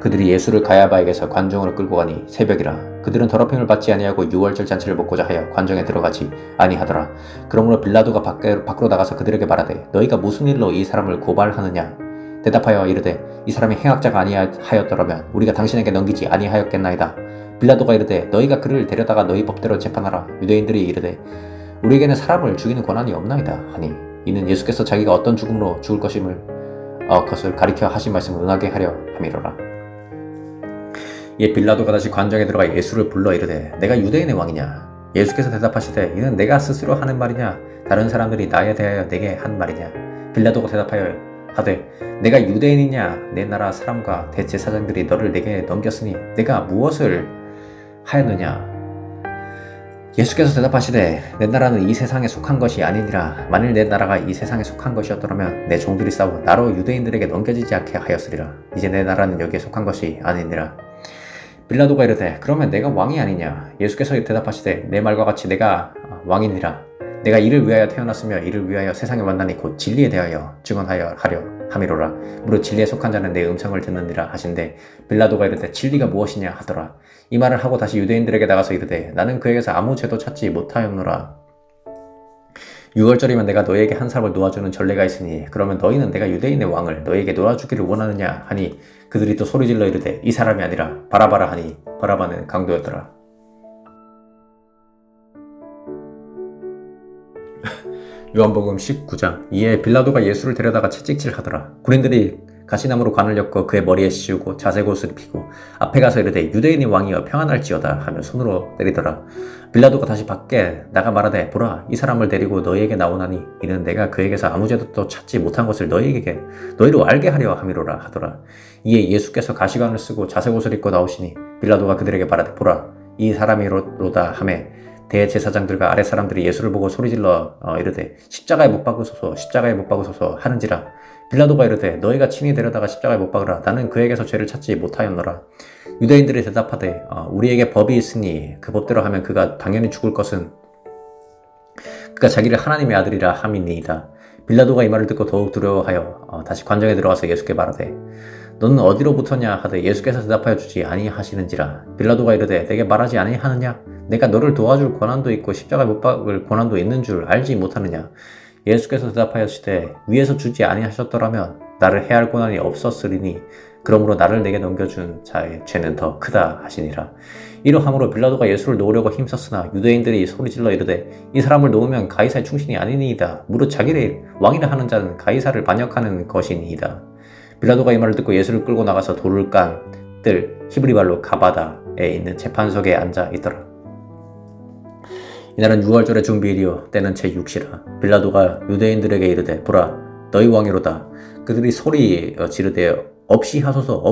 그들이 예수를 가야바에게서 관정으로 끌고 가니 새벽이라. 그들은 더럽힘을 받지 아니하고 유월절 잔치를 먹고자 하여 관정에 들어가지 아니하더라. 그러므로 빌라도가 밖으로 나가서 그들에게 말하되 너희가 무슨 일로 이 사람을 고발하느냐. 대답하여 이르되 이 사람이 행악자가 아니하였더라면 우리가 당신에게 넘기지 아니하였겠나이다. 빌라도가 이르되 너희가 그를 데려다가 너희 법대로 재판하라. 유대인들이 이르되 우리에게는 사람을 죽이는 권한이 없나이다 하니 이는 예수께서 자기가 어떤 죽음으로 죽을 것을 가리켜 하신 말씀을 응하게 하려 함이로라. 이에 빌라도가 다시 관정에 들어가 예수를 불러 이르되 내가 유대인의 왕이냐. 예수께서 대답하시되 이는 내가 스스로 하는 말이냐 다른 사람들이 나에 대하여 내게 한 말이냐. 빌라도가 대답하여 하되 내가 유대인이냐. 내 나라 사람과 대제사장들이 너를 내게 넘겼으니 내가 무엇을 하였느냐. 예수께서 대답하시되 내 나라는 이 세상에 속한 것이 아니니라. 만일 내 나라가 이 세상에 속한 것이었더라면 내 종들이 싸워 나로 유대인들에게 넘겨지지 않게 하였으리라. 이제 내 나라는 여기에 속한 것이 아니니라. 빌라도가 이르되 그러면 내가 왕이 아니냐. 예수께서 대답하시되 내 말과 같이 내가 왕이니라. 내가 이를 위하여 태어났으며 이를 위하여 세상에 왔나니 곧 진리에 대하여 증언하여 하려 함이로라. 무릇 진리에 속한 자는 내 음성을 듣느니라 하신대 빌라도가 이르되 진리가 무엇이냐 하더라. 이 말을 하고 다시 유대인들에게 나가서 이르되 나는 그에게서 아무 죄도 찾지 못하였노라. 6월절이면 내가 너희에게 한 사람을 놓아주는 전례가 있으니 그러면 너희는 내가 유대인의 왕을 너희에게 놓아주기를 원하느냐 하니 그들이 또 소리질러 이르되 이 사람이 아니라 바라바라 하니 바라바는 강도였더라. 요한복음 19장. 이에 빌라도가 예수를 데려다가 채찍질하더라. 군인들이 가시나무로 관을 엮어 그의 머리에 씌우고 자색 옷을 입히고 앞에 가서 이르되 유대인의 왕이여 평안할지어다 하며 손으로 때리더라. 빌라도가 다시 밖에 나가 말하되 보라 이 사람을 데리고 너희에게 나오나니 이는 내가 그에게서 아무 죄도 찾지 못한 것을 너희로 알게 하려 함이로라 하더라. 이에 예수께서 가시관을 쓰고 자색 옷을 입고 나오시니 빌라도가 그들에게 말하되 보라 이 사람이로다 하매 대제사장들과 아랫사람들이 예수를 보고 소리질러 이르되 십자가에 못 박으소서 하는지라. 빌라도가 이르되 너희가 친히 데려다가 십자가에 못 박으라. 나는 그에게서 죄를 찾지 못하였노라. 유대인들이 대답하되 우리에게 법이 있으니 그 법대로 하면 그가 당연히 죽을 것은 그가 자기를 하나님의 아들이라 함이니이다. 빌라도가 이 말을 듣고 더욱 두려워하여 다시 관정에 들어가서 예수께 말하되 너는 어디로부터냐 하되 예수께서 대답하여 주지 아니하시는지라. 빌라도가 이르되 내게 말하지 아니하느냐. 내가 너를 도와줄 권한도 있고 십자가에 못 박을 권한도 있는 줄 알지 못하느냐. 예수께서 대답하시되 위에서 주지 아니하셨더라면 나를 해할 권한이 없었으리니 그러므로 나를 내게 넘겨준 자의 죄는 더 크다 하시니라. 이러함으로 빌라도가 예수를 놓으려고 힘썼으나 유대인들이 소리질러 이르되 이 사람을 놓으면 가이사의 충신이 아니니이다. 무릇 자기를 왕이라 하는 자는 가이사를 반역하는 것이니이다. 빌라도가 이 말을 듣고 예수를 끌고 나가서 돌을 깐 뜰 히브리말로 가바다에 있는 재판석에 앉아 있더라. 이날은 6월절의 중비일이요 때는 제6시라. 빌라도가 유대인들에게 이르되 보라 너희 왕이로다. 그들이 소리 지르되 없이 하소서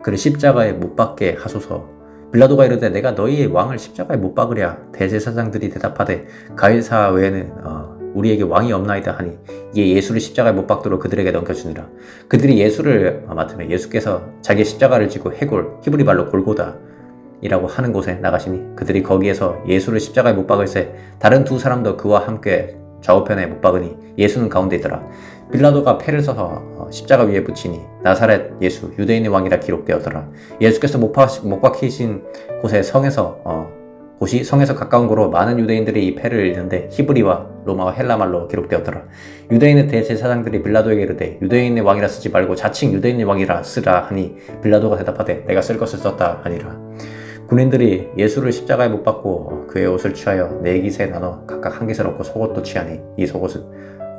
그를 십자가에 못 박게 하소서. 빌라도가 이르되 내가 너희의 왕을 십자가에 못 박으랴. 대제사장들이 대답하되 가이사 외에는 우리에게 왕이 없나이다 하니 이에 예수를 십자가에 못 박도록 그들에게 넘겨주니라. 그들이 예수를 맡으며 예수께서 자기의 십자가를 지고 해골 히브리말로 골고다 이라고 하는 곳에 나가시니 그들이 거기에서 예수를 십자가에 못 박을새 다른 두 사람도 그와 함께 좌우편에 못 박으니 예수는 가운데 있더라. 빌라도가 패를 써서 십자가 위에 붙이니 나사렛 예수 유대인의 왕이라 기록되었더라. 예수께서 못 박히신 곳에 곳이 성에서 가까운 곳으로 많은 유대인들이 이 패를 읽는데 히브리와 로마와 헬라말로 기록되었더라. 유대인의 대제사장들이 빌라도에게 이르되 유대인의 왕이라 쓰지 말고 자칭 유대인의 왕이라 쓰라 하니 빌라도가 대답하되 내가 쓸 것을 썼다 하니라. 군인들이 예수를 십자가에 못 박고 그의 옷을 취하여 네 깃에 나눠 각각 한 깃을 얻고 속옷도 취하니 이 속옷은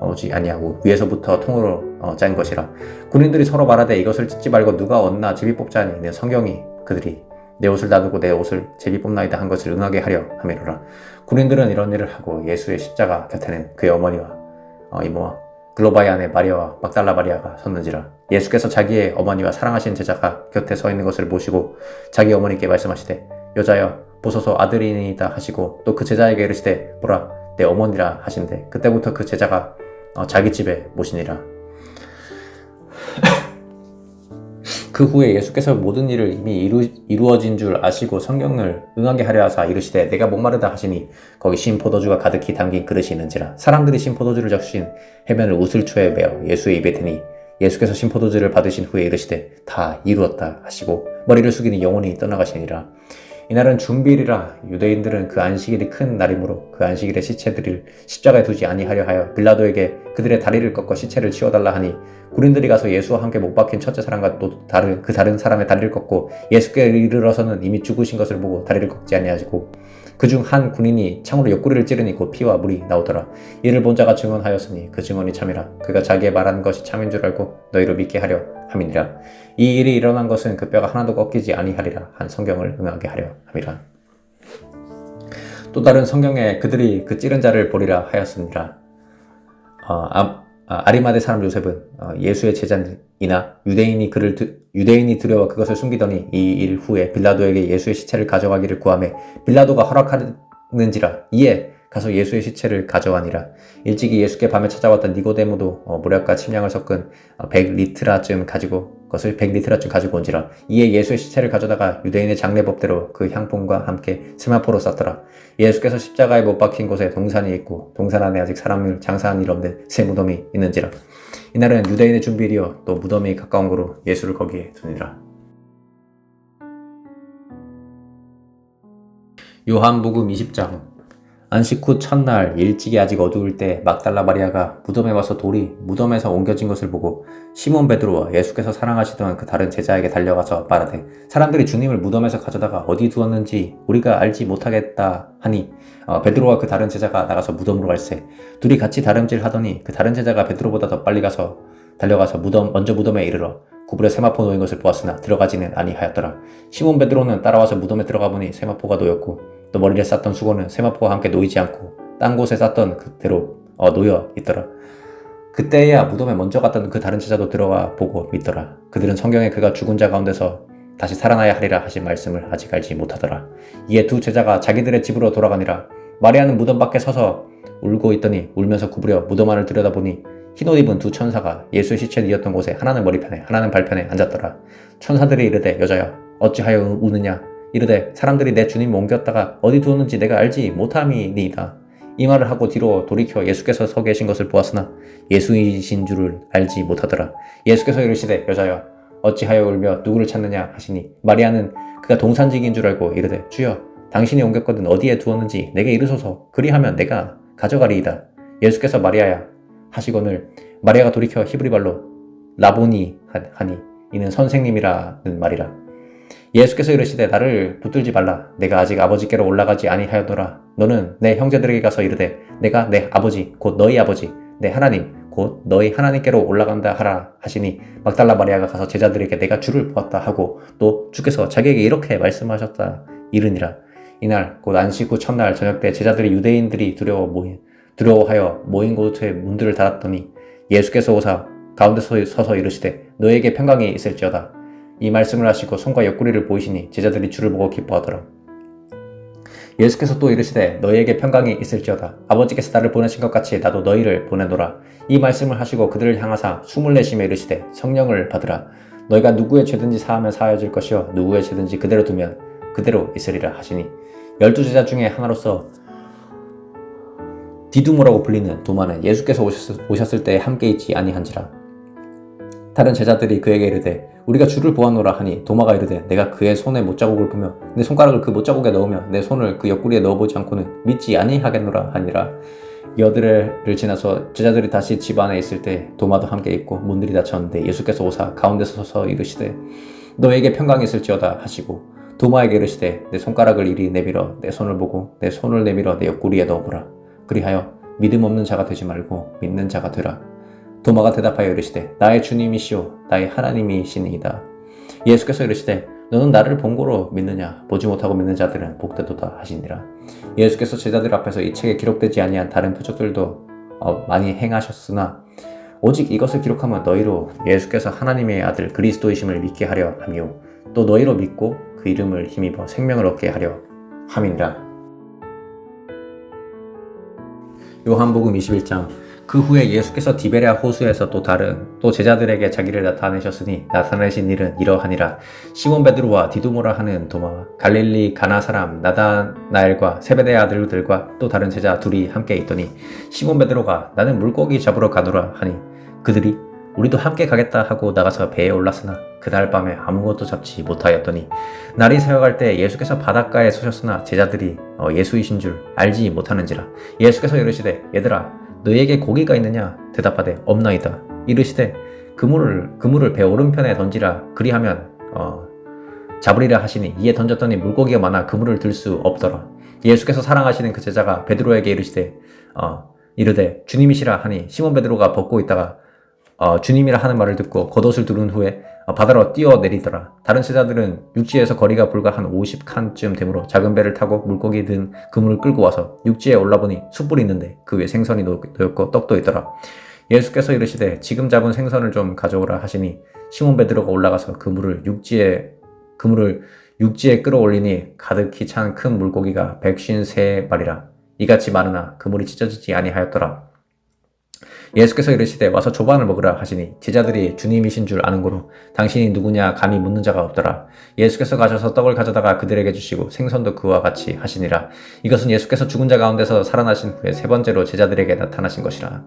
오지 아니하고 위에서부터 통으로 짠 것이라. 군인들이 서로 말하되 이것을 찢지 말고 누가 얻나 제비 뽑자 하니 내 성경이 그들이 내 옷을 나누고 내 옷을 제비 뽑나이다 한 것을 응하게 하려 하미로라. 군인들은 이런 일을 하고 예수의 십자가 곁에는 그의 어머니와 이모와 글로바의 아내 마리아와 막달라 마리아가 섰는지라. 예수께서 자기의 어머니와 사랑하신 제자가 곁에 서 있는 것을 보시고 자기 어머니께 말씀하시되 여자여 보소서 아들이니이다 하시고 또 그 제자에게 이르시되 보라 내 어머니라 하신대 그때부터 그 제자가 자기 집에 모시니라. 그 후에 예수께서 모든 일을 이미 이루어진 줄 아시고 성경을 응하게 하려 하사 이르시되 내가 목마르다 하시니 거기 신 포도주가 가득히 담긴 그릇이 있는지라. 사람들이 신 포도주를 적신 해변을 우슬초에 메어 예수의 입에 대니 예수께서 신 포도주를 받으신 후에 이르시되 다 이루었다 하시고 머리를 숙이니 영혼이 떠나가시니라. 이날은 준비일이라. 유대인들은 그 안식일이 큰 날이므로 그 안식일에 시체들을 십자가에 두지 아니하려 하여 빌라도에게 그들의 다리를 꺾어 시체를 치워달라 하니 군인들이 가서 예수와 함께 못 박힌 첫째 사람과 또 다른 사람의 다리를 꺾고 예수께 이르러서는 이미 죽으신 것을 보고 다리를 꺾지 아니하시고 그중 한 군인이 창으로 옆구리를 찌르니 곧 피와 물이 나오더라. 이를 본 자가 증언하였으니 그 증언이 참이라. 그가 자기의 말하는 것이 참인 줄 알고 너희로 믿게 하려 함이니라. 이 일이 일어난 것은 그 뼈가 하나도 꺾이지 아니하리라 한 성경을 응하게 하려 함이라. 또 다른 성경에 그들이 그 찌른 자를 보리라 하였습니다. 아리마대 사람 요셉은 예수의 제자이나 유대인이 두려워 그것을 숨기더니 이 일 후에 빌라도에게 예수의 시체를 가져가기를 구하매 빌라도가 허락하는지라. 이에 가서 예수의 시체를 가져가니라. 일찍이 예수께 밤에 찾아왔던 니고데모도 모략과 침향을 섞은 100리트라쯤 가지고 온지라. 이에 예수의 시체를 가져다가 유대인의 장례법대로 그 향품과 함께 세마포로 쌌더라. 예수께서 십자가에 못 박힌 곳에 동산이 있고 동산 안에 아직 사람을 장사한 일 없는 새 무덤이 있는지라. 이날은 유대인의 준비일이요 또 무덤이 가까운 고로 예수를 거기에 두니라. 요한복음 20장. 안식 후 첫날 일찍이 아직 어두울 때 막달라 마리아가 무덤에 와서 돌이 무덤에서 옮겨진 것을 보고 시몬 베드로와 예수께서 사랑하시던 그 다른 제자에게 달려가서 말하되 사람들이 주님을 무덤에서 가져다가 어디 두었는지 우리가 알지 못하겠다 하니 베드로와 그 다른 제자가 나가서 무덤으로 갈새 둘이 같이 다름질 하더니 그 다른 제자가 베드로보다 더 빨리 달려가서 먼저 무덤에 이르러 구불에 세마포 놓인 것을 보았으나 들어가지는 아니하였더라. 시몬 베드로는 따라와서 무덤에 들어가 보니 세마포가 놓였고 또 머리를 쌌던 수건은 세마포와 함께 놓이지 않고 딴 곳에 쌌던 그대로 놓여 있더라. 그때야 무덤에 먼저 갔던 그 다른 제자도 들어와 보고 믿더라. 그들은 성경에 그가 죽은 자 가운데서 다시 살아나야 하리라 하신 말씀을 아직 알지 못하더라. 이에 두 제자가 자기들의 집으로 돌아가니라. 마리아는 무덤 밖에 서서 울고 있더니 울면서 구부려 무덤 안을 들여다보니 흰옷 입은 두 천사가 예수의 시체 이었던 곳에 하나는 머리편에 하나는 발편에 앉았더라. 천사들이 이르되 여자여 어찌하여 우느냐. 이르되 사람들이 내 주님 옮겼다가 어디 두었는지 내가 알지 못함이니이다. 이 말을 하고 뒤로 돌이켜 예수께서 서 계신 것을 보았으나 예수이신 줄을 알지 못하더라. 예수께서 이르시되 여자여 어찌하여 울며 누구를 찾느냐 하시니 마리아는 그가 동산직인 줄 알고 이르되 주여 당신이 옮겼거든 어디에 두었는지 내게 이르소서 그리하면 내가 가져가리이다. 예수께서 마리아야 하시거늘 마리아가 돌이켜 히브리 말로 라보니 하니 이는 선생님이라는 말이라. 예수께서 이르시되 나를 붙들지 말라. 내가 아직 아버지께로 올라가지 아니하였노라. 너는 내 형제들에게 가서 이르되 내가 내 아버지 곧 너희 아버지 내 하나님 곧 너희 하나님께로 올라간다 하라 하시니 막달라 마리아가 가서 제자들에게 내가 주를 보았다 하고 또 주께서 자기에게 이렇게 말씀하셨다 이르니라. 이날 곧 안식 후 첫날 저녁 때 제자들이 유대인들이 두려워하여 모인 곳의 문들을 닫았더니 예수께서 오사 가운데 서서 이르시되 너에게 평강이 있을지어다. 이 말씀을 하시고 손과 옆구리를 보이시니 제자들이 주를 보고 기뻐하더라. 예수께서 또 이르시되 너희에게 평강이 있을지어다. 아버지께서 나를 보내신 것 같이 나도 너희를 보내노라. 이 말씀을 하시고 그들을 향하사 숨을 내쉬며 이르시되 성령을 받으라. 너희가 누구의 죄든지 사하면 사하여질 것이요 누구의 죄든지 그대로 두면 그대로 있으리라 하시니 12제자 중에 하나로서 디두모라고 불리는 도마는 예수께서 오셨을 때 함께 있지 아니한지라. 다른 제자들이 그에게 이르되 우리가 주를 보았노라 하니 도마가 이르되 내가 그의 손에 못자국을 보며 내 손가락을 그 못자국에 넣으며 내 손을 그 옆구리에 넣어보지 않고는 믿지 아니하겠노라 하니라. 여드레를 지나서 제자들이 다시 집 안에 있을 때 도마도 함께 있고 문들이 닫혔는데 예수께서 오사 가운데서 서서 이르시되 너에게 평강이 있을지어다 하시고 도마에게 이르시되 내 손가락을 이리 내밀어 내 손을 보고 내 손을 내밀어 내 옆구리에 넣어보라. 그리하여 믿음 없는 자가 되지 말고 믿는 자가 되라. 도마가 대답하여 이르시되 나의 주님이시오 나의 하나님이시니이다. 예수께서 이르시되 너는 나를 본고로 믿느냐 보지 못하고 믿는 자들은 복되도다 하시니라. 예수께서 제자들 앞에서 이 책에 기록되지 아니한 다른 표적들도 많이 행하셨으나 오직 이것을 기록하면 너희로 예수께서 하나님의 아들 그리스도이심을 믿게 하려 함이요 또 너희로 믿고 그 이름을 힘입어 생명을 얻게 하려 함이니라. 요한복음 21장. 그 후에 예수께서 디베랴 호수에서 또 제자들에게 자기를 나타내셨으니 나타내신 일은 이러하니라. 시몬 베드로와 디두모라 하는 도마와 갈릴리 가나 사람 나다나엘과 세베대의 아들들과 또 다른 제자 둘이 함께 있더니 시몬 베드로가 나는 물고기 잡으러 가노라 하니 그들이 우리도 함께 가겠다 하고 나가서 배에 올랐으나 그날 밤에 아무것도 잡지 못하였더니 날이 새어갈 때 예수께서 바닷가에 서셨으나 제자들이 예수이신 줄 알지 못하는지라. 예수께서 이르시되 얘들아 너희에게 고기가 있느냐 대답하되 없나이다. 이르시되 그물을 배 오른편에 던지라 그리하면 잡으리라 하시니 이에 던졌더니 물고기가 많아 그물을 들 수 없더라. 예수께서 사랑하시는 그 제자가 베드로에게 이르되 주님이시라 하니 시몬 베드로가 벗고 있다가 주님이라 하는 말을 듣고 겉옷을 두른 후에 바다로 뛰어내리더라. 다른 제자들은 육지에서 거리가 불과 한 50칸쯤 되므로 작은 배를 타고 물고기 든 그물을 끌고 와서 육지에 올라보니 숯불이 있는데 그 위에 생선이 놓였고 떡도 있더라. 예수께서 이르시되 지금 잡은 생선을 좀 가져오라 하시니 시몬 베드로가 올라가서 그물을 육지에 끌어올리니 가득히 찬 큰 물고기가 153마리라. 이같이 많으나 그물이 찢어지지 아니하였더라. 예수께서 이르시되 와서 조반을 먹으라 하시니 제자들이 주님이신 줄 아는 고로 당신이 누구냐 감히 묻는 자가 없더라. 예수께서 가셔서 떡을 가져다가 그들에게 주시고 생선도 그와 같이 하시니라. 이것은 예수께서 죽은 자 가운데서 살아나신 후에 세 번째로 제자들에게 나타나신 것이라.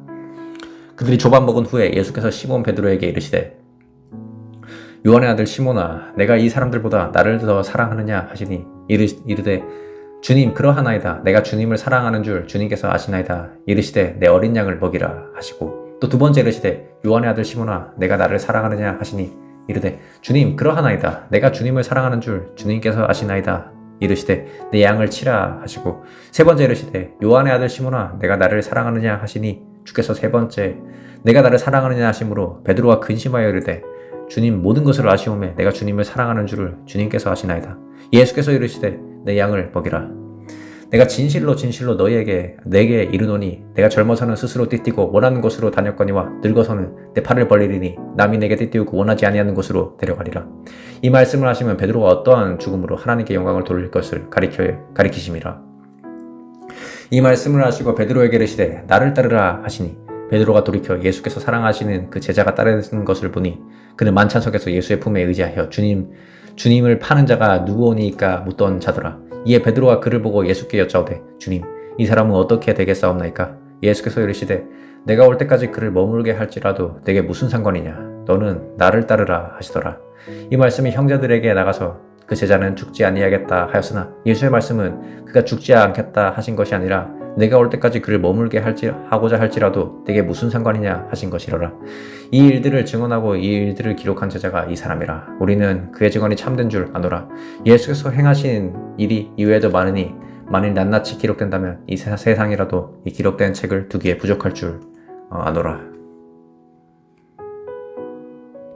그들이 조반 먹은 후에 예수께서 시몬 베드로에게 이르시되 요한의 아들 시몬아 내가 이 사람들보다 나를 더 사랑하느냐 하시니 이르되 주님 그러하나이다. 내가 주님을 사랑하는 줄 주님께서 아시나이다. 이르시되 내 어린 양을 먹이라 하시고 또 두 번째 이르시되 요한의 아들 시몬아 내가 나를 사랑하느냐 하시니 이르되 주님 그러하나이다. 내가 주님을 사랑하는 줄 주님께서 아시나이다. 이르시되 내 양을 치라 하시고 세 번째 이르시되 요한의 아들 시몬아 내가 나를 사랑하느냐 하시니 주께서 세 번째 내가 나를 사랑하느냐 하심으로 베드로가 근심하여 이르되 주님 모든 것을 아시오매 내가 주님을 사랑하는 줄을 주님께서 아시나이다. 예수께서 이르시되 내 양을 먹이라. 내가 진실로 내게 이르노니 내가 젊어서는 스스로 띠띠고 원하는 곳으로 다녔거니와 늙어서는 내 팔을 벌리리니 남이 내게 띠띠우고 원하지 아니하는 곳으로 데려가리라. 이 말씀을 하시면 베드로가 어떠한 죽음으로 하나님께 영광을 돌릴 것을 가리키심이라. 이 말씀을 하시고 베드로에게 이르시되 나를 따르라 하시니 베드로가 돌이켜 예수께서 사랑하시는 그 제자가 따르는 것을 보니 그는 만찬석에서 예수의 품에 의지하여 주님을 파는 자가 누구오니까 묻던 자더라. 이에 베드로가 그를 보고 예수께 여짜오되 주님 이 사람은 어떻게 되겠사옵나이까? 예수께서 이르시되 내가 올 때까지 그를 머물게 할지라도 내게 무슨 상관이냐? 너는 나를 따르라 하시더라. 이 말씀이 형제들에게 나가서 그 제자는 죽지 아니하겠다 하였으나 예수의 말씀은 그가 죽지 않겠다 하신 것이 아니라 내가 올 때까지 그를 머물게 하고자 할지라도 내게 무슨 상관이냐 하신 것이로라. 이 일들을 증언하고 이 일들을 기록한 제자가 이 사람이라. 우리는 그의 증언이 참된 줄 아노라. 예수께서 행하신 일이 이외에도 많으니 만일 낱낱이 기록된다면 이 세상이라도 이 기록된 책을 두기에 부족할 줄 아노라.